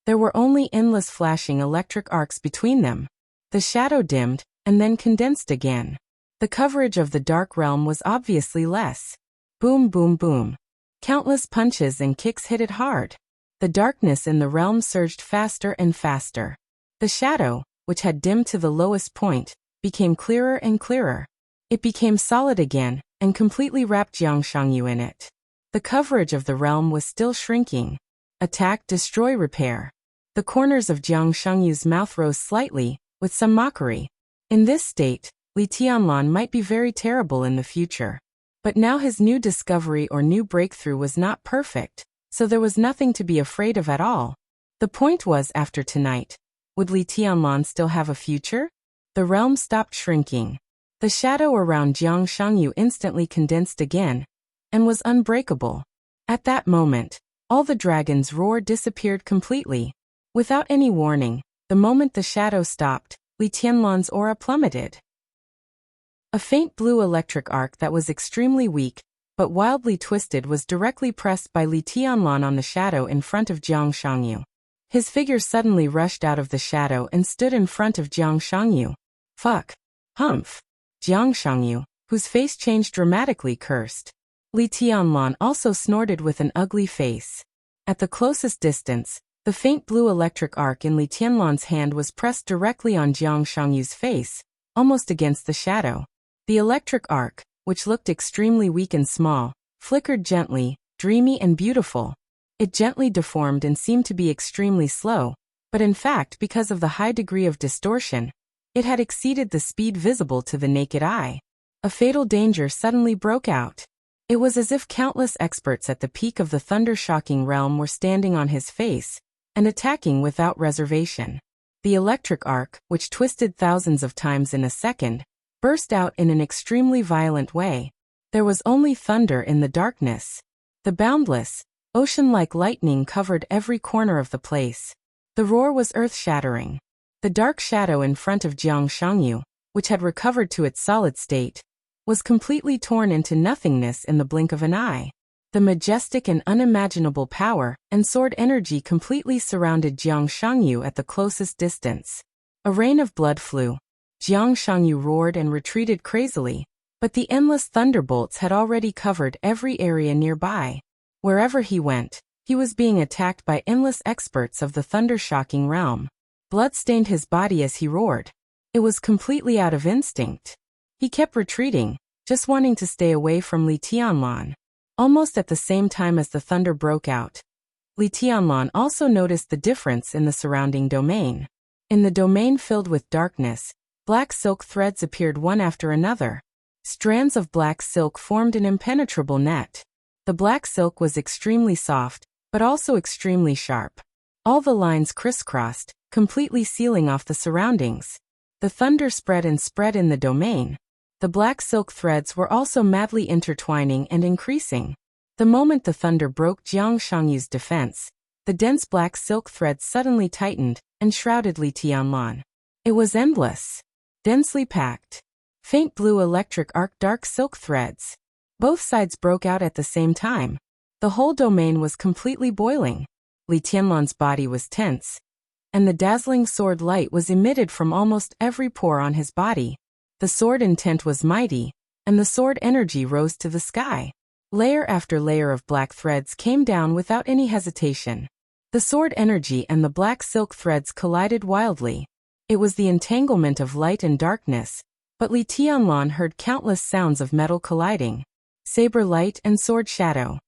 S1: there were only endless flashing electric arcs between them. The shadow dimmed, and then condensed again. The coverage of the dark realm was obviously less. Boom, boom, boom. Countless punches and kicks hit it hard. The darkness in the realm surged faster and faster. The shadow, which had dimmed to the lowest point, became clearer and clearer. It became solid again, and completely wrapped Jiang Shangyu in it. The coverage of the realm was still shrinking. Attack, destroy, repair. The corners of Jiang Shangyu's mouth rose slightly, with some mockery. In this state, Li Tianlan might be very terrible in the future. But now his new discovery or new breakthrough was not perfect, so there was nothing to be afraid of at all. The point was, after tonight, would Li Tianlan still have a future? The realm stopped shrinking. The shadow around Jiang Shangyu instantly condensed again, and was unbreakable. At that moment, all the dragon's roar disappeared completely. Without any warning, the moment the shadow stopped, Li Tianlan's aura plummeted. A faint blue electric arc that was extremely weak, but wildly twisted, was directly pressed by Li Tianlan on the shadow in front of Jiang Shangyu. His figure suddenly rushed out of the shadow and stood in front of Jiang Shangyu. Fuck. Humph. Jiang Shangyu, whose face changed dramatically, cursed. Li Tianlan also snorted with an ugly face. At the closest distance, the faint blue electric arc in Li Tianlan's hand was pressed directly on Jiang Shangyu's face, almost against the shadow. The electric arc, which looked extremely weak and small, flickered gently, dreamy and beautiful. It gently deformed and seemed to be extremely slow, but in fact, because of the high degree of distortion, it had exceeded the speed visible to the naked eye. A fatal danger suddenly broke out. It was as if countless experts at the peak of the thunder-shocking realm were standing on his face and attacking without reservation. The electric arc, which twisted thousands of times in a second, burst out in an extremely violent way. There was only thunder in the darkness. The boundless, ocean-like lightning covered every corner of the place. The roar was earth-shattering. The dark shadow in front of Jiang Shangyu, which had recovered to its solid state, was completely torn into nothingness in the blink of an eye. The majestic and unimaginable power and sword energy completely surrounded Jiang Shangyu at the closest distance. A rain of blood flew. Jiang Shangyu roared and retreated crazily, but the endless thunderbolts had already covered every area nearby. Wherever he went, he was being attacked by endless experts of the thunder-shocking realm. Blood stained his body as he roared. It was completely out of instinct. He kept retreating, just wanting to stay away from Li Tianlan. Almost at the same time as the thunder broke out, Li Tianlan also noticed the difference in the surrounding domain. In the domain filled with darkness, black silk threads appeared one after another. Strands of black silk formed an impenetrable net. The black silk was extremely soft, but also extremely sharp. All the lines crisscrossed, completely sealing off the surroundings. The thunder spread and spread in the domain. The black silk threads were also madly intertwining and increasing. The moment the thunder broke Jiang Shangyu's defense, the dense black silk threads suddenly tightened and shrouded Li Tianlan. It was endless. Densely packed. Faint blue electric arc dark silk threads. Both sides broke out at the same time. The whole domain was completely boiling. Li Tianlan's body was tense, and the dazzling sword light was emitted from almost every pore on his body. The sword intent was mighty, and the sword energy rose to the sky. Layer after layer of black threads came down without any hesitation. The sword energy and the black silk threads collided wildly. It was the entanglement of light and darkness, but Li Tianlan heard countless sounds of metal colliding. Saber light and sword shadow.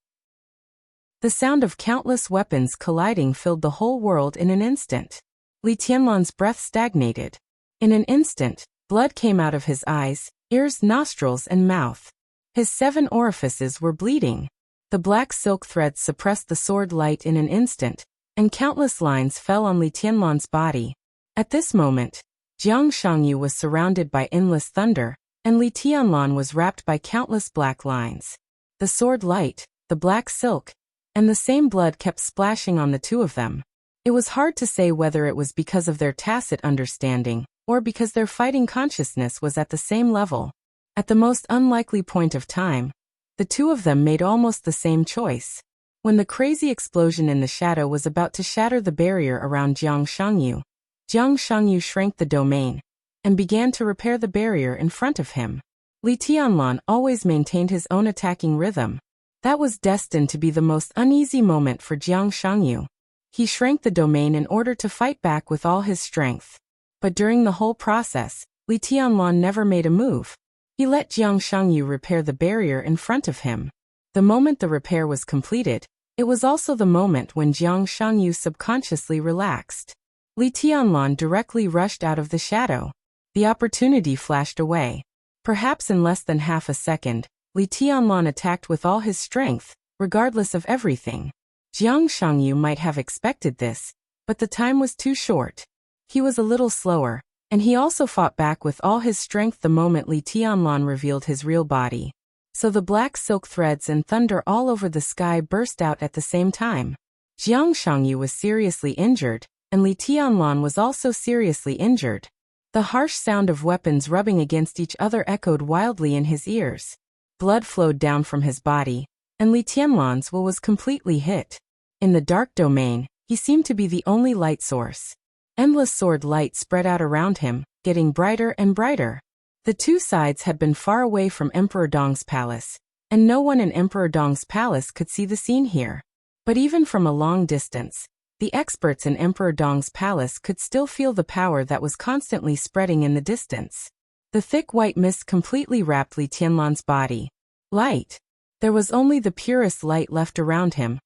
S1: The sound of countless weapons colliding filled the whole world in an instant. Li Tianlan's breath stagnated. In an instant, blood came out of his eyes, ears, nostrils, and mouth. His 7 orifices were bleeding. The black silk threads suppressed the sword light in an instant, and countless lines fell on Li Tianlan's body. At this moment, Jiang Shangyu was surrounded by endless thunder, and Li Tianlan was wrapped by countless black lines. The sword light, the black silk, and the same blood kept splashing on the two of them. It was hard to say whether it was because of their tacit understanding, or because their fighting consciousness was at the same level. At the most unlikely point of time, the two of them made almost the same choice. When the crazy explosion in the shadow was about to shatter the barrier around Jiang Shangyu shrank the domain, and began to repair the barrier in front of him. Li Tianlan always maintained his own attacking rhythm. That was destined to be the most uneasy moment for Jiang Shangyu. He shrank the domain in order to fight back with all his strength. But during the whole process, Li Tianlan never made a move. He let Jiang Shangyu repair the barrier in front of him. The moment the repair was completed, it was also the moment when Jiang Shangyu subconsciously relaxed. Li Tianlan directly rushed out of the shadow. The opportunity flashed away. Perhaps in less than half a second, Li Tianlan attacked with all his strength, regardless of everything. Jiang Shangyu might have expected this, but the time was too short. He was a little slower, and he also fought back with all his strength the moment Li Tianlan revealed his real body. So the black silk threads and thunder all over the sky burst out at the same time. Jiang Shangyu was seriously injured, and Li Tianlan was also seriously injured. The harsh sound of weapons rubbing against each other echoed wildly in his ears. Blood flowed down from his body, and Li Tianlan's will was completely hit. In the dark domain, he seemed to be the only light source. Endless sword light spread out around him, getting brighter and brighter. The two sides had been far away from Emperor Dong's palace, and no one in Emperor Dong's palace could see the scene here. But even from a long distance, the experts in Emperor Dong's palace could still feel the power that was constantly spreading in the distance. The thick white mist completely wrapped Li Tianlan's body. Light. There was only the purest light left around him.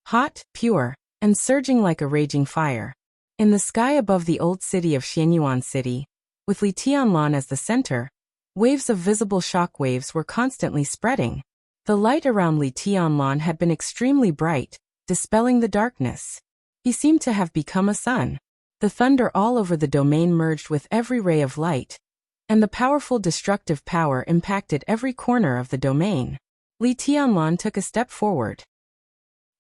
S1: Hot, pure, and surging like a raging fire. In the sky above the old city of Xianyuan City, with Li Tianlan as the center, waves of visible shock waves were constantly spreading. The light around Li Tianlan had been extremely bright, dispelling the darkness. He seemed to have become a sun. The thunder all over the domain merged with every ray of light, and the powerful destructive power impacted every corner of the domain. Li Tianlan took a step forward.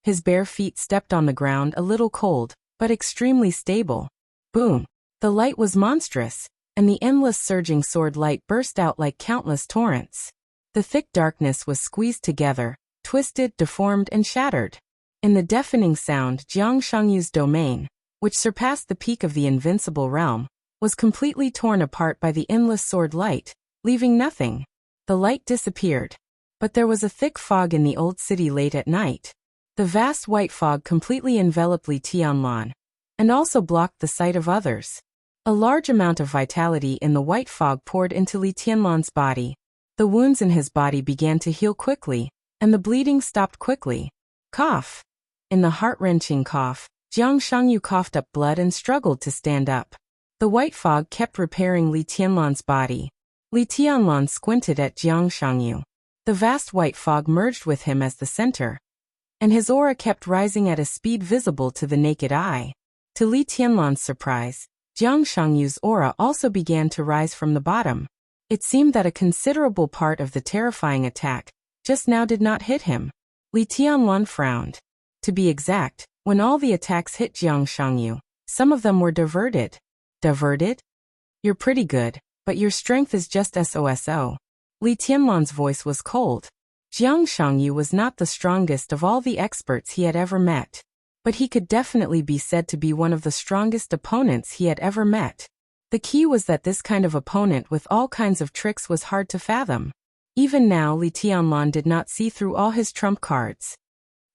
S1: His bare feet stepped on the ground a little cold, but extremely stable. Boom! The light was monstrous, and the endless surging sword light burst out like countless torrents. The thick darkness was squeezed together, twisted, deformed, and shattered. In the deafening sound, Jiang Shangyu's domain, which surpassed the peak of the invincible realm, was completely torn apart by the endless sword light, leaving nothing. The light disappeared. But there was a thick fog in the old city late at night. The vast white fog completely enveloped Li Tianlan, and also blocked the sight of others. A large amount of vitality in the white fog poured into Li Tianlan's body. The wounds in his body began to heal quickly, and the bleeding stopped quickly. Cough. In the heart-wrenching cough, Jiang Shangyu coughed up blood and struggled to stand up. The white fog kept repairing Li Tianlan's body. Li Tianlan squinted at Jiang Shangyu. The vast white fog merged with him as the center, and his aura kept rising at a speed visible to the naked eye. To Li Tianlan's surprise, Jiang Shangyu's aura also began to rise from the bottom. It seemed that a considerable part of the terrifying attack just now did not hit him. Li Tianlan frowned. To be exact, when all the attacks hit Jiang Shangyu, some of them were diverted. Diverted? You're pretty good, but your strength is just so. Li Tianlan's voice was cold. Jiang Shangyu was not the strongest of all the experts he had ever met, but he could definitely be said to be one of the strongest opponents he had ever met. The key was that this kind of opponent with all kinds of tricks was hard to fathom. Even now Li Tianlan did not see through all his trump cards.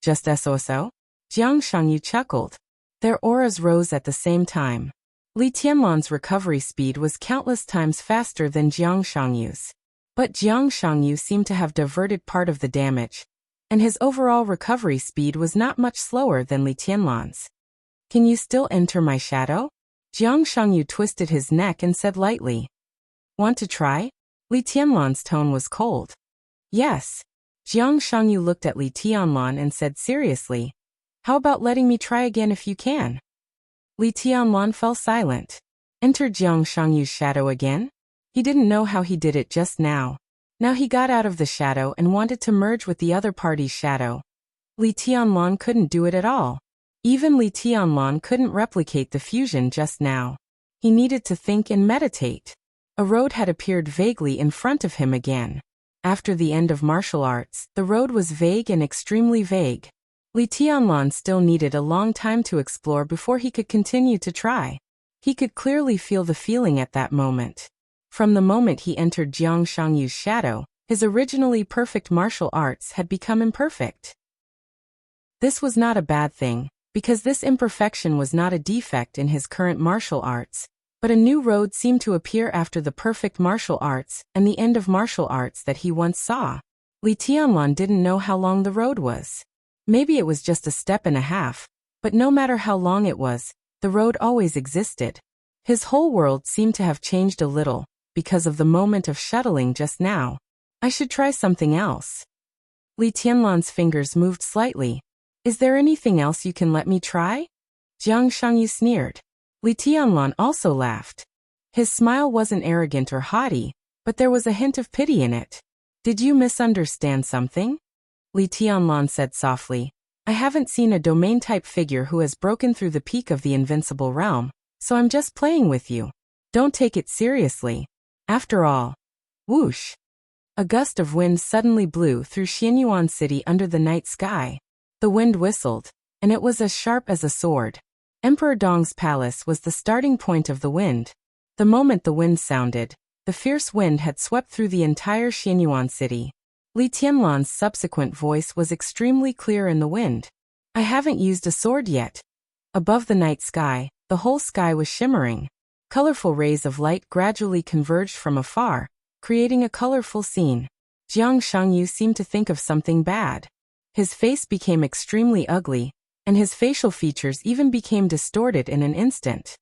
S1: Just so? Jiang Shangyu chuckled. Their auras rose at the same time. Li Tianlan's recovery speed was countless times faster than Jiang Shangyu's. But Jiang Shangyu seemed to have diverted part of the damage, and his overall recovery speed was not much slower than Li Tianlan's. Can you still enter my shadow? Jiang Shangyu twisted his neck and said lightly. Want to try? Li Tianlan's tone was cold. Yes. Jiang Shangyu looked at Li Tianlan and said seriously, how about letting me try again if you can? Li Tianlan fell silent. Enter Jiang Shangyu's shadow again? He didn't know how he did it just now. Now he got out of the shadow and wanted to merge with the other party's shadow. Li Tianlan couldn't do it at all. Even Li Tianlan couldn't replicate the fusion just now. He needed to think and meditate. A road had appeared vaguely in front of him again. After the end of martial arts, the road was vague and extremely vague. Li Tianlan still needed a long time to explore before he could continue to try. He could clearly feel the feeling at that moment. From the moment he entered Jiang Shangyu's shadow, his originally perfect martial arts had become imperfect. This was not a bad thing, because this imperfection was not a defect in his current martial arts, but a new road seemed to appear after the perfect martial arts and the end of martial arts that he once saw. Li Tianlan didn't know how long the road was. Maybe it was just a step and a half, but no matter how long it was, the road always existed. His whole world seemed to have changed a little, because of the moment of shuttling just now. I should try something else. Li Tianlan's fingers moved slightly. Is there anything else you can let me try? Jiang Shangyu sneered. Li Tianlan also laughed. His smile wasn't arrogant or haughty, but there was a hint of pity in it. Did you misunderstand something? Li Tianlan said softly. I haven't seen a domain-type figure who has broken through the peak of the invincible realm, so I'm just playing with you. Don't take it seriously. After all. Whoosh! A gust of wind suddenly blew through Xianyuan City under the night sky. The wind whistled, and it was as sharp as a sword. Emperor Dong's palace was the starting point of the wind. The moment the wind sounded, the fierce wind had swept through the entire Xianyuan City. Li Tianlan's subsequent voice was extremely clear in the wind. I haven't used a sword yet. Above the night sky, the whole sky was shimmering. Colorful rays of light gradually converged from afar, creating a colorful scene. Jiang Shangyu seemed to think of something bad. His face became extremely ugly, and his facial features even became distorted in an instant.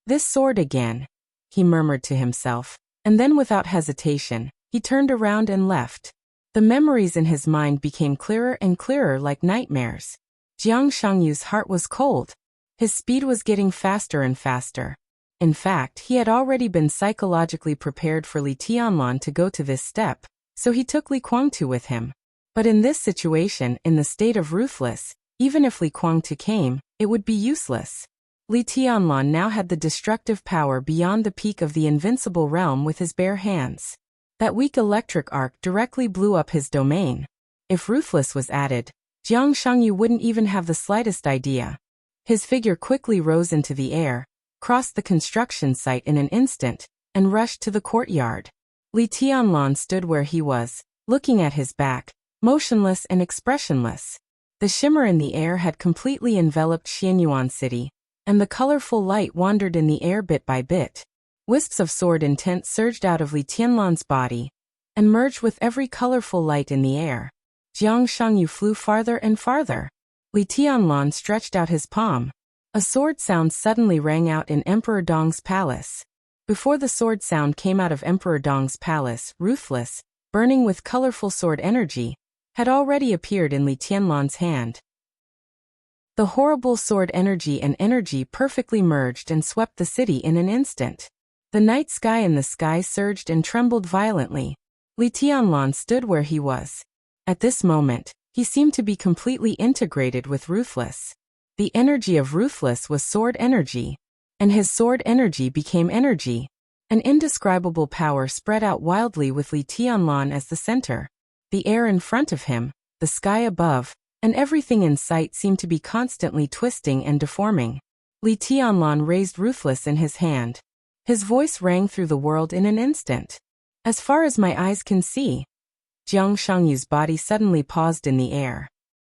S1: This sword again, he murmured to himself, and then without hesitation, he turned around and left. The memories in his mind became clearer and clearer like nightmares. Jiang Shangyu's heart was cold. His speed was getting faster and faster. In fact, he had already been psychologically prepared for Li Tianlan to go to this step, so he took Li Guangtu with him. But in this situation, in the state of ruthless, even if Li Guangtu came, it would be useless. Li Tianlan now had the destructive power beyond the peak of the invincible realm with his bare hands. That weak electric arc directly blew up his domain. If ruthless was added, Jiang Shangyu wouldn't even have the slightest idea. His figure quickly rose into the air, crossed the construction site in an instant, and rushed to the courtyard. Li Tianlan stood where he was, looking at his back, motionless and expressionless. The shimmer in the air had completely enveloped Xianyuan City, and the colorful light wandered in the air bit by bit. Wisps of sword intent surged out of Li Tianlan's body, and merged with every colorful light in the air. Jiang Shangyu flew farther and farther. Li Tianlan stretched out his palm. A sword sound suddenly rang out in Emperor Dong's palace. Before the sword sound came out of Emperor Dong's palace, ruthless, burning with colorful sword energy, had already appeared in Li Tianlan's hand. The horrible sword energy and energy perfectly merged and swept the city in an instant. The night sky and the sky surged and trembled violently. Li Tianlan stood where he was. At this moment, he seemed to be completely integrated with ruthless. The energy of ruthless was sword energy, and his sword energy became energy. An indescribable power spread out wildly with Li Tianlan as the center. The air in front of him, the sky above, and everything in sight seemed to be constantly twisting and deforming. Li Tianlan raised ruthless in his hand. His voice rang through the world in an instant. As far as my eyes can see. Jiang Shangyu's body suddenly paused in the air.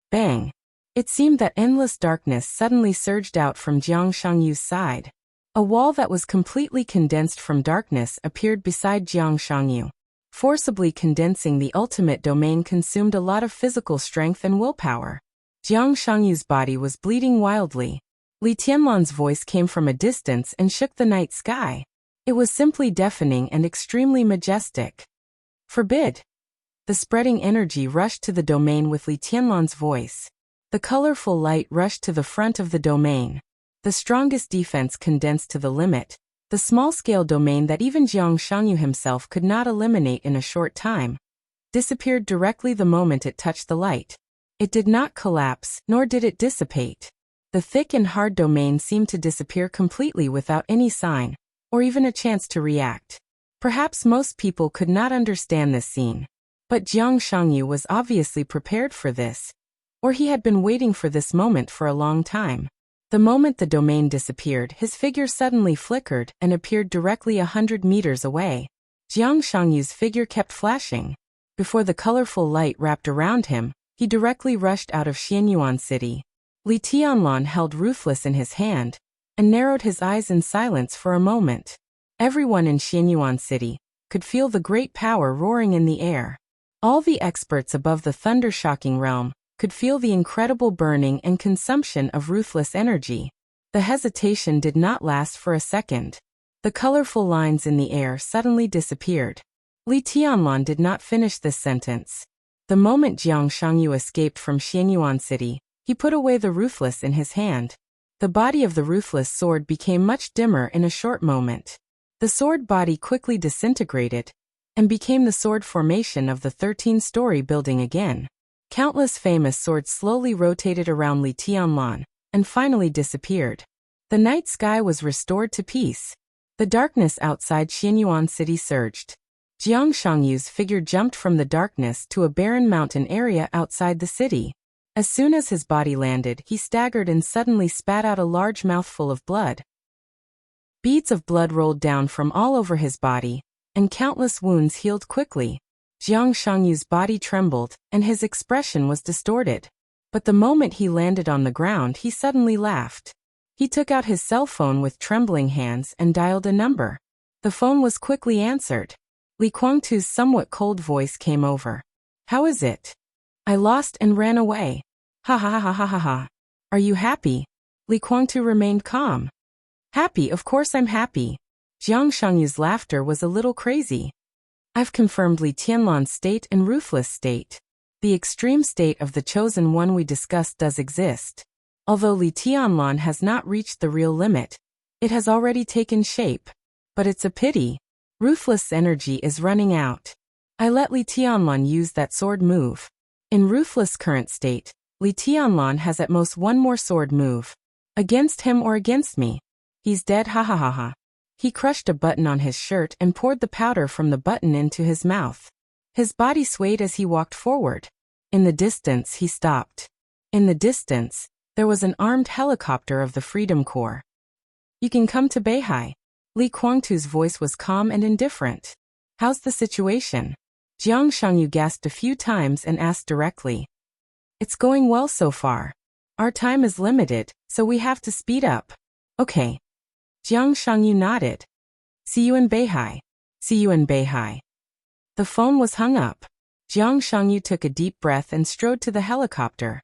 S1: Bang! It seemed that endless darkness suddenly surged out from Jiang Shangyu's side. A wall that was completely condensed from darkness appeared beside Jiang Shangyu. Forcibly condensing the ultimate domain consumed a lot of physical strength and willpower. Jiang Shangyu's body was bleeding wildly. Li Tianlan's voice came from a distance and shook the night sky. It was simply deafening and extremely majestic. Forbid! The spreading energy rushed to the domain with Li Tianlan's voice. The colorful light rushed to the front of the domain. The strongest defense condensed to the limit. The small-scale domain that even Jiang Shangyu himself could not eliminate in a short time disappeared directly the moment it touched the light. It did not collapse, nor did it dissipate. The thick and hard domain seemed to disappear completely without any sign, or even a chance to react. Perhaps most people could not understand this scene. But Jiang Shangyu was obviously prepared for this, or he had been waiting for this moment for a long time. The moment the domain disappeared, his figure suddenly flickered and appeared directly 100 meters away. Jiang Shangyu's figure kept flashing. Before the colorful light wrapped around him, he directly rushed out of Xianyuan City. Li Tianlan held ruthless in his hand, and narrowed his eyes in silence for a moment. Everyone in Xianyuan City could feel the great power roaring in the air. All the experts above the thunder-shocking realm could feel the incredible burning and consumption of ruthless energy. The hesitation did not last for a second. The colorful lines in the air suddenly disappeared. Li Tianlan did not finish this sentence. The moment Jiang Shangyu escaped from Xianyuan City, he put away the ruthless in his hand. The body of the ruthless sword became much dimmer in a short moment. The sword body quickly disintegrated and became the sword formation of the 13-story building again. Countless famous swords slowly rotated around Li Tianlan and finally disappeared. The night sky was restored to peace. The darkness outside Xianyuan City surged. Jiang Shangyu's figure jumped from the darkness to a barren mountain area outside the city. As soon as his body landed, he staggered and suddenly spat out a large mouthful of blood. Beads of blood rolled down from all over his body, and countless wounds healed quickly. Jiang Shangyu's body trembled, and his expression was distorted. But the moment he landed on the ground, he suddenly laughed. He took out his cell phone with trembling hands and dialed a number. The phone was quickly answered. Li Guangtu's somewhat cold voice came over. "How is it?" "I lost and ran away." "Ha ha ha ha ha ha. Are you happy?" Li Guangtu remained calm. "Happy, of course I'm happy." Jiang Shangyu's laughter was a little crazy. "I've confirmed Li Tianlan's state and ruthless state. The extreme state of the chosen one we discussed does exist. Although Li Tianlan has not reached the real limit, it has already taken shape. But it's a pity. Ruthless energy is running out. I let Li Tianlan use that sword move. In ruthless current state, Li Tianlan has at most one more sword move. Against him or against me. He's dead, ha ha ha ha." He crushed a button on his shirt and poured the powder from the button into his mouth. His body swayed as he walked forward. In the distance, he stopped. In the distance, there was an armed helicopter of the Freedom Corps. "You can come to Beihai." Li Guangtu's voice was calm and indifferent. "How's the situation?" Jiang Shangyu gasped a few times and asked directly. "It's going well so far. Our time is limited, so we have to speed up." "Okay." Jiang Shangyu nodded. "See you in Beihai." "See you in Beihai." The phone was hung up. Jiang Shangyu took a deep breath and strode to the helicopter.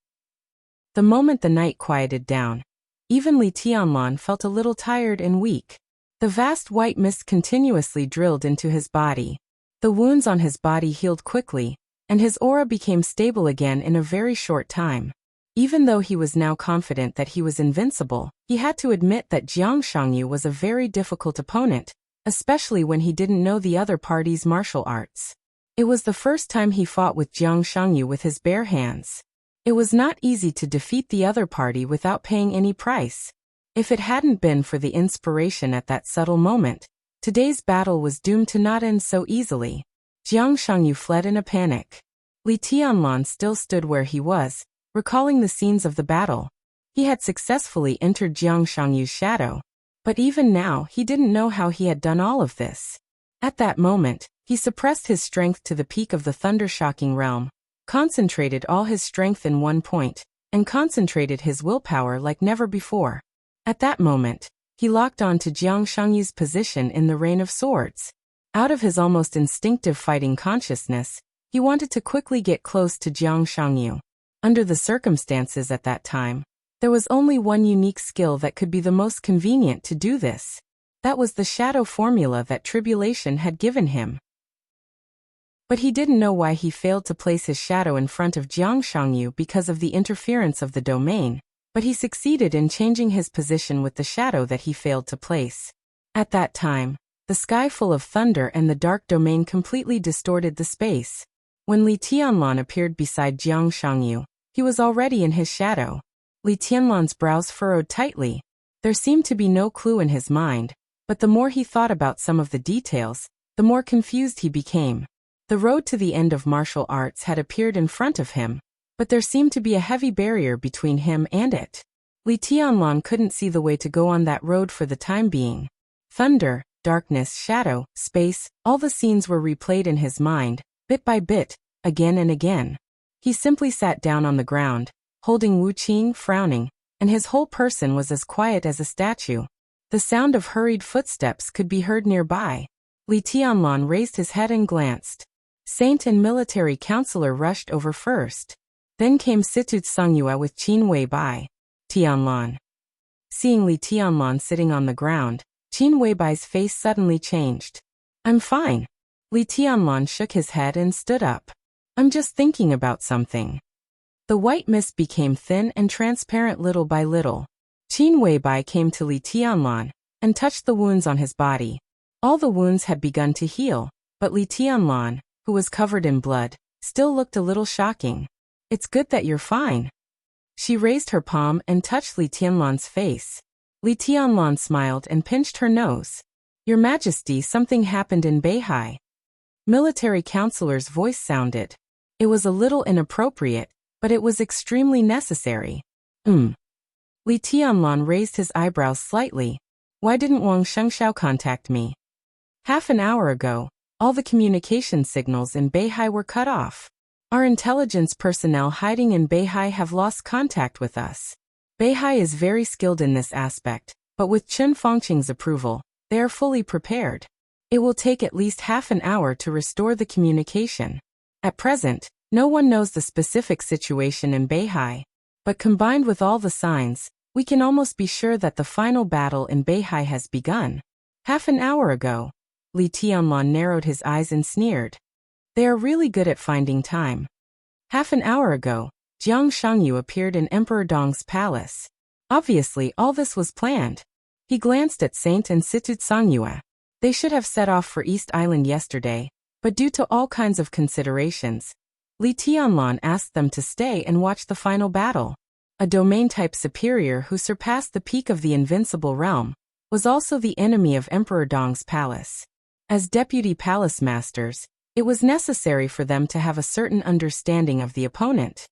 S1: The moment the night quieted down, even Li Tianlan felt a little tired and weak. The vast white mist continuously drilled into his body. The wounds on his body healed quickly, and his aura became stable again in a very short time. Even though he was now confident that he was invincible, he had to admit that Jiang Shangyu was a very difficult opponent, especially when he didn't know the other party's martial arts. It was the first time he fought with Jiang Shangyu with his bare hands. It was not easy to defeat the other party without paying any price. If it hadn't been for the inspiration at that subtle moment, today's battle was doomed to not end so easily. Jiang Shangyu fled in a panic. Li Tianlan still stood where he was, recalling the scenes of the battle. He had successfully entered Jiang Shangyu's shadow, but even now he didn't know how he had done all of this. At that moment, he suppressed his strength to the peak of the thunder-shocking realm, concentrated all his strength in one point, and concentrated his willpower like never before. At that moment, he locked on to Jiang Shangyu's position in the Rain of Swords. Out of his almost instinctive fighting consciousness, he wanted to quickly get close to Jiang Shangyu. Under the circumstances at that time, there was only one unique skill that could be the most convenient to do this. That was the shadow formula that Tribulation had given him. But he didn't know why he failed to place his shadow in front of Jiang Shangyu because of the interference of the domain, but he succeeded in changing his position with the shadow that he failed to place. At that time, the sky full of thunder and the dark domain completely distorted the space. When Li Tianlan appeared beside Jiang Shangyu, he was already in his shadow. Li Tianlan's brows furrowed tightly. There seemed to be no clue in his mind, but the more he thought about some of the details, the more confused he became. The road to the end of martial arts had appeared in front of him, but there seemed to be a heavy barrier between him and it. Li Tianlan couldn't see the way to go on that road for the time being. Thunder, darkness, shadow, space, all the scenes were replayed in his mind, bit by bit, again and again. He simply sat down on the ground, holding Wuxia, frowning, and his whole person was as quiet as a statue. The sound of hurried footsteps could be heard nearby. Li Tianlan raised his head and glanced. Saint and military counselor rushed over first. Then came Situ Tsungyue with Qin Weibai's. Tianlan. Seeing Li Tianlan sitting on the ground, Qin Weibai's face suddenly changed. "I'm fine." Li Tianlan shook his head and stood up. I'm just thinking about something. The white mist became thin and transparent little by little. Qin Weibai came to Li Tianlan and touched the wounds on his body. All the wounds had begun to heal, but Li Tianlan, who was covered in blood, still looked a little shocking. It's good that you're fine. She raised her palm and touched Li Tianlan's face. Li Tianlan smiled and pinched her nose. Your Majesty, something happened in Beihai. Military counselor's voice sounded. It was a little inappropriate, but it was extremely necessary. Li Tianlan raised his eyebrows slightly. Why didn't Wang Shengxiao contact me? Half an hour ago, all the communication signals in Beihai were cut off. Our intelligence personnel hiding in Beihai have lost contact with us. Beihai is very skilled in this aspect, but with Chen Fongqing's approval, they are fully prepared. It will take at least half an hour to restore the communication. At present, no one knows the specific situation in Beihai, but combined with all the signs, we can almost be sure that the final battle in Beihai has begun. Half an hour ago, Li Tianlan narrowed his eyes and sneered. They are really good at finding time. Half an hour ago, Jiang Shangyu appeared in Emperor Dong's palace. Obviously, all this was planned. He glanced at Saint and Situ Songyue. They should have set off for East Island yesterday, but due to all kinds of considerations, Li Tianlan asked them to stay and watch the final battle. A domain-type superior who surpassed the peak of the invincible realm, was also the enemy of Emperor Dong's palace. As deputy palace masters, it was necessary for them to have a certain understanding of the opponent.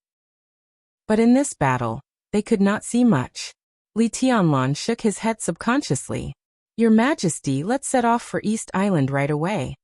S1: But in this battle, they could not see much. Li Tianlan shook his head subconsciously. Your Majesty, let's set off for East Island right away.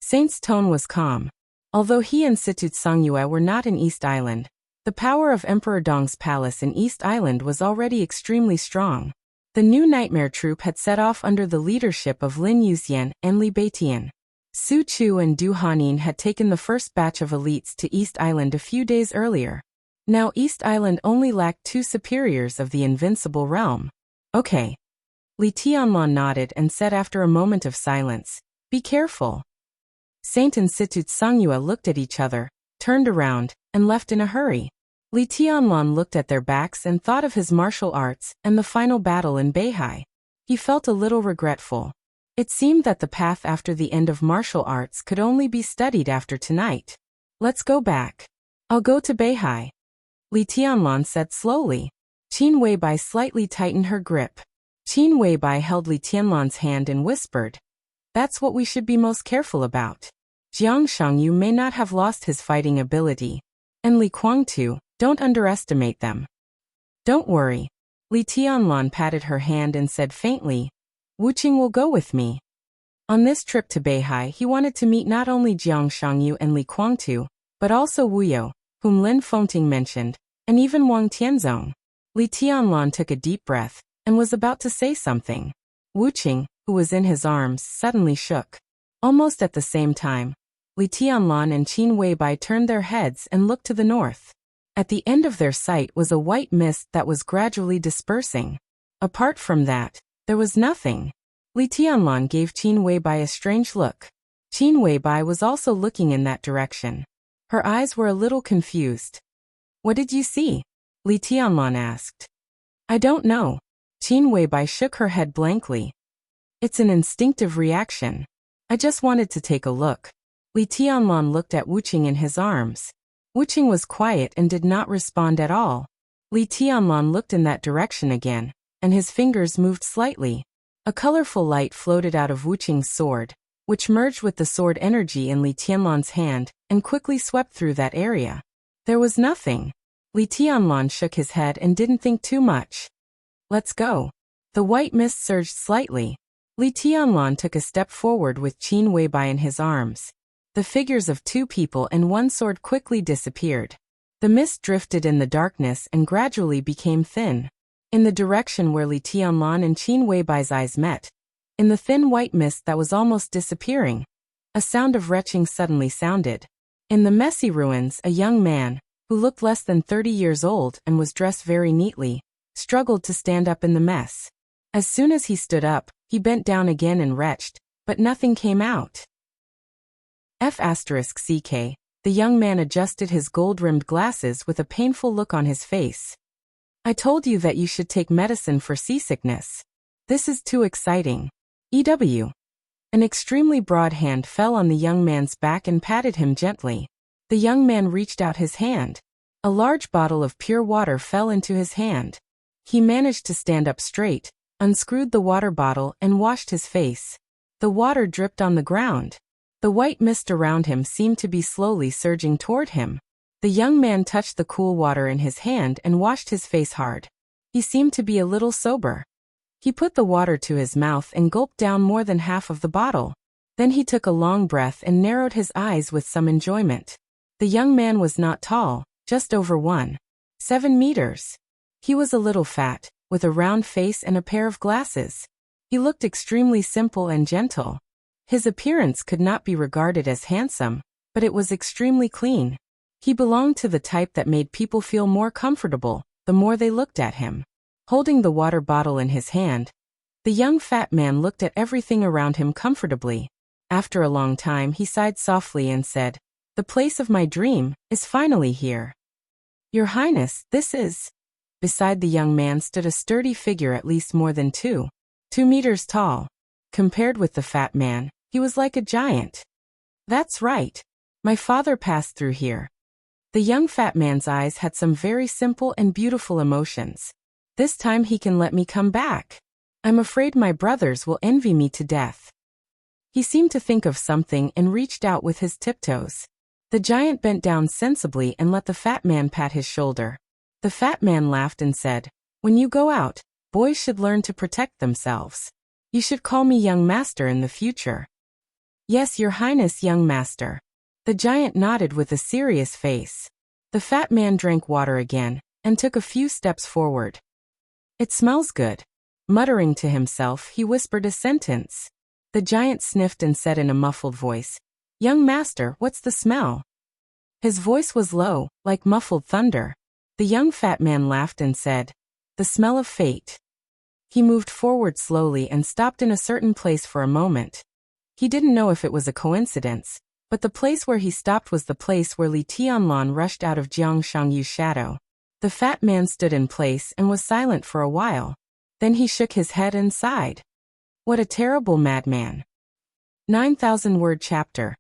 S1: Saint's tone was calm. Although he and Situ Songyue were not in East Island, the power of Emperor Dong's palace in East Island was already extremely strong. The new nightmare troop had set off under the leadership of Lin Yuxian and Li Beitian. Su Chu and Du Hanin had taken the first batch of elites to East Island a few days earlier. Now East Island only lacked 2 superiors of the invincible realm. Okay. Li Tianlan nodded and said after a moment of silence, be careful. Saint and Situ Songyue looked at each other, turned around, and left in a hurry. Li Tianlan looked at their backs and thought of his martial arts and the final battle in Beihai. He felt a little regretful. It seemed that the path after the end of martial arts could only be studied after tonight. Let's go back. I'll go to Beihai. Li Tianlan said slowly. Qin Weibai slightly tightened her grip. Qin Weibai held Li Tianlan's hand and whispered. That's what we should be most careful about. Jiang Shangyu may not have lost his fighting ability. And Li Guangtu, don't underestimate them. Don't worry. Li Tianlan patted her hand and said faintly, Wuqing will go with me. On this trip to Beihai, he wanted to meet not only Jiang Shangyu and Li Guangtu, but also Wu You, whom Lin Fengting mentioned, and even Wang Tianzong. Li Tianlan took a deep breath and was about to say something. Wuqing, who was in his arms, suddenly shook. Almost at the same time, Li Tianlan and Qin Weibai turned their heads and looked to the north. At the end of their sight was a white mist that was gradually dispersing. Apart from that, there was nothing. Li Tianlan gave Qin Weibai a strange look. Qin Weibai was also looking in that direction. Her eyes were a little confused. What did you see? Li Tianlan asked. I don't know. Qin Weibai shook her head blankly. It's an instinctive reaction. I just wanted to take a look. Li Tianlan looked at Wuqing in his arms. Wuqing was quiet and did not respond at all. Li Tianlan looked in that direction again, and his fingers moved slightly. A colorful light floated out of Wuqing's sword, which merged with the sword energy in Li Tianlan's hand and quickly swept through that area. There was nothing. Li Tianlan shook his head and didn't think too much. Let's go. The white mist surged slightly. Li Tianlan took a step forward with Qin Weibai in his arms. The figures of 2 people and 1 sword quickly disappeared. The mist drifted in the darkness and gradually became thin. In the direction where Li Tianlan and Qin Weibai's eyes met, in the thin white mist that was almost disappearing, a sound of retching suddenly sounded. In the messy ruins, a young man, who looked less than 30 years old and was dressed very neatly, struggled to stand up in the mess. As soon as he stood up, he bent down again and retched, but nothing came out. F***CK. The young man adjusted his gold-rimmed glasses with a painful look on his face. I told you that you should take medicine for seasickness. This is too exciting. EW. An extremely broad hand fell on the young man's back and patted him gently. The young man reached out his hand. A large bottle of pure water fell into his hand. He managed to stand up straight, unscrewed the water bottle and washed his face. The water dripped on the ground. The white mist around him seemed to be slowly surging toward him. The young man touched the cool water in his hand and washed his face hard. He seemed to be a little sober. He put the water to his mouth and gulped down more than half of the bottle. Then he took a long breath and narrowed his eyes with some enjoyment. The young man was not tall, just over 1.7 meters. He was a little fat, with a round face and a pair of glasses. He looked extremely simple and gentle. His appearance could not be regarded as handsome, but it was extremely clean. He belonged to the type that made people feel more comfortable, the more they looked at him. Holding the water bottle in his hand, the young fat man looked at everything around him comfortably. After a long time he sighed softly and said, "The place of my dream is finally here. Your Highness, this is..." Beside the young man stood a sturdy figure at least more than 2 meters tall. Compared with the fat man, he was like a giant. That's right. My father passed through here. The young fat man's eyes had some very simple and beautiful emotions. This time he can let me come back. I'm afraid my brothers will envy me to death. He seemed to think of something and reached out with his tiptoes. The giant bent down sensibly and let the fat man pat his shoulder. The fat man laughed and said, "When you go out, boys should learn to protect themselves. You should call me young master in the future." "Yes, Your Highness, young master." The giant nodded with a serious face. The fat man drank water again and took a few steps forward. "It smells good." Muttering to himself, he whispered a sentence. The giant sniffed and said in a muffled voice, "Young master, what's the smell?" His voice was low, like muffled thunder. The young fat man laughed and said, "The smell of fate." He moved forward slowly and stopped in a certain place for a moment. He didn't know if it was a coincidence, but the place where he stopped was the place where Li Tianlan rushed out of Jiang Shangyu's shadow. The fat man stood in place and was silent for a while. Then he shook his head and sighed. What a terrible madman. 9,000-word chapter.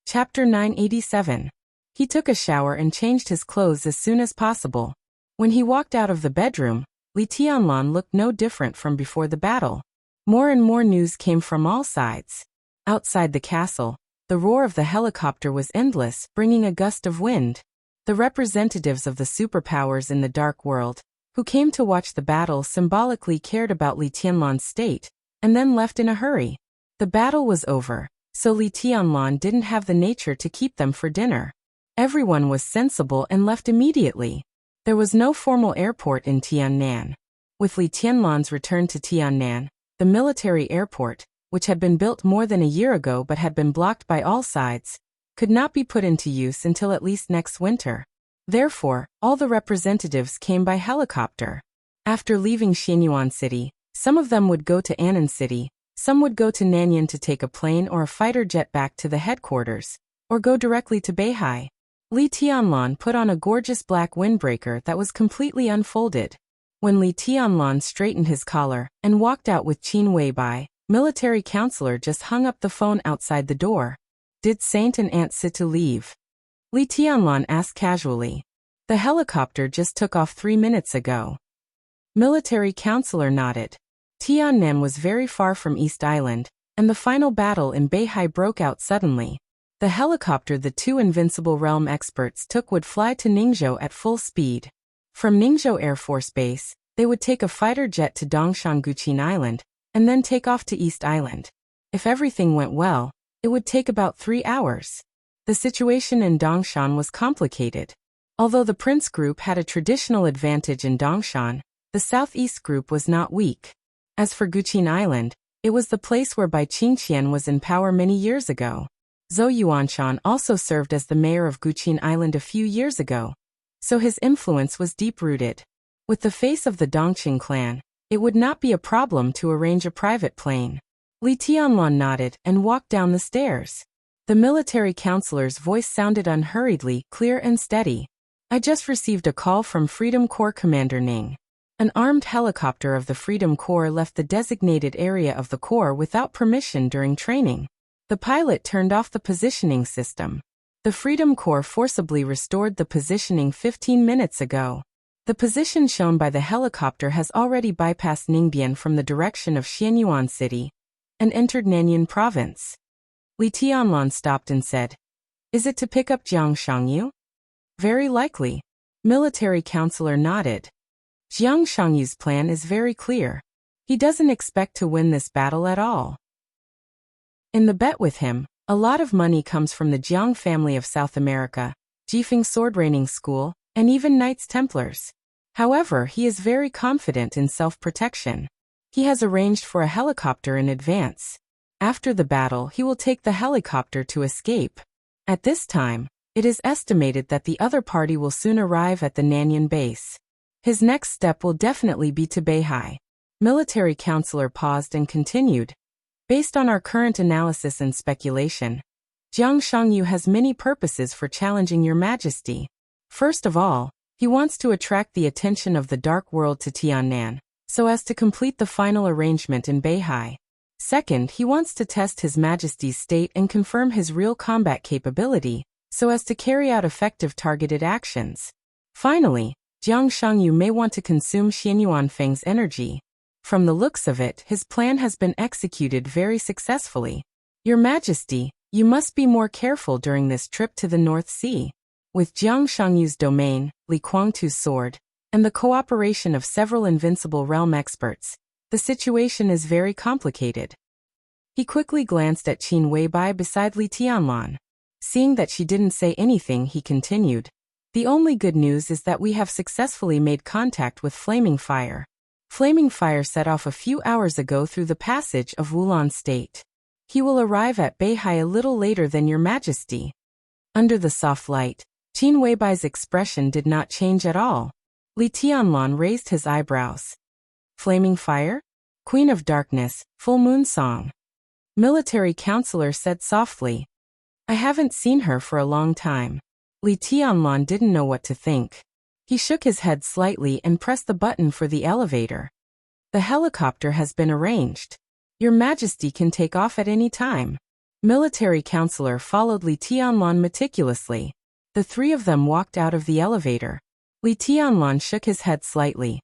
S1: Chapter 987. He took a shower and changed his clothes as soon as possible. When he walked out of the bedroom, Li Tianlan looked no different from before the battle. More and more news came from all sides. Outside the castle, the roar of the helicopter was endless, bringing a gust of wind. The representatives of the superpowers in the dark world, who came to watch the battle, symbolically cared about Li Tianlan's state, and then left in a hurry. The battle was over, so Li Tianlan didn't have the nature to keep them for dinner. Everyone was sensible and left immediately. There was no formal airport in Tiannan. With Li Tianlan's return to Tiannan, the military airport, which had been built more than a year ago but had been blocked by all sides, could not be put into use until at least next winter. Therefore, all the representatives came by helicopter. After leaving Xinyuan City, some of them would go to Annan City, some would go to Nanyan to take a plane or a fighter jet back to the headquarters, or go directly to Beihai. Li Tianlan put on a gorgeous black windbreaker that was completely unfolded. When Li Tianlan straightened his collar and walked out with Qin Weibai, military counselor just hung up the phone outside the door. Did Saint and Aunt Sita leave? Li Tianlan asked casually. The helicopter just took off 3 minutes ago. Military counselor nodded. Tiannan was very far from East Island, and the final battle in Beihai broke out suddenly. The helicopter the two Invincible Realm experts took would fly to Ningzhou at full speed. From Ningzhou Air Force Base, they would take a fighter jet to Dongshan Guqin Island, and then take off to East Island. If everything went well, it would take about 3 hours. The situation in Dongshan was complicated. Although the Prince Group had a traditional advantage in Dongshan, the Southeast Group was not weak. As for Guqin Island, it was the place where Bai Qingqian was in power many years ago. Zhou Yuanshan also served as the mayor of Guqin Island a few years ago, so his influence was deep-rooted. With the face of the Dongqing clan, it would not be a problem to arrange a private plane. Li Tianlan nodded and walked down the stairs. The military counselor's voice sounded unhurriedly, clear and steady. I just received a call from Freedom Corps Commander Ning. An armed helicopter of the Freedom Corps left the designated area of the Corps without permission during training. The pilot turned off the positioning system. The Freedom Corps forcibly restored the positioning 15 minutes ago. The position shown by the helicopter has already bypassed Ningbian from the direction of Xianyuan City and entered Nanyuan Province. Li Tianlan stopped and said, "Is it to pick up Jiang Shangyu?" "Very likely." Military counselor nodded. Jiang Shangyu's plan is very clear. He doesn't expect to win this battle at all. In the bet with him, a lot of money comes from the Jiang family of South America, Jifeng Sword Training School, and even Knights Templars. However, he is very confident in self-protection. He has arranged for a helicopter in advance. After the battle, he will take the helicopter to escape. At this time, it is estimated that the other party will soon arrive at the Nanyuan base. His next step will definitely be to Beihai. Military counselor paused and continued. Based on our current analysis and speculation, Jiang Shangyu has many purposes for challenging your majesty. First of all, he wants to attract the attention of the dark world to Tiannan, so as to complete the final arrangement in Beihai. Second, he wants to test His Majesty's state and confirm his real combat capability, so as to carry out effective targeted actions. Finally, Jiang Shangyu may want to consume Xianyuan Feng's energy. From the looks of it, his plan has been executed very successfully. Your Majesty, you must be more careful during this trip to the North Sea. With Jiang Shangyu's domain, Li Kuangtu's sword, and the cooperation of several invincible realm experts, the situation is very complicated. He quickly glanced at Qin Weibai beside Li Tianlan. Seeing that she didn't say anything, he continued. The only good news is that we have successfully made contact with Flaming Fire. Flaming Fire set off a few hours ago through the passage of Wulan State. He will arrive at Beihai a little later than your Majesty. Under the soft light, Qin Weibai's expression did not change at all. Li Tianlan raised his eyebrows. Flaming Fire? Queen of Darkness, Full Moon Song. Military counselor said softly. I haven't seen her for a long time. Li Tianlan didn't know what to think. He shook his head slightly and pressed the button for the elevator. The helicopter has been arranged. Your Majesty can take off at any time. Military counselor followed Li Tianlan meticulously. The three of them walked out of the elevator. Li Tianlan shook his head slightly.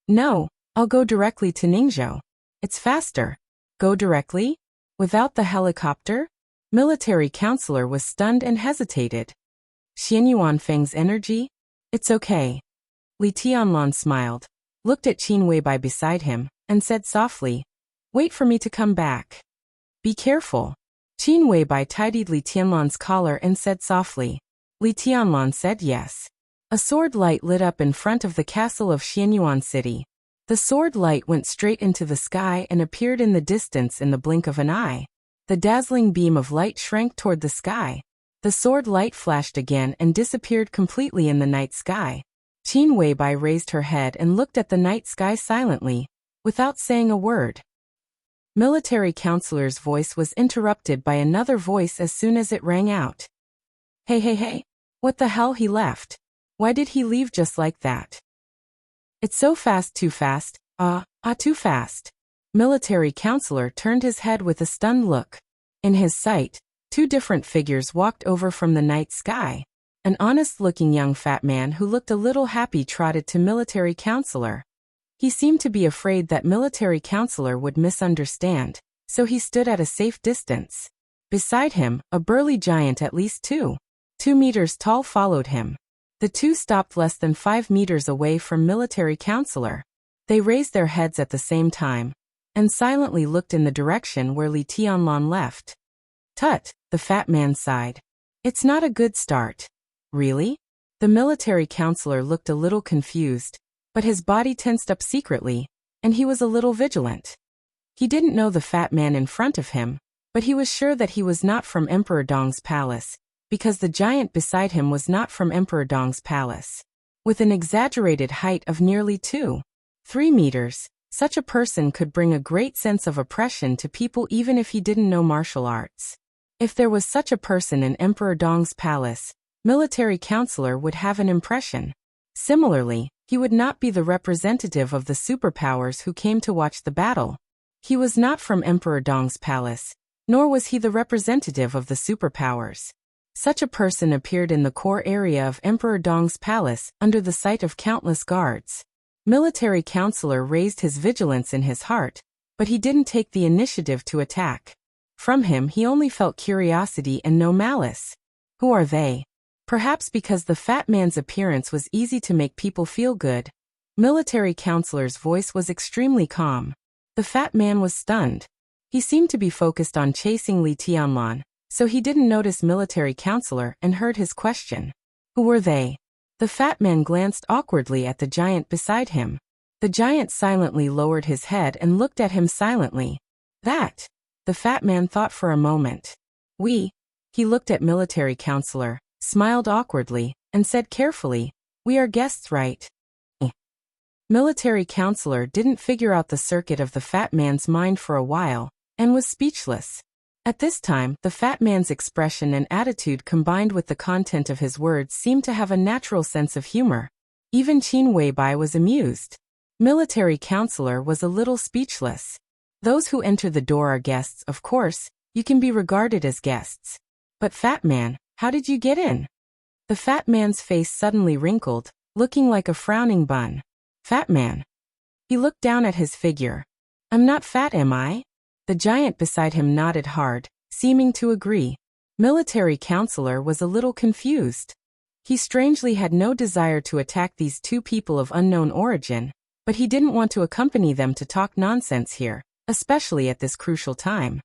S1: No, I'll go directly to Ningzhou. It's faster. Go directly? Without the helicopter? Military counselor was stunned and hesitated. Xianyuan Feng's energy? It's okay. Li Tianlan smiled, looked at Qin Weibai beside him, and said softly, wait for me to come back. Be careful. Qin Weibai tidied Li Tianlan's collar and said softly. Li Tianlan said yes. A sword light lit up in front of the castle of Xianyuan City. The sword light went straight into the sky and appeared in the distance in the blink of an eye. The dazzling beam of light shrank toward the sky. The sword light flashed again and disappeared completely in the night sky. Qin Weibai raised her head and looked at the night sky silently, without saying a word. Military counselor's voice was interrupted by another voice as soon as it rang out. Hey. What the hell, he left? Why did he leave just like that? It's so fast, too fast, too fast. Military counselor turned his head with a stunned look. In his sight, two different figures walked over from the night sky. An honest-looking young fat man who looked a little happy trotted to military counselor. He seemed to be afraid that military counselor would misunderstand, so he stood at a safe distance. Beside him, a burly giant at least 2 meters tall followed him. The two stopped less than 5 meters away from military counselor. They raised their heads at the same time, and silently looked in the direction where Li Tianlan left. Tut, the fat man sighed. It's not a good start. Really? The military counselor looked a little confused, but his body tensed up secretly, and he was a little vigilant. He didn't know the fat man in front of him, but he was sure that he was not from Emperor Dong's palace, because the giant beside him was not from Emperor Dong's palace. With an exaggerated height of nearly 3 meters, Such a person could bring a great sense of oppression to people even if he didn't know martial arts. If there was such a person in Emperor Dong's palace, military counselor would have an impression. Similarly, he would not be the representative of the superpowers who came to watch the battle. He was not from Emperor Dong's palace, nor was he the representative of the superpowers. Such a person appeared in the core area of Emperor Dong's palace under the sight of countless guards. Military counselor raised his vigilance in his heart, but he didn't take the initiative to attack. From him he only felt curiosity and no malice. Who are they? Perhaps because the fat man's appearance was easy to make people feel good. Military counselor's voice was extremely calm. The fat man was stunned. He seemed to be focused on chasing Li Tianlan, so he didn't notice military counselor and heard his question. Who were they? The fat man glanced awkwardly at the giant beside him. The giant silently lowered his head and looked at him silently. That. The fat man thought for a moment. We. He looked at military counselor, smiled awkwardly, and said carefully, we are guests, right? Military counselor didn't figure out the circuit of the fat man's mind for a while, and was speechless. At this time, the fat man's expression and attitude combined with the content of his words seemed to have a natural sense of humor. Even Qin Weibai was amused. Military counselor was a little speechless. Those who enter the door are guests, of course, you can be regarded as guests. But fat man, how did you get in? The fat man's face suddenly wrinkled, looking like a frowning bun. Fat man. He looked down at his figure. I'm not fat, am I? The giant beside him nodded hard, seeming to agree. Military counselor was a little confused. He strangely had no desire to attack these two people of unknown origin, but he didn't want to accompany them to talk nonsense here, especially at this crucial time.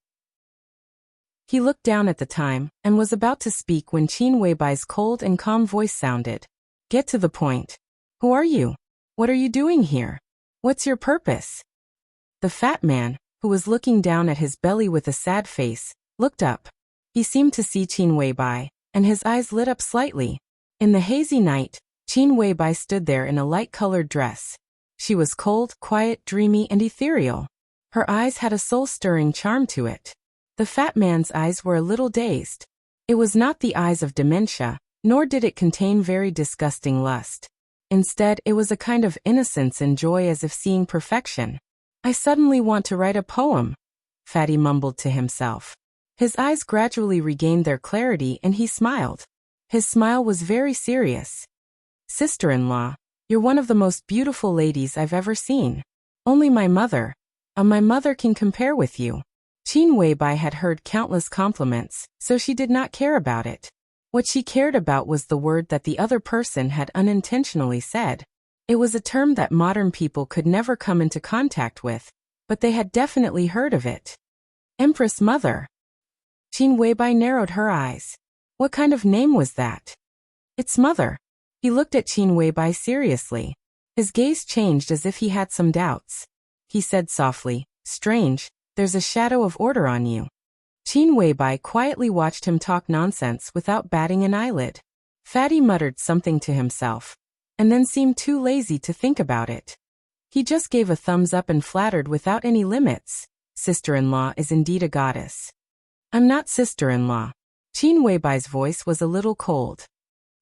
S1: He looked down at the time, and was about to speak when Qin Weibai's cold and calm voice sounded. Get to the point. Who are you? What are you doing here? What's your purpose? The fat man, who was looking down at his belly with a sad face, looked up. He seemed to see Qin Weibai, and his eyes lit up slightly. In the hazy night, Qin Weibai stood there in a light-colored dress. She was cold, quiet, dreamy, and ethereal. Her eyes had a soul-stirring charm to it. The fat man's eyes were a little dazed. It was not the eyes of dementia, nor did it contain very disgusting lust. Instead, it was a kind of innocence and joy as if seeing perfection. I suddenly want to write a poem, Fatty mumbled to himself. His eyes gradually regained their clarity and he smiled. His smile was very serious. Sister-in-law, you're one of the most beautiful ladies I've ever seen. Only my mother can compare with you. Qin Weibai had heard countless compliments, so she did not care about it. What she cared about was the word that the other person had unintentionally said. It was a term that modern people could never come into contact with, but they had definitely heard of it. Empress Mother. Qin Weibai narrowed her eyes. What kind of name was that? It's Mother. He looked at Qin Weibai seriously. His gaze changed as if he had some doubts. He said softly, strange, there's a shadow of order on you. Qin Weibai quietly watched him talk nonsense without batting an eyelid. Fatty muttered something to himself, and then seemed too lazy to think about it. He just gave a thumbs up and flattered without any limits. Sister-in-law is indeed a goddess. I'm not sister-in-law. Qin Weibai's voice was a little cold.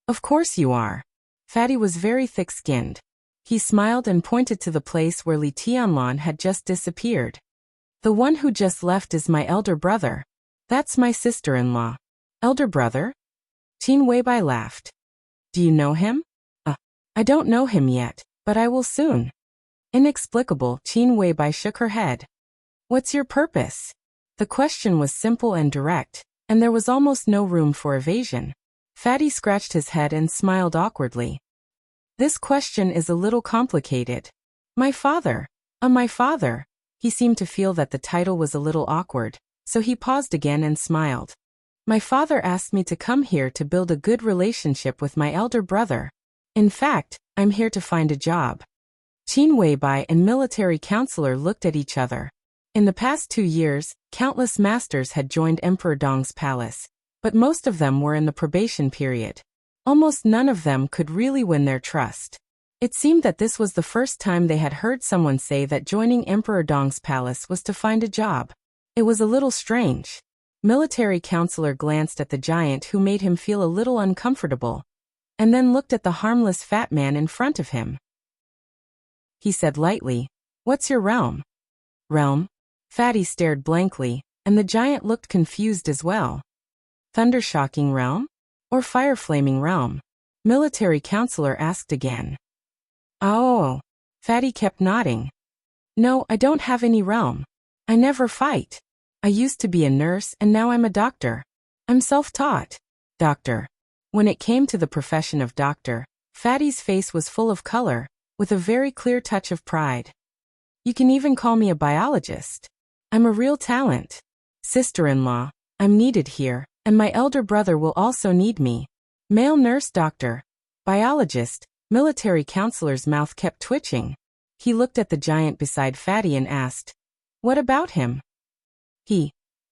S1: Of course you are. Fatty was very thick-skinned. He smiled and pointed to the place where Li Tianlan had just disappeared. The one who just left is my elder brother. That's my sister-in-law. Elder brother? Qin Weibai laughed. Do you know him? I don't know him yet, but I will soon. Inexplicable, Qin Weibai shook her head. What's your purpose? The question was simple and direct, and there was almost no room for evasion. Fatty scratched his head and smiled awkwardly. This question is a little complicated. My father. My father. He seemed to feel that the title was a little awkward, so he paused again and smiled. My father asked me to come here to build a good relationship with my elder brother. In fact, I'm here to find a job. Qin Weibai and military counselor looked at each other. In the past 2 years, countless masters had joined Emperor Dong's palace, but most of them were in the probation period. Almost none of them could really win their trust. It seemed that this was the first time they had heard someone say that joining Emperor Dong's palace was to find a job. It was a little strange. Military counselor glanced at the giant, who made him feel a little uncomfortable, and then looked at the harmless fat man in front of him. He said lightly, "What's your realm?" Realm? Fatty stared blankly, and the giant looked confused as well. Thundershocking realm? Or fire-flaming realm? Military counselor asked again. Oh. Fatty kept nodding. No, I don't have any realm. I never fight. I used to be a nurse and now I'm a doctor. I'm self-taught. Doctor. When it came to the profession of doctor, Fatty's face was full of color, with a very clear touch of pride. You can even call me a biologist. I'm a real talent. Sister-in-law, I'm needed here, and my elder brother will also need me. Male nurse, doctor, biologist. Military counselor's mouth kept twitching. He looked at the giant beside Fatty and asked, "What about him?"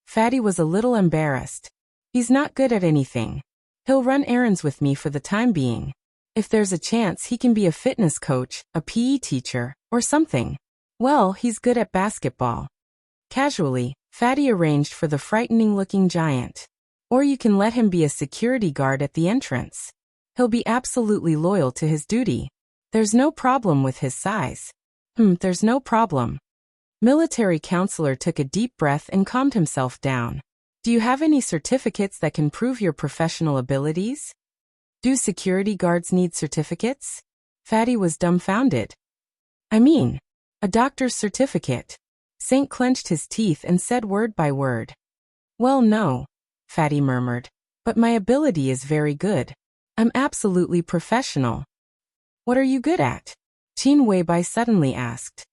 S1: Fatty was a little embarrassed. "He's not good at anything. He'll run errands with me for the time being. If there's a chance, he can be a fitness coach, a PE teacher, or something. Well, he's good at basketball." Casually, Fatty arranged for the frightening-looking giant. "Or you can let him be a security guard at the entrance. He'll be absolutely loyal to his duty. There's no problem with his size." There's no problem. Military counselor took a deep breath and calmed himself down. "Do you have any certificates that can prove your professional abilities?" "Do security guards need certificates?" Fatty was dumbfounded. "I mean, a doctor's certificate." Saint clenched his teeth and said word by word. "Well, no," Fatty murmured, "but my ability is very good. I'm absolutely professional." "What are you good at?" Qin Weibai suddenly asked.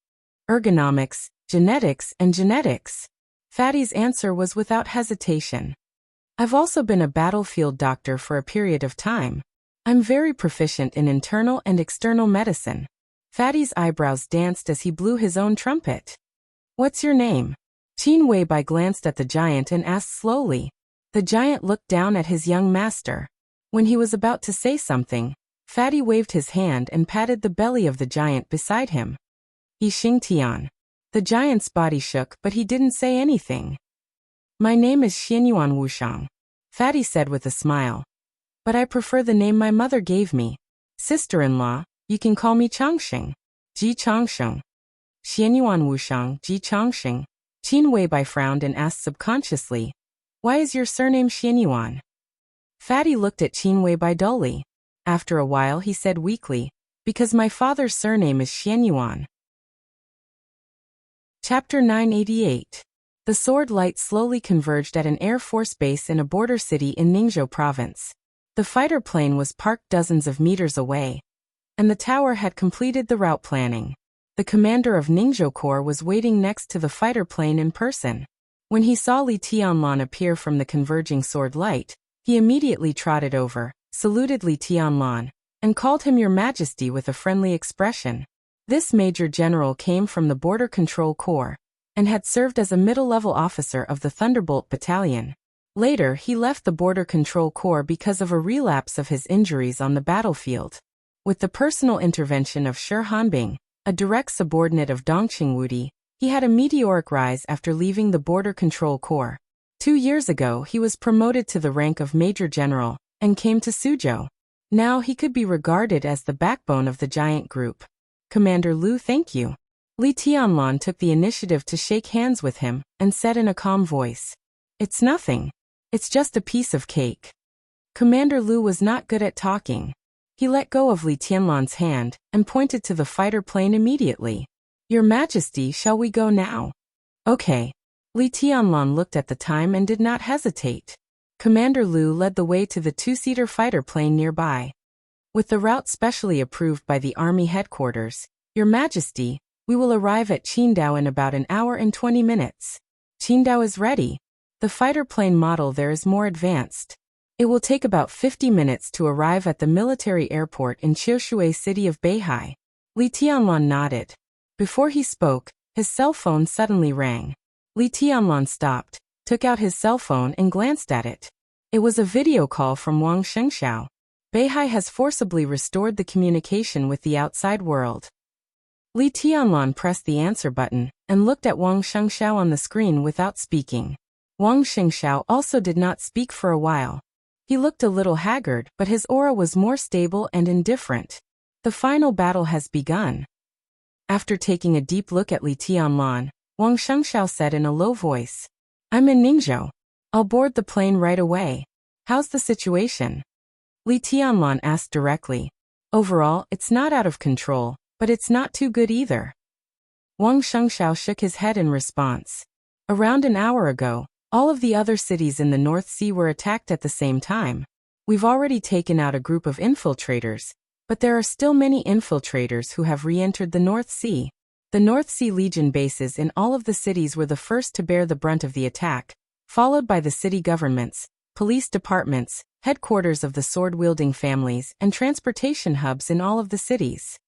S1: "Ergonomics, genetics, and genetics." Fatty's answer was without hesitation. "I've also been a battlefield doctor for a period of time. I'm very proficient in internal and external medicine." Fatty's eyebrows danced as he blew his own trumpet. "What's your name?" Qin Weibai glanced at the giant and asked slowly. The giant looked down at his young master. When he was about to say something, Fatty waved his hand and patted the belly of the giant beside him. "Yixing Tian." The giant's body shook, but he didn't say anything. "My name is Xianyuan Wushang," Fatty said with a smile. "But I prefer the name my mother gave me. Sister-in-law, you can call me Changsheng." Ji Changsheng. Xianyuan Wushang, Ji Changsheng. Qin Weibai frowned and asked subconsciously, "Why is your surname Xianyuan?" Fatty looked at Qin Weibai dully. After a while he said weakly, "Because my father's surname is Xianyuan." Chapter 988. The sword light slowly converged at an Air Force base in a border city in Ningzhou province. The fighter plane was parked dozens of meters away, and the tower had completed the route planning. The commander of Ningzhou Corps was waiting next to the fighter plane in person. When he saw Li Tianlan appear from the converging sword light, he immediately trotted over, saluted Li Tianlan, and called him Your Majesty with a friendly expression. This major general came from the Border Control Corps, and had served as a middle-level officer of the Thunderbolt Battalion. Later he left the Border Control Corps because of a relapse of his injuries on the battlefield. With the personal intervention of Shi Hanbing, a direct subordinate of Dong Qingwudi, he had a meteoric rise after leaving the Border Control Corps. 2 years ago he was promoted to the rank of Major General, and came to Suzhou. Now he could be regarded as the backbone of the giant group. "Commander Lu, thank you." Li Tianlan took the initiative to shake hands with him, and said in a calm voice, "It's nothing. It's just a piece of cake." Commander Lu was not good at talking. He let go of Li Tianlan's hand, and pointed to the fighter plane immediately. "Your Majesty, shall we go now?" "Okay." Li Tianlan looked at the time and did not hesitate. Commander Lu led the way to the 2-seater fighter plane nearby. "With the route specially approved by the Army headquarters, Your Majesty, we will arrive at Qingdao in about an hour and 20 minutes. Qingdao is ready. The fighter plane model there is more advanced. It will take about 50 minutes to arrive at the military airport in Qiushui city of Beihai." Li Tianlan nodded. Before he spoke, his cell phone suddenly rang. Li Tianlan stopped, took out his cell phone and glanced at it. It was a video call from Wang Shengxiao. Beihai has forcibly restored the communication with the outside world. Li Tianlan pressed the answer button and looked at Wang Shengxiao on the screen without speaking. Wang Shengxiao also did not speak for a while. He looked a little haggard, but his aura was more stable and indifferent. The final battle has begun. After taking a deep look at Li Tianlan, Wang Shengxiao said in a low voice, "I'm in Ningzhou. I'll board the plane right away. How's the situation?" Li Tianlan asked directly. "Overall, it's not out of control, but it's not too good either." Wang Shengxiao shook his head in response. "Around an hour ago, all of the other cities in the North Sea were attacked at the same time. We've already taken out a group of infiltrators, but there are still many infiltrators who have re-entered the North Sea. The North Sea Legion bases in all of the cities were the first to bear the brunt of the attack, followed by the city governments, police departments, headquarters of the sword-wielding families, and transportation hubs in all of the cities.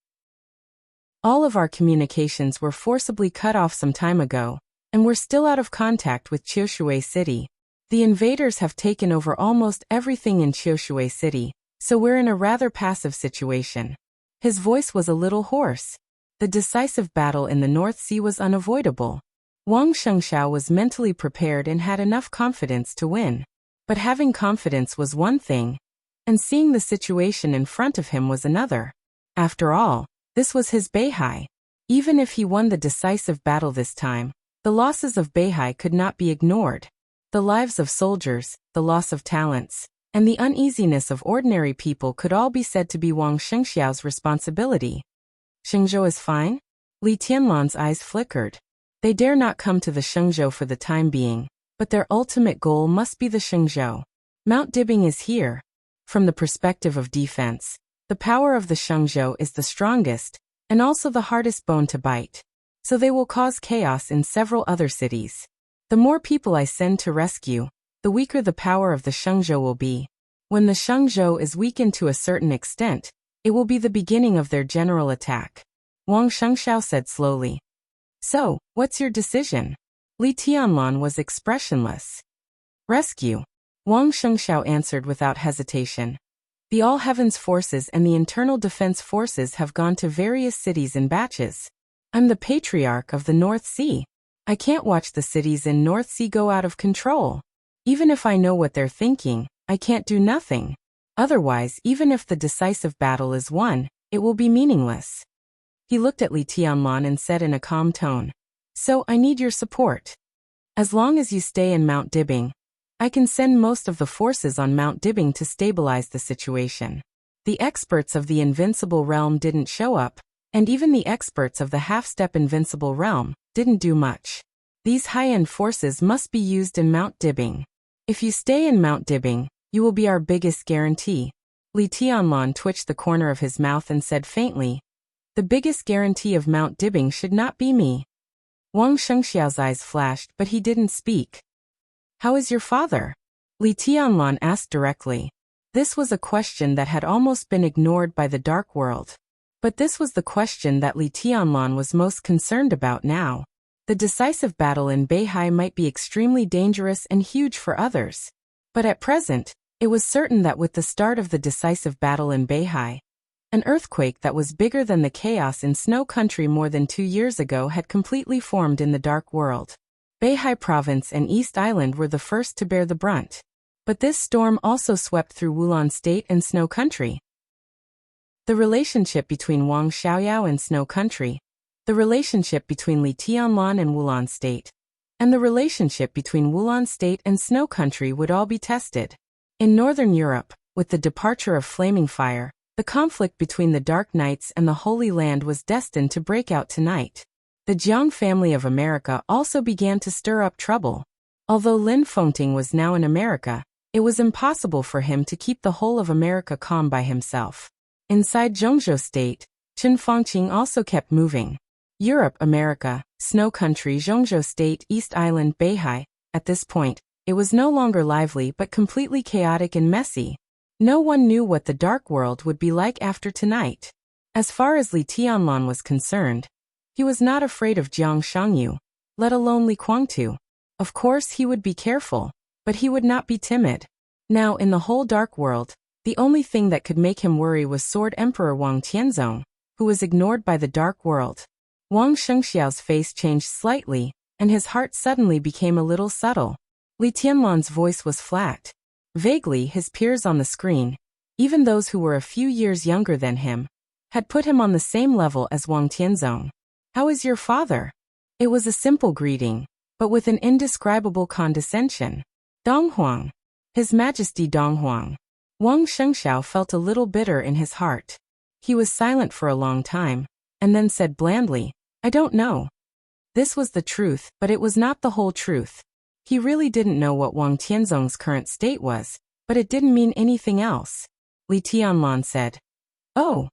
S1: All of our communications were forcibly cut off some time ago, and we're still out of contact with Qiushui City. The invaders have taken over almost everything in Qiushui City, so we're in a rather passive situation." His voice was a little hoarse. The decisive battle in the North Sea was unavoidable. Wang Shengxiao was mentally prepared and had enough confidence to win. But having confidence was one thing, and seeing the situation in front of him was another. After all, this was his Beihai. Even if he won the decisive battle this time, the losses of Beihai could not be ignored. The lives of soldiers, the loss of talents, and the uneasiness of ordinary people could all be said to be Wang Shengxiao's responsibility. "Shengzhou is fine?" Li Tianlan's eyes flickered. They dare not come to the Shengzhou for the time being, but their ultimate goal must be the Shengzhou. Mount Dibing is here. From the perspective of defense, the power of the Shengzhou is the strongest, and also the hardest bone to bite. So they will cause chaos in several other cities. The more people I send to rescue, the weaker the power of the Shengzhou will be. When the Shengzhou is weakened to a certain extent, it will be the beginning of their general attack. Wang Shengxiao said slowly. "So, what's your decision?" Li Tianlan was expressionless. "Rescue," Wang Shengxiao answered without hesitation. "The All Heavens Forces and the Internal Defense Forces have gone to various cities in batches. I'm the Patriarch of the North Sea. I can't watch the cities in North Sea go out of control. Even if I know what they're thinking, I can't do nothing. Otherwise, even if the decisive battle is won, it will be meaningless." He looked at Li Tianlan and said in a calm tone, "So I need your support. As long as you stay in Mount Dibing, I can send most of the forces on Mount Dibing to stabilize the situation." The experts of the Invincible Realm didn't show up, and even the experts of the half-step Invincible Realm didn't do much. These high-end forces must be used in Mount Dibing. "If you stay in Mount Dibing, you will be our biggest guarantee." Li Tianlan twitched the corner of his mouth and said faintly, "The biggest guarantee of Mount Dibing should not be me." Wang Shengxiao's eyes flashed, but he didn't speak. "How is your father?" Li Tianlan asked directly. This was a question that had almost been ignored by the Dark World. But this was the question that Li Tianlan was most concerned about now. The decisive battle in Beihai might be extremely dangerous and huge for others. But at present, it was certain that with the start of the decisive battle in Beihai, an earthquake that was bigger than the chaos in Snow Country more than 2 years ago had completely formed in the Dark World. Beihai Province and East Island were the first to bear the brunt. But this storm also swept through Wulan State and Snow Country. The relationship between Wang Xiaoyao and Snow Country, the relationship between Li Tianlan and Wulan State, and the relationship between Wulan State and Snow Country would all be tested. In Northern Europe, with the departure of Flaming Fire, the conflict between the Dark Knights and the Holy Land was destined to break out tonight. The Jiang family of America also began to stir up trouble. Although Lin Fengting was now in America, it was impossible for him to keep the whole of America calm by himself. Inside Zhongzhou State, Chen Fangqing also kept moving. Europe, America, Snow Country, Zhongzhou State, East Island, Beihai. At this point, it was no longer lively but completely chaotic and messy. No one knew what the Dark World would be like after tonight. As far as Li Tianlan was concerned, he was not afraid of Jiang Shangyu, let alone Li Guangtu. Of course he would be careful, but he would not be timid. Now in the whole Dark World, The only thing that could make him worry was Sword Emperor Wang Tianzong, who was ignored by the dark world. Wang Shengxiao's face changed slightly, and his heart suddenly became a little subtle. Li Tianlan's voice was flat. Vaguely, his peers on the screen, even those who were a few years younger than him, had put him on the same level as Wang Tianzong. "How is your father?" It was a simple greeting, but with an indescribable condescension. "Donghuang." His Majesty Donghuang. Wang Shengxiao felt a little bitter in his heart. He was silent for a long time, and then said blandly, "I don't know." This was the truth, but it was not the whole truth. He really didn't know what Wang Tianzong's current state was, but it didn't mean anything else. Li Tianlan said, "Oh,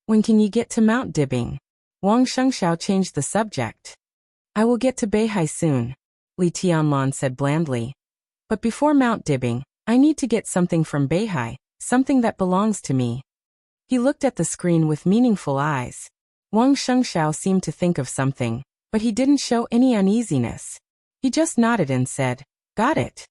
S1: when can you get to Mount Dibing?" Wang Shengxiao changed the subject. "I will get to Beihai soon," Li Tianlan said blandly. "But before Mount Dibing, I need to get something from Beihai, something that belongs to me." He looked at the screen with meaningful eyes. Wang Shengxiao seemed to think of something, but he didn't show any uneasiness. He just nodded and said, "Got it."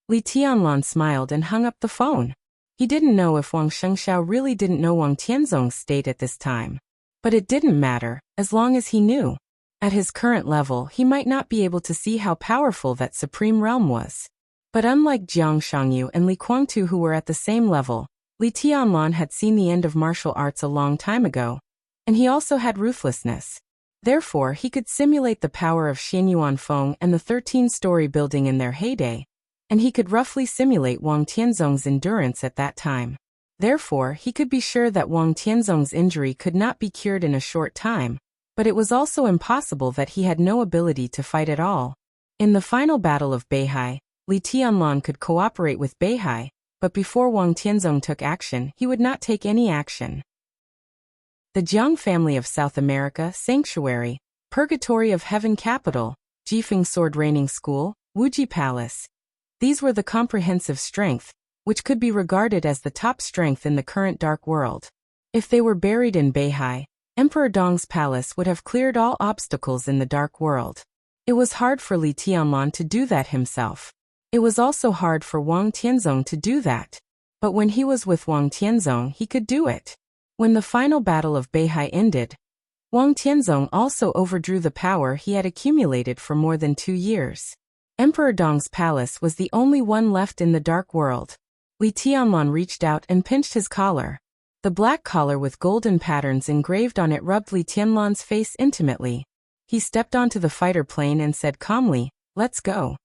S1: Li Tianlan smiled and hung up the phone. He didn't know if Wang Shengxiao really didn't know Wang Tianzong's state at this time. But it didn't matter, as long as he knew. At his current level, he might not be able to see how powerful that supreme realm was. But unlike Jiang Shangyu and Li Guangtu, who were at the same level, Li Tianlan had seen the end of martial arts a long time ago, and he also had ruthlessness. Therefore, he could simulate the power of Xianyuan Feng and the 13-story building in their heyday, and he could roughly simulate Wang Tianzong's endurance at that time. Therefore, he could be sure that Wang Tianzong's injury could not be cured in a short time, but it was also impossible that he had no ability to fight at all. In the final battle of Beihai, Li Tianlan could cooperate with Beihai, but before Wang Tianzong took action, he would not take any action. The Jiang family of South America, Sanctuary, Purgatory of Heaven Capital, Jifeng Sword Reigning School, Wuji Palace. These were the comprehensive strength, which could be regarded as the top strength in the current dark world. If they were buried in Beihai, Emperor Dong's palace would have cleared all obstacles in the dark world. It was hard for Li Tianlan to do that himself. It was also hard for Wang Tianzong to do that. But when he was with Wang Tianzong, he could do it. When the final battle of Beihai ended, Wang Tianzong also overdrew the power he had accumulated for more than 2 years. Emperor Dong's palace was the only one left in the dark world. Li Tianlan reached out and pinched his collar. The black collar with golden patterns engraved on it rubbed Li Tianlan's face intimately. He stepped onto the fighter plane and said calmly, "Let's go."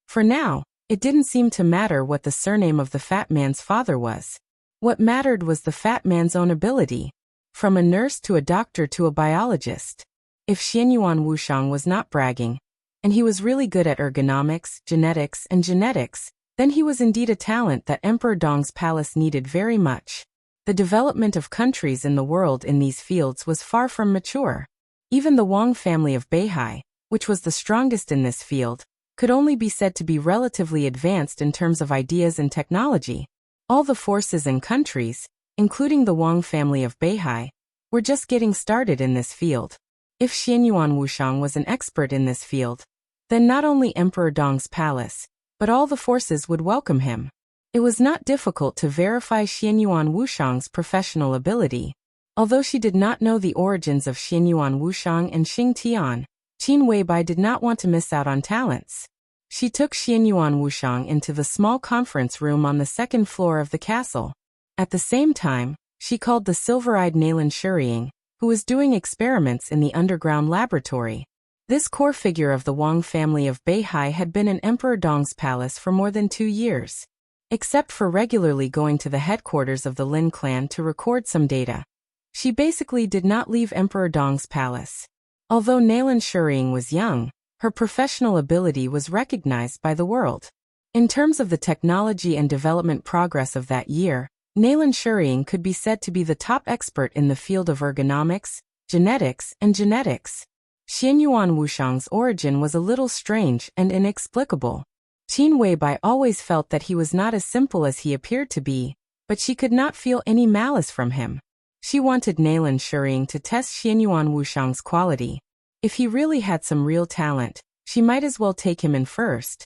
S1: For now, it didn't seem to matter what the surname of the fat man's father was. What mattered was the fat man's own ability. From a nurse to a doctor to a biologist. If Xianyuan Wuxiang was not bragging, and he was really good at ergonomics, genetics, then he was indeed a talent that Emperor Dong's palace needed very much. The development of countries in the world in these fields was far from mature. Even the Wang family of Beihai, which was the strongest in this field, could only be said to be relatively advanced in terms of ideas and technology. All the forces and countries, including the Wang family of Beihai, were just getting started in this field. If Xianyuan Wuxiang was an expert in this field, then not only Emperor Dong's palace, but all the forces would welcome him. It was not difficult to verify Xianyuan Wuxiang's professional ability. Although she did not know the origins of Xianyuan Wuxiang and Xing Tian, Qin Weibai did not want to miss out on talents. She took Xianyuan Wuxiang into the small conference room on the second floor of the castle. At the same time, she called the silver-eyed Nalen Shuriying, who was doing experiments in the underground laboratory. This core figure of the Wang family of Beihai had been in Emperor Dong's palace for more than 2 years. Except for regularly going to the headquarters of the Lin clan to record some data, she basically did not leave Emperor Dong's palace. Although Nalen Shuriying was young, her professional ability was recognized by the world. In terms of the technology and development progress of that year, Nalen Shuriying could be said to be the top expert in the field of ergonomics, genetics. Xianyuan Wuxiang's origin was a little strange and inexplicable. Qin Weibai always felt that he was not as simple as he appeared to be, but she could not feel any malice from him. She wanted Nalen Shuriying to test Xianyuan Wuxiang's quality. If he really had some real talent, she might as well take him in first.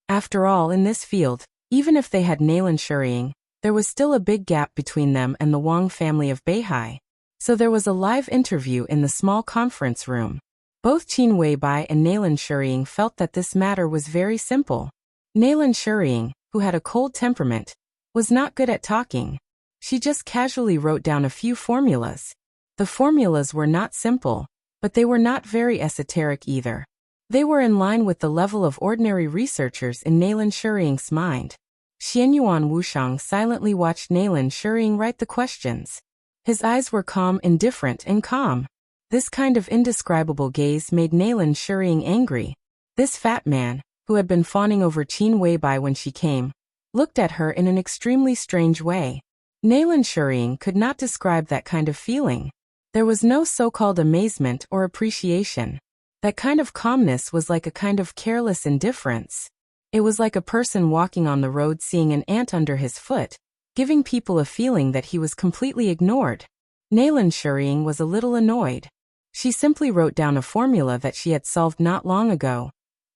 S1: After all, in this field, Even if they had Nalan Shuriying, there was still a big gap between them and the Wang family of Beihai. So there was a live interview in the small conference room. Both Qin Weibai and Nalan Shuriying felt that this matter was very simple. Nalan Shuriying, who had a cold temperament, was not good at talking. She just casually wrote down a few formulas. The formulas were not simple, but they were not very esoteric either. They were in line with the level of ordinary researchers in Nalan Shuriying's mind. Xianyuan Wushang silently watched Nalan Shuriying write the questions. His eyes were calm, indifferent, and calm. This kind of indescribable gaze made Nalan Shuriying angry. This fat man, who had been fawning over Qin Weibai when she came, looked at her in an extremely strange way. Nalan Shuriying could not describe that kind of feeling. There was no so-called amazement or appreciation. That kind of calmness was like a kind of careless indifference. It was like a person walking on the road seeing an ant under his foot, giving people a feeling that he was completely ignored. Nalan Shuriying was a little annoyed. She simply wrote down a formula that she had solved not long ago,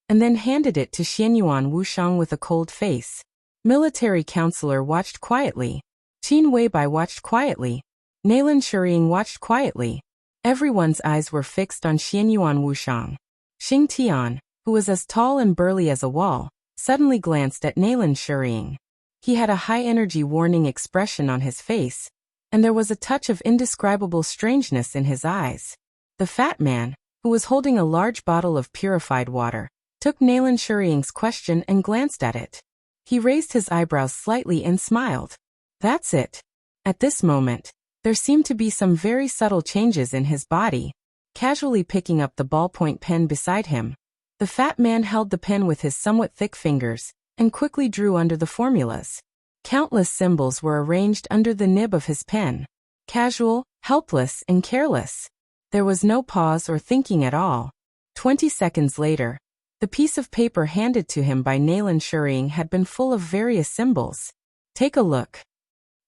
S1: and then handed it to Xianyuan Wushang with a cold face. Military counselor watched quietly. Qin Weibai watched quietly. Nalan Shuriying watched quietly. Everyone's eyes were fixed on Xianyuan Wushang. Xing Tian, who was as tall and burly as a wall, suddenly glanced at Nalan Shuriying. He had a high-energy warning expression on his face, and there was a touch of indescribable strangeness in his eyes. The fat man, who was holding a large bottle of purified water, took Nalan Shuriying's question and glanced at it. He raised his eyebrows slightly and smiled. That's it. At this moment, there seemed to be some very subtle changes in his body. Casually picking up the ballpoint pen beside him, the fat man held the pen with his somewhat thick fingers and quickly drew under the formulas. Countless symbols were arranged under the nib of his pen. Casual, helpless, and careless. There was no pause or thinking at all. 20 seconds later, the piece of paper handed to him by Nalan Shuriying had been full of various symbols. Take a look.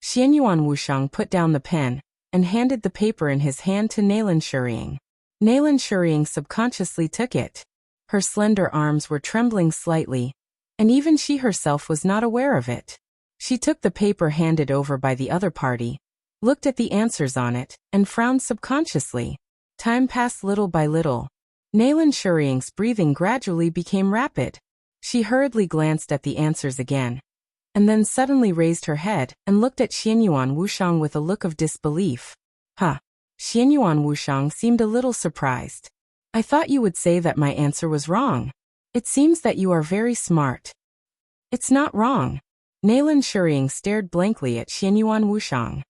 S1: Xianyuan Wushang put down the pen and handed the paper in his hand to Nalan Shuriying. Nalan Shuriying subconsciously took it. Her slender arms were trembling slightly, and even she herself was not aware of it. She took the paper handed over by the other party, looked at the answers on it, and frowned subconsciously. Time passed little by little. Nalan Shuriying's breathing gradually became rapid. She hurriedly glanced at the answers again, and then suddenly raised her head and looked at Xianyuan Wushang with a look of disbelief. Huh. Xianyuan Wushang seemed a little surprised. I thought you would say that my answer was wrong. It seems that you are very smart. It's not wrong. Nalan Shuriying stared blankly at Xianyuan Wushang.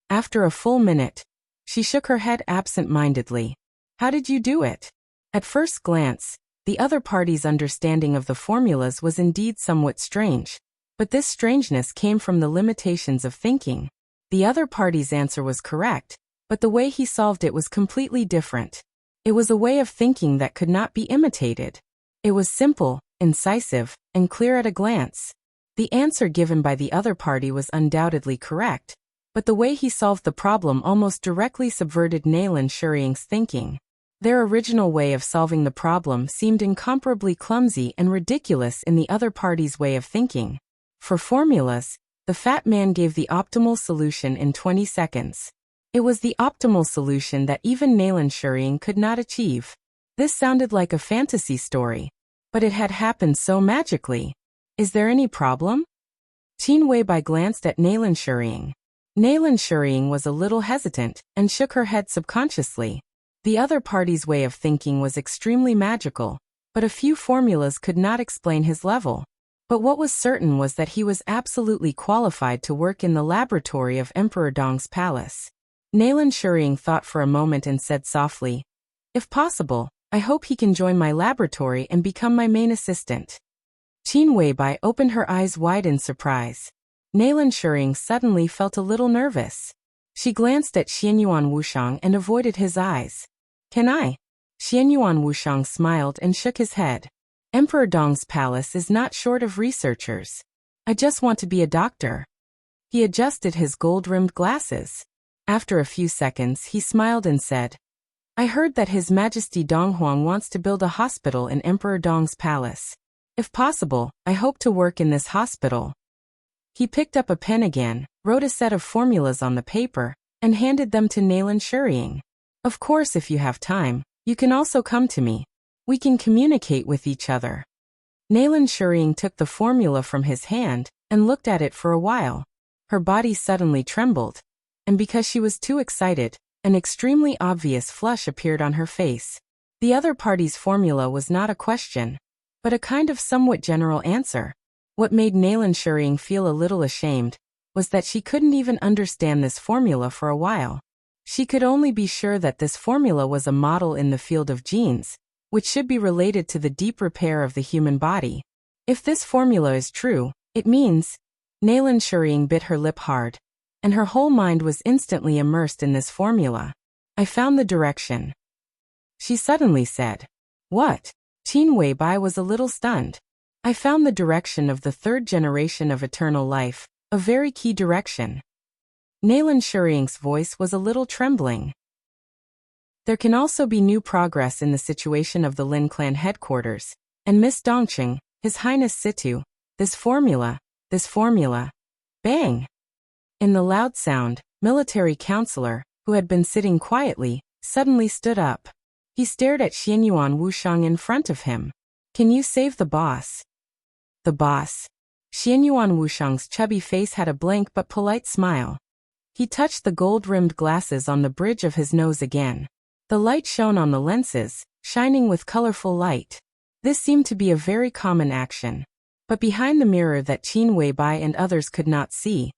S1: After a full minute, she shook her head absent-mindedly. How did you do it? At first glance, the other party's understanding of the formulas was indeed somewhat strange, but this strangeness came from the limitations of thinking. The other party's answer was correct, but the way he solved it was completely different. It was a way of thinking that could not be imitated. It was simple, incisive, and clear at a glance. The answer given by the other party was undoubtedly correct, but the way he solved the problem almost directly subverted Nalan Shuriying's thinking. Their original way of solving the problem seemed incomparably clumsy and ridiculous in the other party's way of thinking. For formulas, the fat man gave the optimal solution in 20 seconds. It was the optimal solution that even Nalan Shuriying could not achieve. This sounded like a fantasy story, but it had happened so magically. Is there any problem? Qin Weibai glanced at Nalan Shuriying. Nalan Shuriying was a little hesitant and shook her head subconsciously. The other party's way of thinking was extremely magical, but a few formulas could not explain his level. But what was certain was that he was absolutely qualified to work in the laboratory of Emperor Dong's palace. Nalan Shuriying thought for a moment and said softly, "If possible, I hope he can join my laboratory and become my main assistant." Qin Weibai opened her eyes wide in surprise. Nalan Shuriying suddenly felt a little nervous. She glanced at Xianyuan Wushang and avoided his eyes. "Can I?" Xianyuan Wushang smiled and shook his head. "Emperor Dong's palace is not short of researchers. I just want to be a doctor." He adjusted his gold-rimmed glasses. After a few seconds, he smiled and said, "I heard that His Majesty Dong Huang wants to build a hospital in Emperor Dong's palace. If possible, I hope to work in this hospital. He picked up a pen again, wrote a set of formulas on the paper, and handed them to Nalan Shuriying. Of course, if you have time, you can also come to me. We can communicate with each other. Nalan Shuriying took the formula from his hand and looked at it for a while. Her body suddenly trembled, and because she was too excited, an extremely obvious flush appeared on her face. The other party's formula was not a question, but a kind of somewhat general answer. What made Nalan Shuriying feel a little ashamed was that she couldn't even understand this formula for a while. She could only be sure that this formula was a model in the field of genes, which should be related to the deep repair of the human body. If this formula is true, it means... Nalan Shuriying bit her lip hard, and her whole mind was instantly immersed in this formula. I found the direction, she suddenly said. What? Qin Weibai was a little stunned. I found the direction of the third generation of eternal life, a very key direction. Nalan Shuriying's voice was a little trembling. There can also be new progress in the situation of the Lin clan headquarters, and Miss Dongqing, His Highness Situ, this formula. Bang! In the loud sound, military counselor, who had been sitting quietly, suddenly stood up. He stared at Xianyuan Wuxiang in front of him. Can you save the boss? The boss? Xianyuan Wuxiang's chubby face had a blank but polite smile. He touched the gold-rimmed glasses on the bridge of his nose again. The light shone on the lenses, shining with colorful light. This seemed to be a very common action. But behind the mirror that Qin Weibai and others could not see,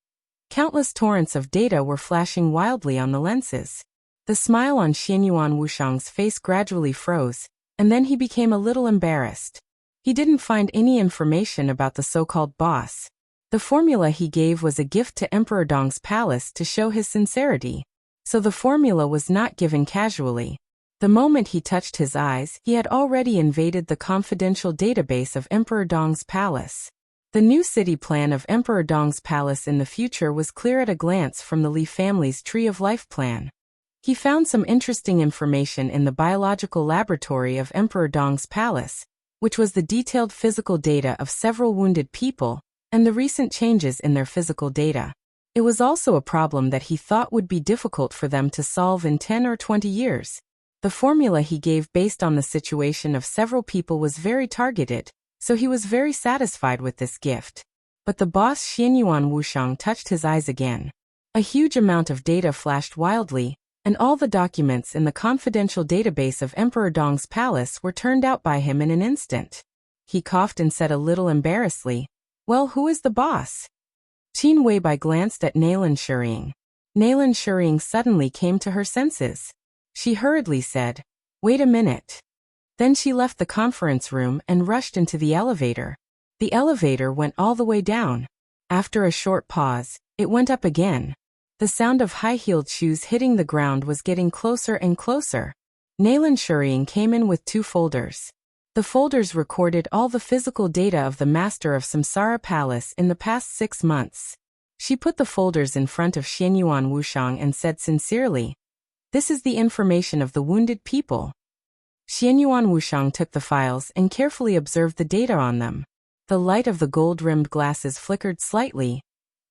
S1: countless torrents of data were flashing wildly on the lenses. The smile on Xianyuan Wuxiang's face gradually froze, and then he became a little embarrassed. He didn't find any information about the so-called boss. The formula he gave was a gift to Emperor Dong's palace to show his sincerity. So the formula was not given casually. The moment he touched his eyes, he had already invaded the confidential database of Emperor Dong's palace. The new city plan of Emperor Dong's palace in the future was clear at a glance from the Li family's Tree of Life plan. He found some interesting information in the biological laboratory of Emperor Dong's palace, which was the detailed physical data of several wounded people, and the recent changes in their physical data. It was also a problem that he thought would be difficult for them to solve in 10 or 20 years. The formula he gave based on the situation of several people was very targeted, so he was very satisfied with this gift. But the boss Xianyuan Wuxiang touched his eyes again. A huge amount of data flashed wildly, and all the documents in the confidential database of Emperor Dong's palace were turned out by him in an instant. He coughed and said a little embarrassedly, "Well, who is the boss?" Qin Weibai glanced at Nalan Shuriying. Nalan Shuriying suddenly came to her senses. She hurriedly said, "Wait a minute." Then she left the conference room and rushed into the elevator. The elevator went all the way down. After a short pause, it went up again. The sound of high-heeled shoes hitting the ground was getting closer and closer. Nalan Shuriying came in with 2 folders. The folders recorded all the physical data of the master of Samsara Palace in the past 6 months. She put the folders in front of Xianyuan Wuxiang and said sincerely, "This is the information of the wounded people." Xianyuan Wuxiang took the files and carefully observed the data on them. The light of the gold-rimmed glasses flickered slightly,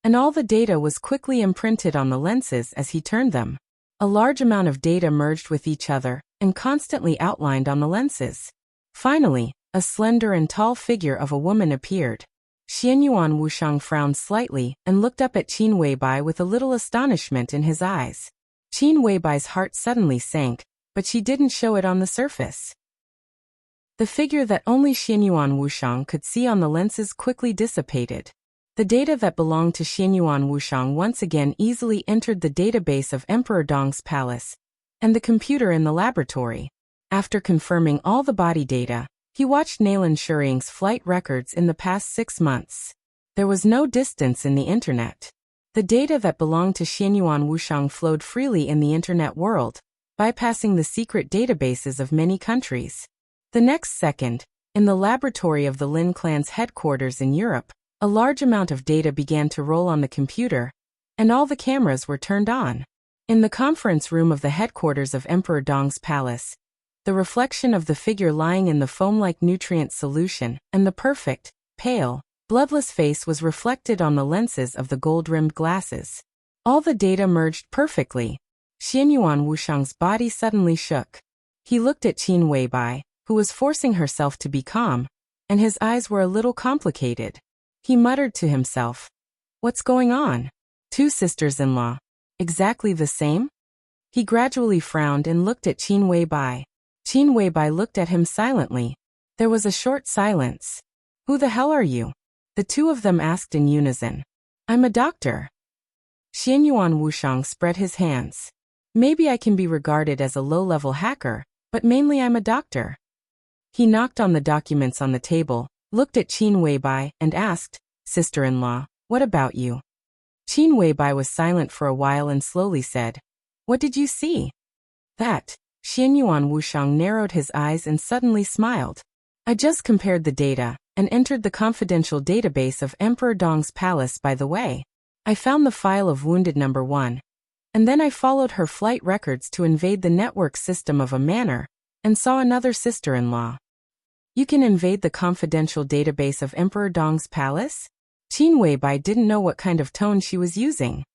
S1: and all the data was quickly imprinted on the lenses as he turned them. A large amount of data merged with each other and constantly outlined on the lenses. Finally, a slender and tall figure of a woman appeared. Xianyuan Wuxiang frowned slightly and looked up at Qin Weibai with a little astonishment in his eyes. Qin Weibai's heart suddenly sank, but she didn't show it on the surface. The figure that only Xianyuan Wuxiang could see on the lenses quickly dissipated. The data that belonged to Xianyuan Wuxiang once again easily entered the database of Emperor Dong's palace and the computer in the laboratory. After confirming all the body data, he watched Nalan Shuriying's flight records in the past 6 months. There was no distance in the internet. The data that belonged to Xianyuan Wuxiang flowed freely in the internet world, bypassing the secret databases of many countries. The next second, in the laboratory of the Lin clan's headquarters in Europe, a large amount of data began to roll on the computer, and all the cameras were turned on. In the conference room of the headquarters of Emperor Dong's palace, the reflection of the figure lying in the foam-like nutrient solution, and the perfect, pale, bloodless face was reflected on the lenses of the gold-rimmed glasses. All the data merged perfectly. Xianyuan Wushang's body suddenly shook. He looked at Qin Weibai, who was forcing herself to be calm, and his eyes were a little complicated. He muttered to himself, "What's going on? Two sisters-in-law. Exactly the same?" He gradually frowned and looked at Qin Weibai. Qin Weibai looked at him silently. There was a short silence. "Who the hell are you?" the two of them asked in unison. "I'm a doctor." Xianyuan Wushang spread his hands. "Maybe I can be regarded as a low-level hacker, but mainly I'm a doctor." He knocked on the documents on the table, looked at Qin Weibai, and asked, "Sister-in-law, what about you?" Qin Weibai was silent for a while and slowly said, "What did you see?" "That." Xianyuan Wushang narrowed his eyes and suddenly smiled. "I just compared the data, and entered the confidential database of Emperor Dong's palace by the way. I found the file of Wounded Number 1. And then I followed her flight records to invade the network system of a manor, and saw another sister-in-law." "You can invade the confidential database of Emperor Dong's palace?" Qin Weibai didn't know what kind of tone she was using.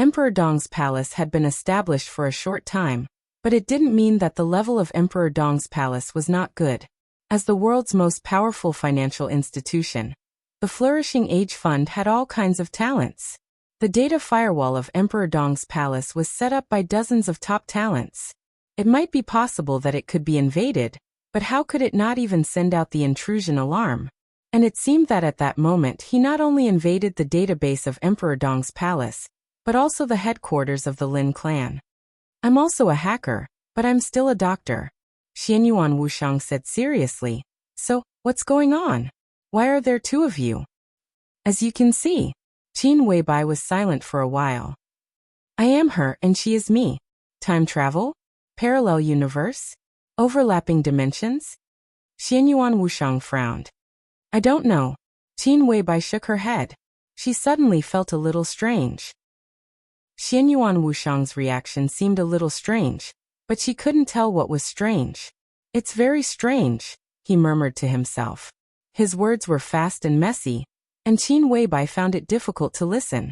S1: Emperor Dong's palace had been established for a short time, but it didn't mean that the level of Emperor Dong's palace was not good. As the world's most powerful financial institution, the Flourishing Age Fund had all kinds of talents. The data firewall of Emperor Dong's palace was set up by dozens of top talents. It might be possible that it could be invaded, but how could it not even send out the intrusion alarm? And it seemed that at that moment he not only invaded the database of Emperor Dong's palace, but also the headquarters of the Lin clan. "I'm also a hacker, but I'm still a doctor," Xianyuan Wushang said seriously. "So, what's going on? Why are there two of you?" "As you can see." Qin Weibai was silent for a while. "I am her and she is me. Time travel? Parallel universe? Overlapping dimensions?" Xianyuan Wushang frowned. "I don't know." Qin Weibai shook her head. She suddenly felt a little strange. Xianyuan Wushang's reaction seemed a little strange, but she couldn't tell what was strange. "It's very strange," he murmured to himself. His words were fast and messy, and Qin Weibai found it difficult to listen.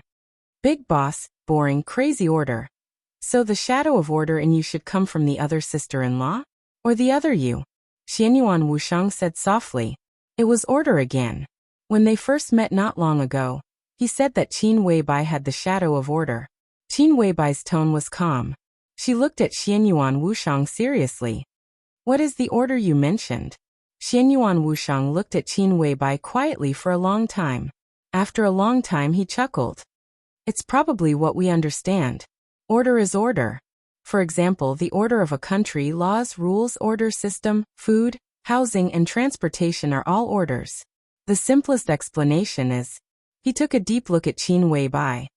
S1: "Big boss, boring, crazy order. So the shadow of order in you should come from the other sister-in-law? Or the other you?" Xianyuan Wushang said softly. "It was order again. When they first met not long ago, he said that Qin Weibai had the shadow of order." Qin Weibai's tone was calm. She looked at Xianyuan Wushang seriously. "What is the order you mentioned?" Xianyuan Wushang looked at Qin Weibai quietly for a long time. After a long time he chuckled. "It's probably what we understand. Order is order. For example, the order of a country, laws, rules, order, system, food, housing, and transportation are all orders. The simplest explanation is..." He took a deep look at Qin Weibai.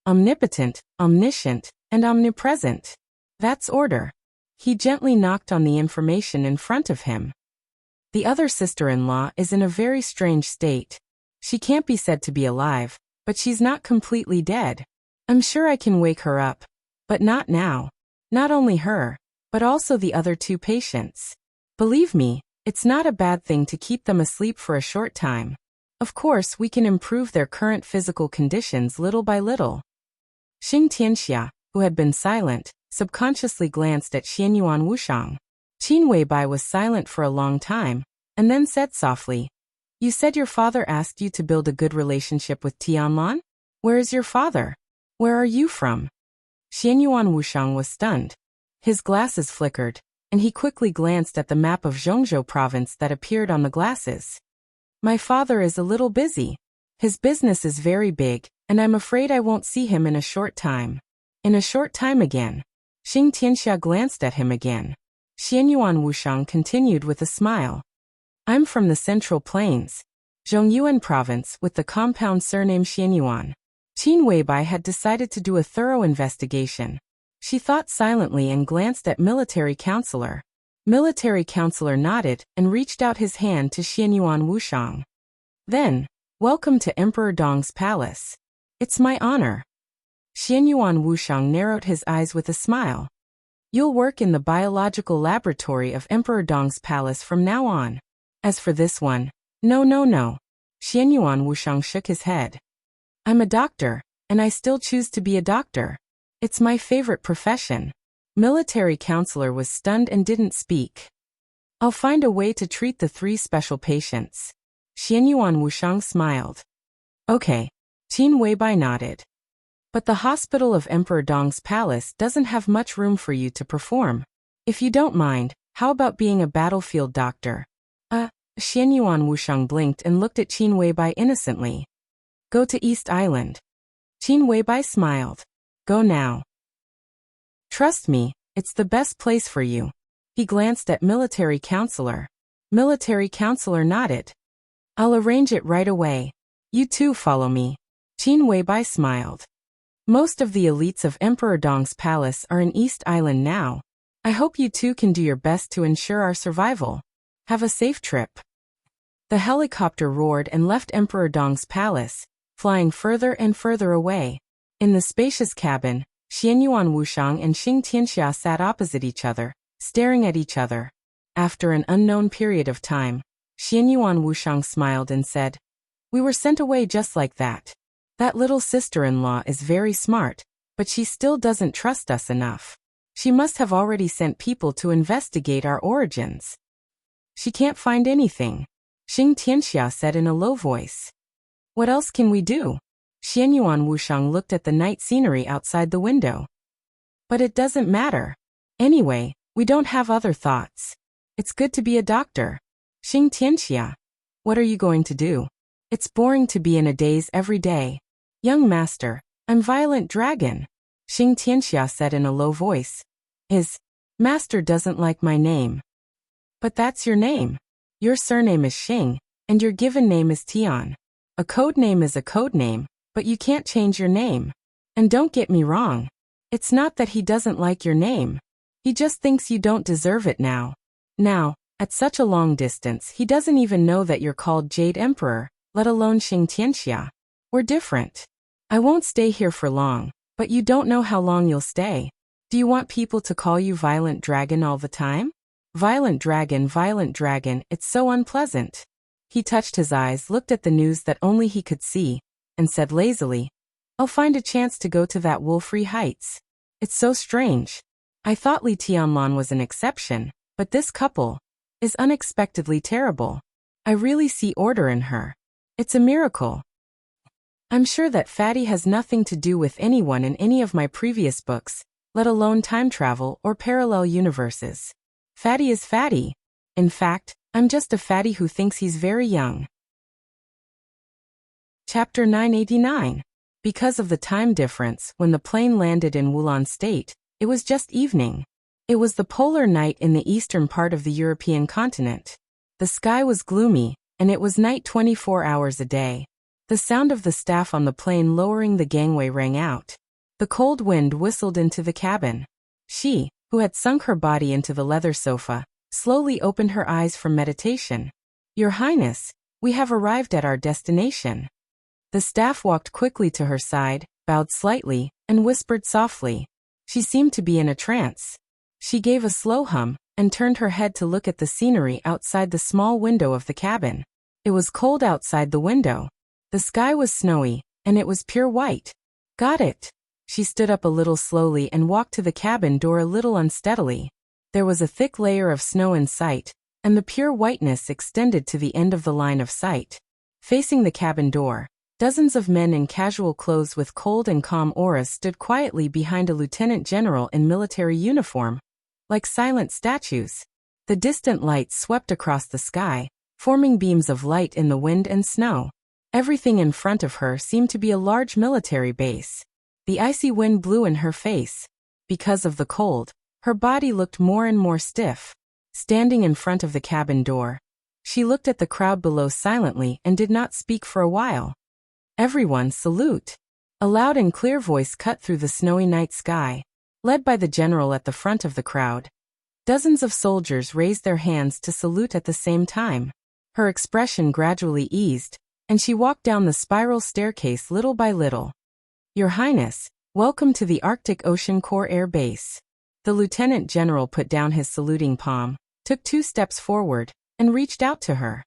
S1: "Omnipotent, omniscient, and omnipresent. That's order." He gently knocked on the information in front of him. "The other sister-in-law is in a very strange state. She can't be said to be alive, but she's not completely dead. I'm sure I can wake her up, but not now. Not only her, but also the other two patients. Believe me, it's not a bad thing to keep them asleep for a short time. Of course, we can improve their current physical conditions little by little." Xing Tianxia, who had been silent, subconsciously glanced at Xianyuan Wushang. Qin Weibai was silent for a long time, and then said softly, "You said your father asked you to build a good relationship with Tianlan? Where is your father? Where are you from?" Xianyuan Wushang was stunned. His glasses flickered, and he quickly glanced at the map of Zhongzhou province that appeared on the glasses. "My father is a little busy. His business is very big, and I'm afraid I won't see him in a short time." "In a short time again?" Xing Tianxia glanced at him again. Xianyuan Wushang continued with a smile. "I'm from the Central Plains, Zhongyuan province, with the compound surname Xianyuan." Qin Weibai had decided to do a thorough investigation. She thought silently and glanced at Military Counselor. Military Counselor nodded and reached out his hand to Xianyuan Wushang. Then, "Welcome to Emperor Dong's palace. It's my honor." Xianyuan Wushang narrowed his eyes with a smile. You'll work in the biological laboratory of Emperor Dong's palace from now on. As for this one, no. Xianyuan Wushang shook his head. I'm a doctor, and I still choose to be a doctor. It's my favorite profession. Military counselor was stunned and didn't speak. I'll find a way to treat the 3 special patients. Xianyuan Wushang smiled. Okay. Qin Weibai nodded. But the hospital of Emperor Dong's palace doesn't have much room for you to perform. If you don't mind, how about being a battlefield doctor? Xianyuan Wushang blinked and looked at Qin Weibai innocently. Go to East Island. Qin Weibai smiled. Go now. Trust me, it's the best place for you. He glanced at military counselor. Military counselor nodded. I'll arrange it right away. You too follow me. Qin Weibai smiled. Most of the elites of Emperor Dong's palace are in East Island now. I hope you two can do your best to ensure our survival. Have a safe trip. The helicopter roared and left Emperor Dong's palace, flying further and further away. In the spacious cabin, Xianyuan Wushang and Xing Tianxia sat opposite each other, staring at each other. After an unknown period of time, Xianyuan Wushang smiled and said, We were sent away just like that. That little sister-in-law is very smart, but she still doesn't trust us enough. She must have already sent people to investigate our origins. She can't find anything, Xing Tianxia said in a low voice. What else can we do? Xianyuan Wushang looked at the night scenery outside the window. But it doesn't matter. Anyway, we don't have other thoughts. It's good to be a doctor. Xing Tianxia. What are you going to do? It's boring to be in a daze every day. Young master, I'm Violent Dragon, Xing Tianxia said in a low voice. Master doesn't like my name. But that's your name. Your surname is Xing, and your given name is Tian. A code name is a code name, but you can't change your name. And don't get me wrong. It's not that he doesn't like your name. He just thinks you don't deserve it now. Now, at such a long distance, he doesn't even know that you're called Jade Emperor, let alone Xing Tianxia. We're different. I won't stay here for long, but you don't know how long you'll stay. Do you want people to call you Violent Dragon all the time? Violent Dragon, it's so unpleasant. He touched his eyes, looked at the news that only he could see, and said lazily, I'll find a chance to go to that Wolfrey Heights. It's so strange. I thought Li Tianlan was an exception, but this couple is unexpectedly terrible. I really see order in her. It's a miracle. I'm sure that Fatty has nothing to do with anyone in any of my previous books, let alone time travel or parallel universes. Fatty is Fatty. In fact, I'm just a fatty who thinks he's very young. Chapter 989. Because of the time difference, when the plane landed in Wulan State, it was just evening. It was the polar night in the eastern part of the European continent. The sky was gloomy, and it was night 24 hours a day. The sound of the staff on the plane lowering the gangway rang out. The cold wind whistled into the cabin. She, who had sunk her body into the leather sofa, slowly opened her eyes from meditation. Your Highness, we have arrived at our destination. The staff walked quickly to her side, bowed slightly, and whispered softly. She seemed to be in a trance. She gave a slow hum, and turned her head to look at the scenery outside the small window of the cabin. It was cold outside the window. The sky was snowy, and it was pure white. Got it. She stood up a little slowly and walked to the cabin door a little unsteadily. There was a thick layer of snow in sight, and the pure whiteness extended to the end of the line of sight. Facing the cabin door, dozens of men in casual clothes with cold and calm auras stood quietly behind a lieutenant general in military uniform, like silent statues. The distant lights swept across the sky, forming beams of light in the wind and snow. Everything in front of her seemed to be a large military base. The icy wind blew in her face. Because of the cold, her body looked more and more stiff. Standing in front of the cabin door, she looked at the crowd below silently and did not speak for a while. Everyone salute. A loud and clear voice cut through the snowy night sky. Led by the general at the front of the crowd, dozens of soldiers raised their hands to salute at the same time. Her expression gradually eased, and she walked down the spiral staircase little by little. Your Highness, welcome to the Arctic Ocean Corps Air Base. The lieutenant general put down his saluting palm, took 2 steps forward, and reached out to her.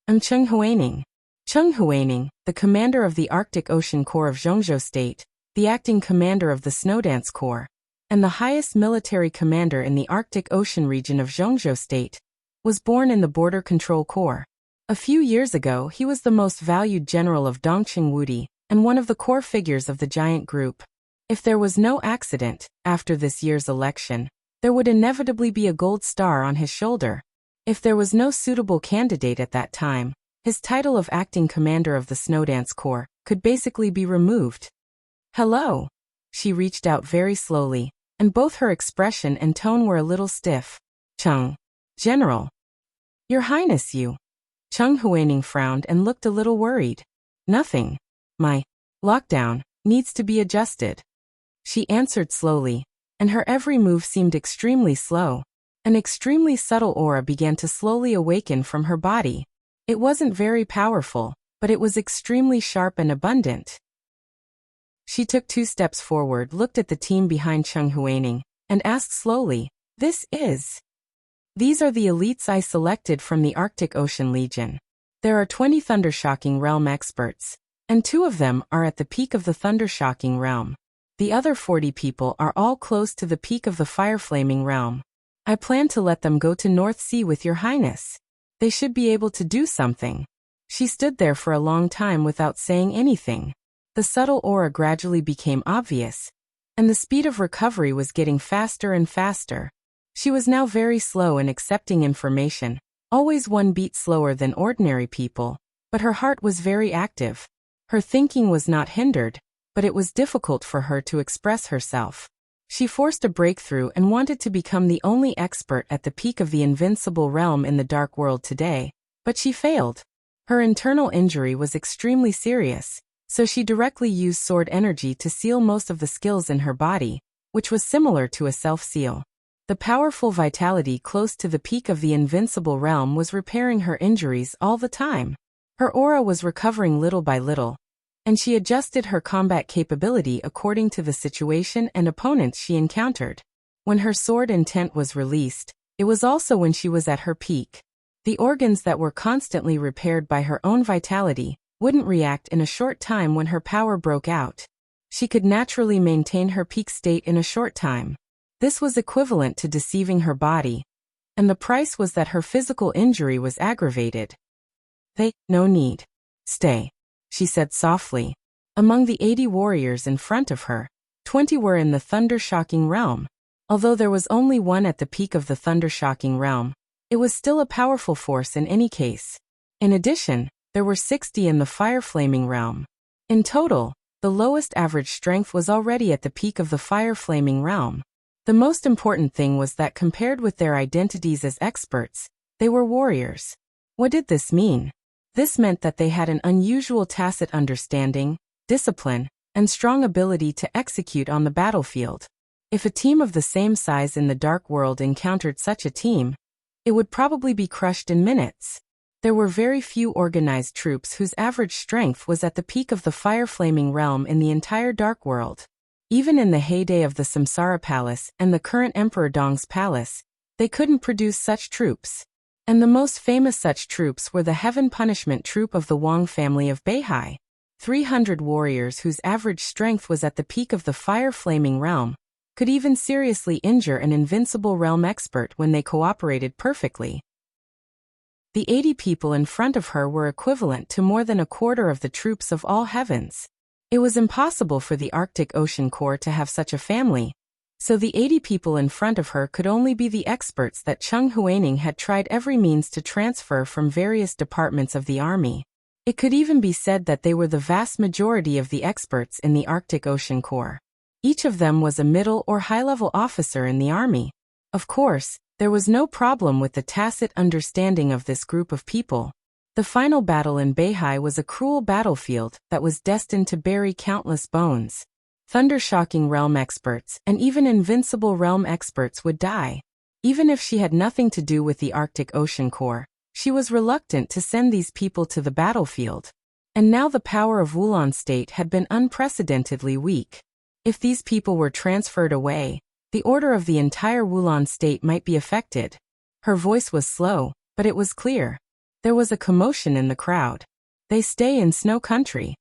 S1: I'm Cheng Huaining. Cheng Huaining, the commander of the Arctic Ocean Corps of Zhongzhou State, the acting commander of the Snowdance Corps, and the highest military commander in the Arctic Ocean region of Zhongzhou State, was born in the Border Control Corps. A few years ago, he was the most valued general of Dongqing Wudi and one of the core figures of the giant group. If there was no accident, after this year's election, there would inevitably be a gold star on his shoulder. If there was no suitable candidate at that time, his title of acting commander of the Snowdance Corps could basically be removed. Hello. She reached out very slowly, and both her expression and tone were a little stiff. Cheng. General. Your Highness, you. Cheng Huaining frowned and looked a little worried. Nothing. My lockdown needs to be adjusted. She answered slowly, and her every move seemed extremely slow. An extremely subtle aura began to slowly awaken from her body. It wasn't very powerful, but it was extremely sharp and abundant. She took 2 steps forward, looked at the team behind Cheng Huaining, and asked slowly, These are the elites I selected from the Arctic Ocean Legion. There are 20 Thundershocking Realm experts, and 2 of them are at the peak of the Thundershocking Realm. The other 40 people are all close to the peak of the Fireflaming Realm. I plan to let them go to North Sea with your Highness. They should be able to do something. She stood there for a long time without saying anything. The subtle aura gradually became obvious, and the speed of recovery was getting faster and faster. She was now very slow in accepting information, always 1 beat slower than ordinary people, but her heart was very active. Her thinking was not hindered, but it was difficult for her to express herself. She forced a breakthrough and wanted to become the only expert at the peak of the invincible realm in the dark world today, but she failed. Her internal injury was extremely serious, so she directly used sword energy to seal most of the skills in her body, which was similar to a self-seal. The powerful vitality close to the peak of the invincible realm was repairing her injuries all the time. Her aura was recovering little by little, and she adjusted her combat capability according to the situation and opponents she encountered. When her sword intent was released, it was also when she was at her peak. The organs that were constantly repaired by her own vitality wouldn't react in a short time when her power broke out. She could naturally maintain her peak state in a short time. This was equivalent to deceiving her body, and the price was that her physical injury was aggravated. No need. Stay, she said softly. Among the 80 warriors in front of her, 20 were in the Thundershocking Realm. Although there was only 1 at the peak of the Thundershocking Realm, it was still a powerful force in any case. In addition, there were 60 in the Fireflaming Realm. In total, the lowest average strength was already at the peak of the Fireflaming Realm. The most important thing was that compared with their identities as experts, they were warriors. What did this mean? This meant that they had an unusual tacit understanding, discipline, and strong ability to execute on the battlefield. If a team of the same size in the dark world encountered such a team, it would probably be crushed in minutes. There were very few organized troops whose average strength was at the peak of the Fireflaming Realm in the entire dark world. Even in the heyday of the Samsara Palace and the current Emperor Dong's palace, they couldn't produce such troops. And the most famous such troops were the Heaven Punishment Troop of the Wang family of Beihai. 300 warriors whose average strength was at the peak of the Fireflaming Realm could even seriously injure an invincible realm expert when they cooperated perfectly. The 80 people in front of her were equivalent to more than a quarter of the troops of all heavens. It was impossible for the Arctic Ocean Corps to have such a family, so the 80 people in front of her could only be the experts that Cheng Huaining had tried every means to transfer from various departments of the army. It could even be said that they were the vast majority of the experts in the Arctic Ocean Corps. Each of them was a middle or high-level officer in the army. Of course, there was no problem with the tacit understanding of this group of people. The final battle in Beihai was a cruel battlefield that was destined to bury countless bones. Thundershocking realm experts and even invincible realm experts would die. Even if she had nothing to do with the Arctic Ocean Corps, she was reluctant to send these people to the battlefield. And now the power of Wulon State had been unprecedentedly weak. If these people were transferred away, The order of the entire Wulan state might be affected. Her voice was slow, but it was clear. There was a commotion in the crowd. They stay in snow country.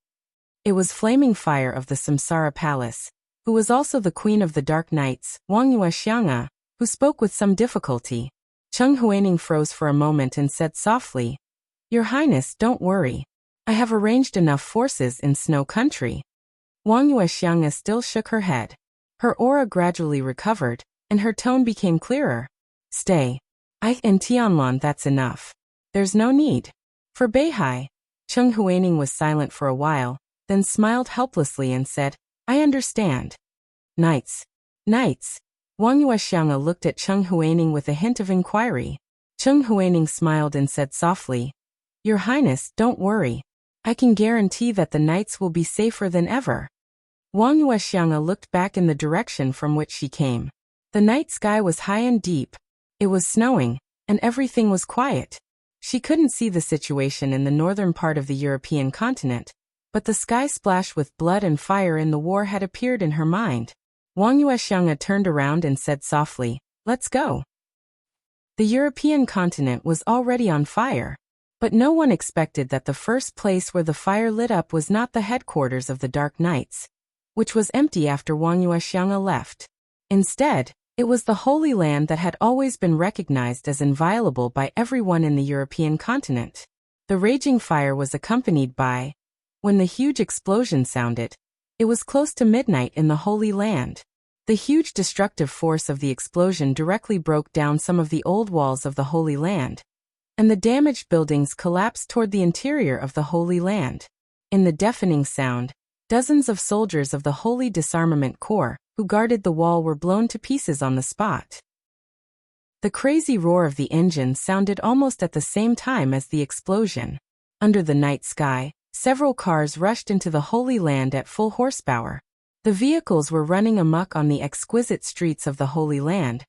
S1: It was Flaming Fire of the Samsara Palace, who was also the queen of the Dark Knights, Wang Yuexianga, who spoke with some difficulty. Cheng Huaining froze for a moment and said softly, "Your Highness, don't worry. I have arranged enough forces in snow country." Wang Yuexianga still shook her head. Her aura gradually recovered, and her tone became clearer. "Stay. In Tianlan, that's enough. There's no need." For Beihai, Cheng Huaining was silent for a while, then smiled helplessly and said, "I understand." Knights. Knights. Wang Yuexianga looked at Cheng Huaining with a hint of inquiry. Cheng Huaining smiled and said softly, "Your Highness, don't worry. I can guarantee that the knights will be safer than ever." Wang Yuexianga looked back in the direction from which she came. The night sky was high and deep. It was snowing, and everything was quiet. She couldn't see the situation in the northern part of the European continent, but the sky splashed with blood and fire in the war had appeared in her mind. Wang Yuexianga turned around and said softly, "Let's go." The European continent was already on fire, but no one expected that the first place where the fire lit up was not the headquarters of the Dark Knights, which was empty after Wang Yuexianga left. Instead, it was the Holy Land that had always been recognized as inviolable by everyone in the European continent. The raging fire was accompanied by, when the huge explosion sounded, it was close to midnight in the Holy Land. The huge destructive force of the explosion directly broke down some of the old walls of the Holy Land, and the damaged buildings collapsed toward the interior of the Holy Land. In the deafening sound, dozens of soldiers of the Holy Disarmament Corps, who guarded the wall, were blown to pieces on the spot. The crazy roar of the engine sounded almost at the same time as the explosion. Under the night sky, several cars rushed into the Holy Land at full horsepower. The vehicles were running amok on the exquisite streets of the Holy Land,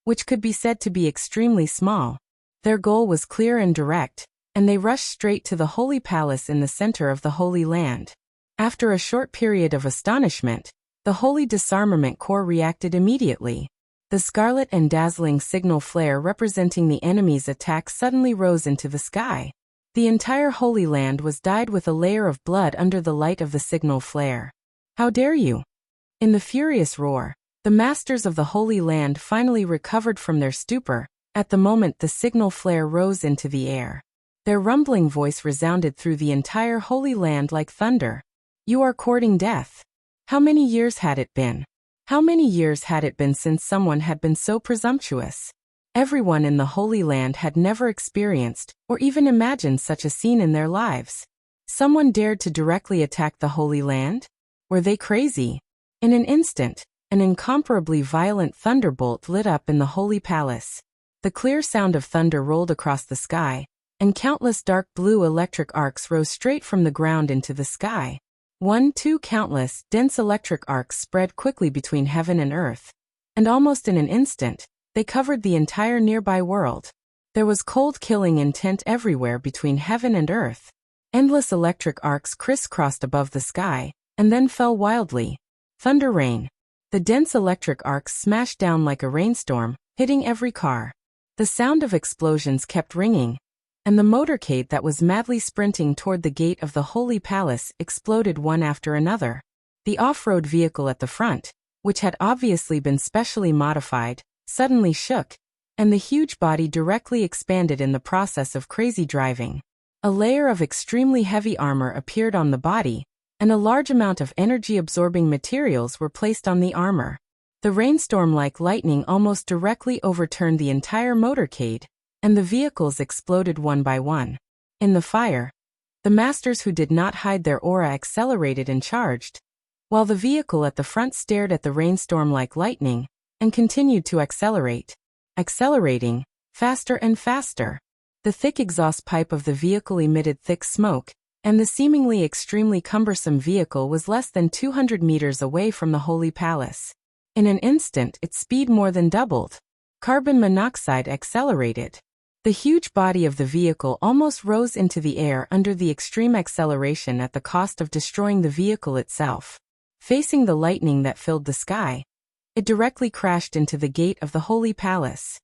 S1: which could be said to be extremely small. Their goal was clear and direct, and they rushed straight to the Holy Palace in the center of the Holy Land. After a short period of astonishment, the Holy Disarmament Corps reacted immediately. The scarlet and dazzling signal flare representing the enemy's attack suddenly rose into the sky. The entire Holy Land was dyed with a layer of blood under the light of the signal flare. "How dare you!" In the furious roar, the masters of the Holy Land finally recovered from their stupor. At the moment the signal flare rose into the air, their rumbling voice resounded through the entire Holy Land like thunder. "You are courting death." How many years had it been? How many years had it been since someone had been so presumptuous? Everyone in the Holy Land had never experienced or even imagined such a scene in their lives. Someone dared to directly attack the Holy Land? Were they crazy? In an instant, an incomparably violent thunderbolt lit up in the Holy Palace. The clear sound of thunder rolled across the sky, and countless dark blue electric arcs rose straight from the ground into the sky. Countless, dense electric arcs spread quickly between heaven and earth, and almost in an instant, they covered the entire nearby world. There was cold killing intent everywhere between heaven and earth. Endless electric arcs crisscrossed above the sky, and then fell wildly. Thunder rain. The dense electric arcs smashed down like a rainstorm, hitting every car. The sound of explosions kept ringing, and the motorcade that was madly sprinting toward the gate of the Holy Palace exploded one after another. The off-road vehicle at the front, which had obviously been specially modified, suddenly shook, and the huge body directly expanded in the process of crazy driving. A layer of extremely heavy armor appeared on the body, and a large amount of energy-absorbing materials were placed on the armor. The rainstorm-like lightning almost directly overturned the entire motorcade, and the vehicles exploded one by one. In the fire, the masters who did not hide their aura accelerated and charged, while the vehicle at the front stared at the rainstorm-like lightning and continued to accelerate. Accelerating, faster and faster. The thick exhaust pipe of the vehicle emitted thick smoke, and the seemingly extremely cumbersome vehicle was less than 200 meters away from the Holy Palace. In an instant, its speed more than doubled. Carbon monoxide accelerated. The huge body of the vehicle almost rose into the air under the extreme acceleration at the cost of destroying the vehicle itself. Facing the lightning that filled the sky, It directly crashed into the gate of the holy palace.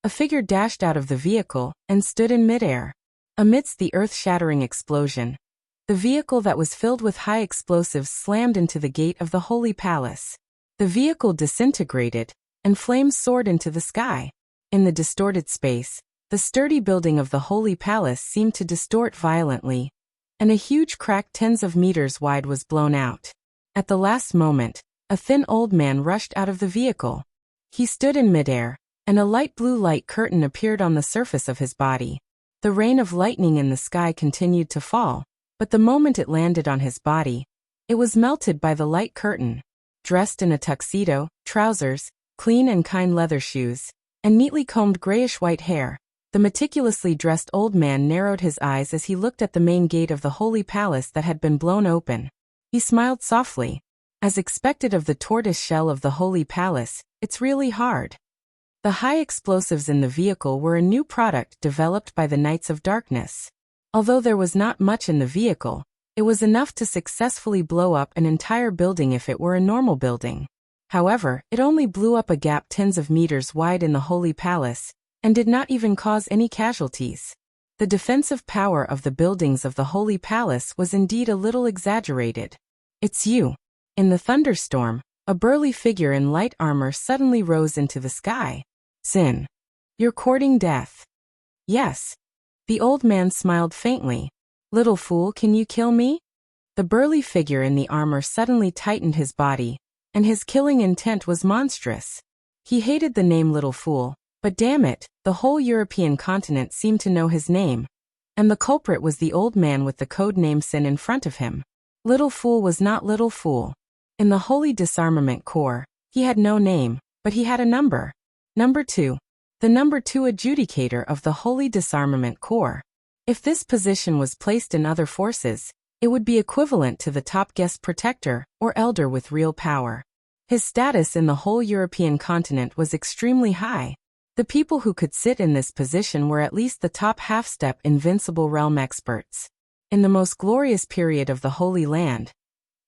S1: A figure dashed out of the vehicle and stood in midair. Amidst the earth-shattering explosion, the vehicle that was filled with high explosives slammed into the gate of the holy palace. The vehicle disintegrated, and flames soared into the sky. In the distorted space, the sturdy building of the holy palace seemed to distort violently, and a huge crack tens of meters wide was blown out. At the last moment, a thin old man rushed out of the vehicle. He stood in midair, and a light blue light curtain appeared on the surface of his body. The rain of lightning in the sky continued to fall, but the moment it landed on his body, it was melted by the light curtain. Dressed in a tuxedo, trousers, clean and kind leather shoes, and neatly combed grayish-white hair, the meticulously dressed old man narrowed his eyes as he looked at the main gate of the holy palace that had been blown open. He smiled softly. As expected of the tortoise shell of the holy palace, it's really hard. The high explosives in the vehicle were a new product developed by the Knights of Darkness. Although there was not much in the vehicle, it was enough to successfully blow up an entire building if it were a normal building. However, it only blew up a gap tens of meters wide in the holy palace, and did not even cause any casualties. The defensive power of the buildings of the holy palace was indeed a little exaggerated. It's you. In the thunderstorm, a burly figure in light armor suddenly rose into the sky. Sin. You're courting death. Yes. The old man smiled faintly. Little fool, can you kill me? The burly figure in the armor suddenly tightened his body, and his killing intent was monstrous. He hated the name Little Fool, but damn it, the whole European continent seemed to know his name, and the culprit was the old man with the code name Sin in front of him. Little Fool was not Little Fool. In the Holy Disarmament Corps, he had no name, but he had a number. Number 2. The number 2 adjudicator of the Holy Disarmament Corps. If this position was placed in other forces, it would be equivalent to the top guest protector or elder with real power. His status in the whole European continent was extremely high. The people who could sit in this position were at least the top half-step invincible realm experts. In the most glorious period of the Holy Land,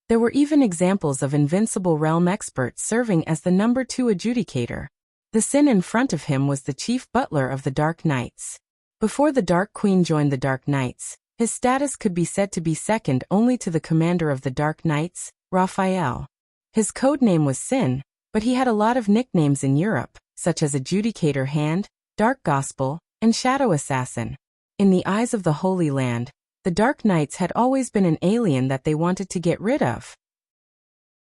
S1: there were even examples of invincible realm experts serving as the number 2 adjudicator. The Sin in front of him was the chief butler of the Dark Knights. Before the Dark Queen joined the Dark Knights, his status could be said to be second only to the commander of the Dark Knights, Raphael. His code name was Sin, but he had a lot of nicknames in Europe, such as Adjudicator Hand, Dark Gospel, and Shadow Assassin. In the eyes of the Holy Land, the Dark Knights had always been an alien that they wanted to get rid of.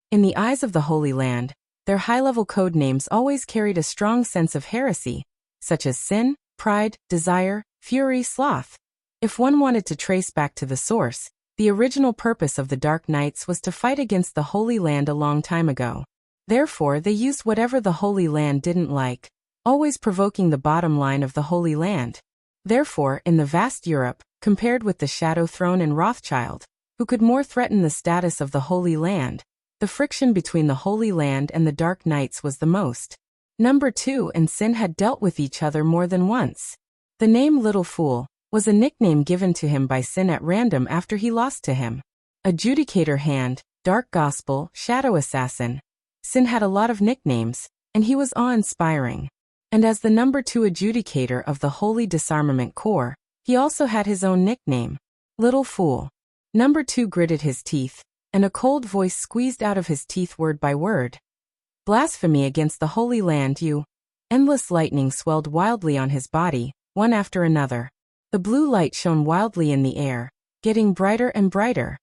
S1: In the eyes of the Holy Land, their high-level code names always carried a strong sense of heresy, such as Sin, Pride, Desire, Fury, Sloth. If one wanted to trace back to the source, the original purpose of the Dark Knights was to fight against the Holy Land a long time ago. Therefore, they used whatever the Holy Land didn't like, always provoking the bottom line of the Holy Land. Therefore, in the vast Europe, compared with the Shadow Throne and Rothschild, who could more threaten the status of the Holy Land, the friction between the Holy Land and the Dark Knights was the most. Number 2 and Sin had dealt with each other more than once. The name Little Fool was a nickname given to him by Sin at random after he lost to him. Adjudicator Hand, Dark Gospel, Shadow Assassin. Sin had a lot of nicknames, and he was awe-inspiring. And as the number 2 adjudicator of the Holy Disarmament Corps, he also had his own nickname, Little Fool. Number 2 gritted his teeth, and a cold voice squeezed out of his teeth word by word. Blasphemy against the Holy Land, you. Endless lightning swelled wildly on his body, one after another. The blue light shone wildly in the air, getting brighter and brighter.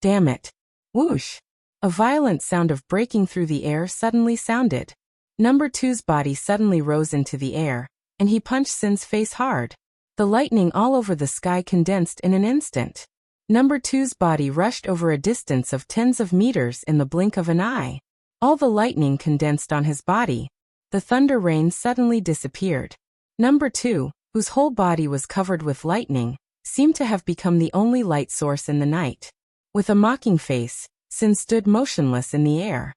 S1: Damn it. Whoosh! A violent sound of breaking through the air suddenly sounded. Number 2's body suddenly rose into the air, and he punched Sin's face hard. The lightning all over the sky condensed in an instant. Number 2's body rushed over a distance of tens of meters in the blink of an eye. All the lightning condensed on his body. The thunder rain suddenly disappeared. Number 2, whose whole body was covered with lightning, seemed to have become the only light source in the night. With a mocking face, Sin stood motionless in the air.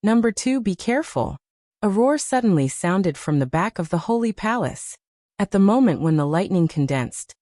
S1: Number 2, be careful. A roar suddenly sounded from the back of the Holy Palace. At the moment when the lightning condensed,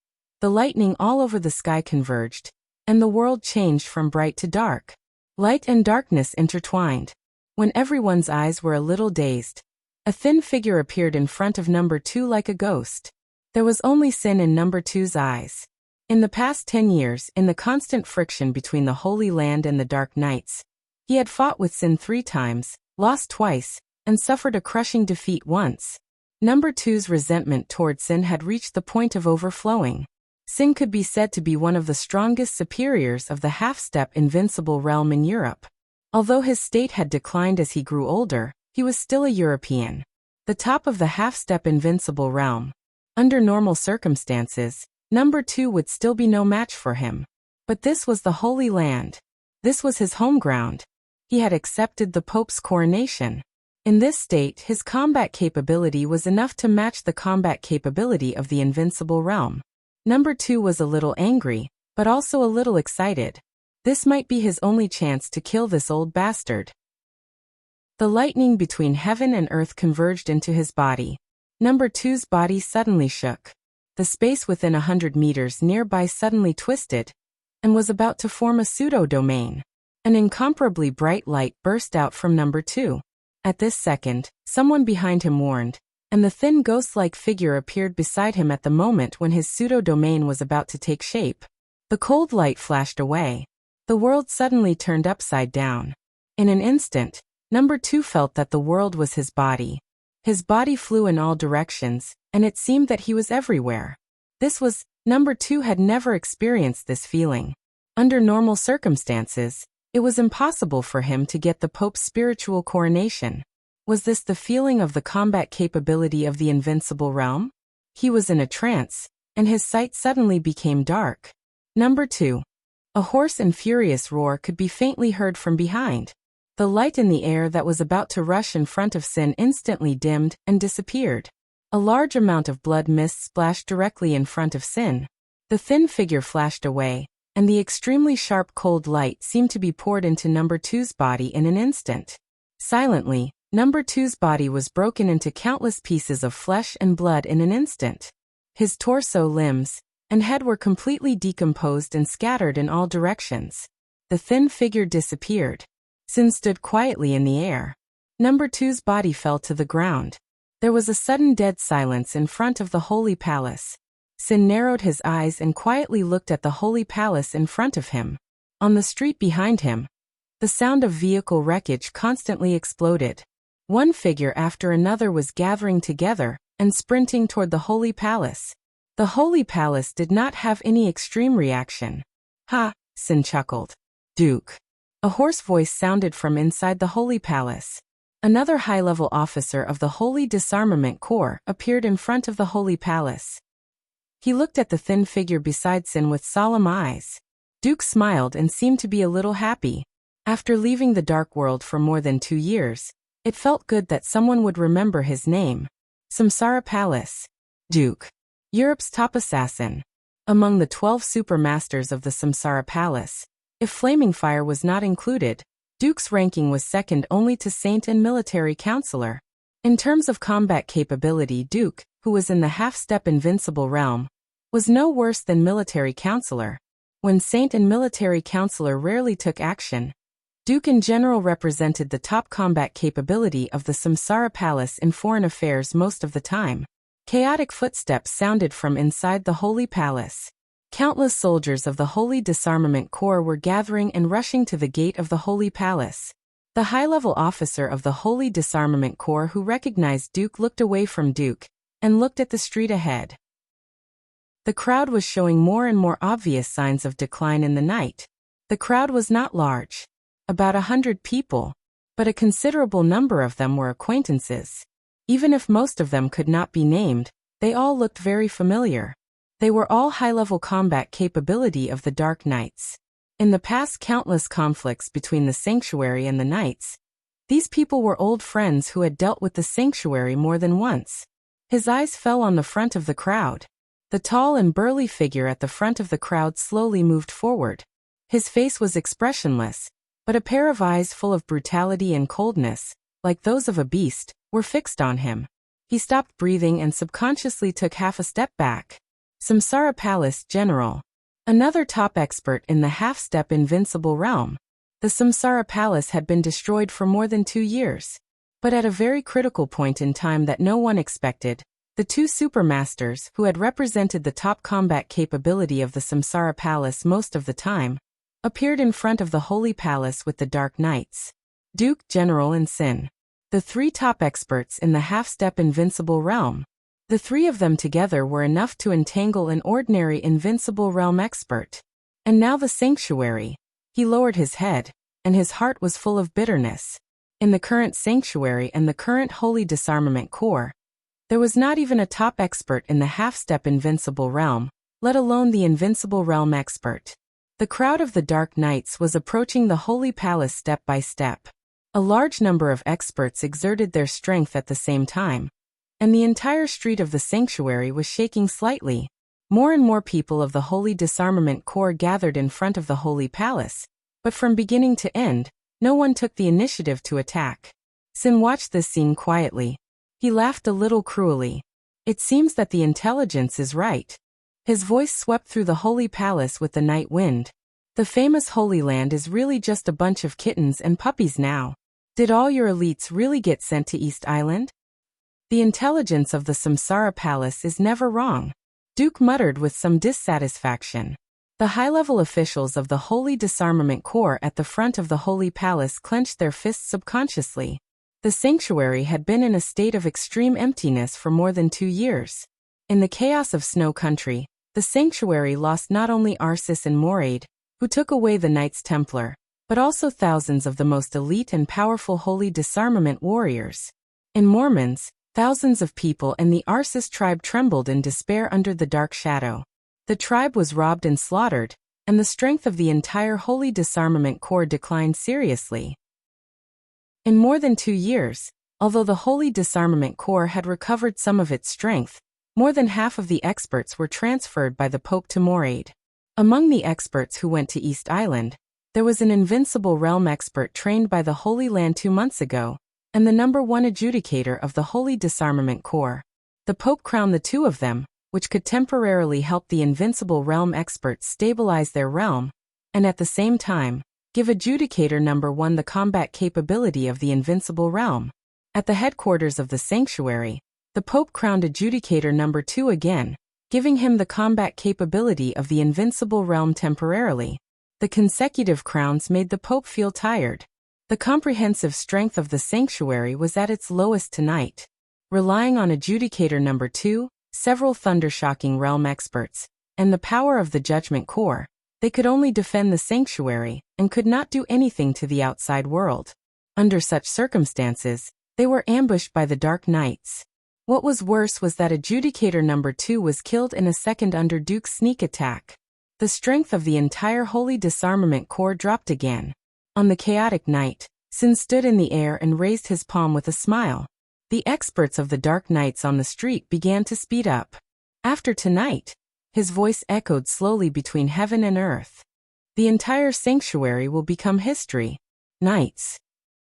S1: the lightning all over the sky converged, and the world changed from bright to dark. Light and darkness intertwined. When everyone's eyes were a little dazed, a thin figure appeared in front of number 2 like a ghost. There was only sin in number 2's eyes. In the past 10 years, in the constant friction between the Holy Land and the Dark Knights, he had fought with Sin 3 times, lost twice, and suffered a crushing defeat once. Number 2's resentment toward Sin had reached the point of overflowing. Sin could be said to be one of the strongest superiors of the half-step invincible realm in Europe. Although his state had declined as he grew older, he was still a European. The top of the half-step invincible realm. Under normal circumstances, number 2 would still be no match for him. But this was the Holy Land. This was his home ground. He had accepted the Pope's coronation. In this state, his combat capability was enough to match the combat capability of the invincible realm. Number 2 was a little angry, but also a little excited. This might be his only chance to kill this old bastard. The lightning between heaven and earth converged into his body. Number 2's body suddenly shook. The space within 100 meters nearby suddenly twisted, and was about to form a pseudo-domain. An incomparably bright light burst out from number 2. At this second, someone behind him warned, and the thin ghost-like figure appeared beside him at the moment when his pseudo-domain was about to take shape. The cold light flashed away. The world suddenly turned upside down. In an instant, number 2 felt that the world was his body. His body flew in all directions, and it seemed that he was everywhere. Number 2 had never experienced this feeling. Under normal circumstances, it was impossible for him to get the Pope's spiritual coronation. Was this the feeling of the combat capability of the invincible realm? He was in a trance, and his sight suddenly became dark. Number 2. A hoarse and furious roar could be faintly heard from behind. The light in the air that was about to rush in front of Sin instantly dimmed and disappeared. A large amount of blood mist splashed directly in front of Sin. The thin figure flashed away, and the extremely sharp cold light seemed to be poured into number 2's body in an instant. Silently, number 2's body was broken into countless pieces of flesh and blood in an instant. His torso, limbs, and head were completely decomposed and scattered in all directions. The thin figure disappeared. Sin stood quietly in the air. Number 2's body fell to the ground. There was a sudden dead silence in front of the Holy Palace. Sin narrowed his eyes and quietly looked at the Holy Palace in front of him. On the street behind him, the sound of vehicle wreckage constantly exploded. One figure after another was gathering together and sprinting toward the Holy Palace. The Holy Palace did not have any extreme reaction. Ha, Sin chuckled. Duke. A hoarse voice sounded from inside the Holy Palace. Another high-level officer of the Holy Disarmament Corps appeared in front of the Holy Palace. He looked at the thin figure beside Sin with solemn eyes. Duke smiled and seemed to be a little happy. After leaving the Dark World for more than 2 years, it felt good that someone would remember his name. Samsara Palace. Duke. Europe's top assassin. Among the 12 supermasters of the Samsara Palace, if Flaming Fire was not included, Duke's ranking was second only to Saint and Military Counselor. In terms of combat capability, Duke, who was in the half-step invincible realm, was no worse than Military Counselor. When Saint and Military Counselor rarely took action, Duke in general represented the top combat capability of the Samsara Palace in foreign affairs most of the time. Chaotic footsteps sounded from inside the Holy Palace. Countless soldiers of the Holy Disarmament Corps were gathering and rushing to the gate of the Holy Palace. The high-level officer of the Holy Disarmament Corps who recognized Duke looked away from Duke and looked at the street ahead. The crowd was showing more and more obvious signs of decline in the night. The crowd was not large, about 100 people, but a considerable number of them were acquaintances. Even if most of them could not be named, they all looked very familiar. They were all high-level combat capability of the Dark Knights. In the past countless conflicts between the Sanctuary and the Knights, these people were old friends who had dealt with the Sanctuary more than once. His eyes fell on the front of the crowd. The tall and burly figure at the front of the crowd slowly moved forward. His face was expressionless, but a pair of eyes full of brutality and coldness, like those of a beast, were fixed on him. He stopped breathing and subconsciously took half a step back. Samsara Palace General. Another top expert in the half-step invincible realm. The Samsara Palace had been destroyed for more than 2 years. But at a very critical point in time that no one expected, the two supermasters, who had represented the top combat capability of the Samsara Palace most of the time, appeared in front of the Holy Palace with the Dark Knights, Duke, General and Sin, the 3 top experts in the half-step invincible realm. The 3 of them together were enough to entangle an ordinary invincible realm expert. And now the sanctuary. He lowered his head, and his heart was full of bitterness. In the current sanctuary and the current Holy Disarmament Core, there was not even a top expert in the half-step invincible realm, let alone the invincible realm expert. The crowd of the Dark Knights was approaching the Holy Palace step by step. A large number of experts exerted their strength at the same time, and the entire street of the sanctuary was shaking slightly. More and more people of the Holy Disarmament Core gathered in front of the Holy Palace, but from beginning to end, no one took the initiative to attack. Sin watched this scene quietly. He laughed a little cruelly. It seems that the intelligence is right. His voice swept through the Holy Palace with the night wind. The famous Holy Land is really just a bunch of kittens and puppies now. Did all your elites really get sent to East Island? The intelligence of the Samsara Palace is never wrong, Duke muttered with some dissatisfaction. The high-level officials of the Holy Disarmament Corps at the front of the Holy Palace clenched their fists subconsciously. The sanctuary had been in a state of extreme emptiness for more than 2 years. In the chaos of Snow Country, the sanctuary lost not only Arsis and Moraid, who took away the Knights Templar, but also thousands of the most elite and powerful Holy Disarmament warriors. In Mormons, thousands of people and the Arsis tribe trembled in despair under the dark shadow. The tribe was robbed and slaughtered, and the strength of the entire Holy Disarmament Corps declined seriously. In more than 2 years, although the Holy Disarmament Corps had recovered some of its strength, more than half of the experts were transferred by the Pope to Moraid. Among the experts who went to East Island, there was an invincible realm expert trained by the Holy Land 2 months ago, and the #1 adjudicator of the Holy Disarmament Corps. The Pope crowned the 2 of them, which could temporarily help the invincible realm experts stabilize their realm, and at the same time, give Adjudicator #1 the combat capability of the invincible realm. At the headquarters of the sanctuary, the Pope crowned Adjudicator #2 again, giving him the combat capability of the invincible realm temporarily. The consecutive crowns made the Pope feel tired. The comprehensive strength of the sanctuary was at its lowest tonight. Relying on Adjudicator #2, several thundershocking realm experts, and the power of the Judgment Corps, they could only defend the sanctuary, and could not do anything to the outside world. Under such circumstances, they were ambushed by the Dark Knights. What was worse was that Adjudicator #2 was killed in a second under Duke's sneak attack. The strength of the entire Holy Disarmament Corps dropped again. On the chaotic night, Sin stood in the air and raised his palm with a smile. The experts of the Dark Knights on the street began to speed up. After tonight, his voice echoed slowly between heaven and earth. The entire sanctuary will become history. Knights.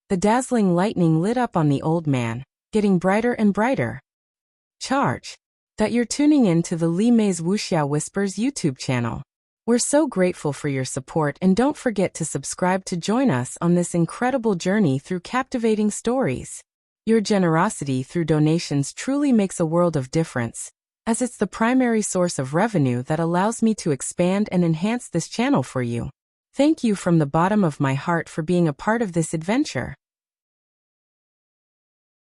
S1: The dazzling lightning lit up on the old man, getting brighter and brighter. Charge. That you're tuning in to the Li Mei's Wuxia Whispers YouTube channel. We're so grateful for your support, and don't forget to subscribe to join us on this incredible journey through captivating stories. Your generosity through donations truly makes a world of difference, as it's the primary source of revenue that allows me to expand and enhance this channel for you. Thank you from the bottom of my heart for being a part of this adventure.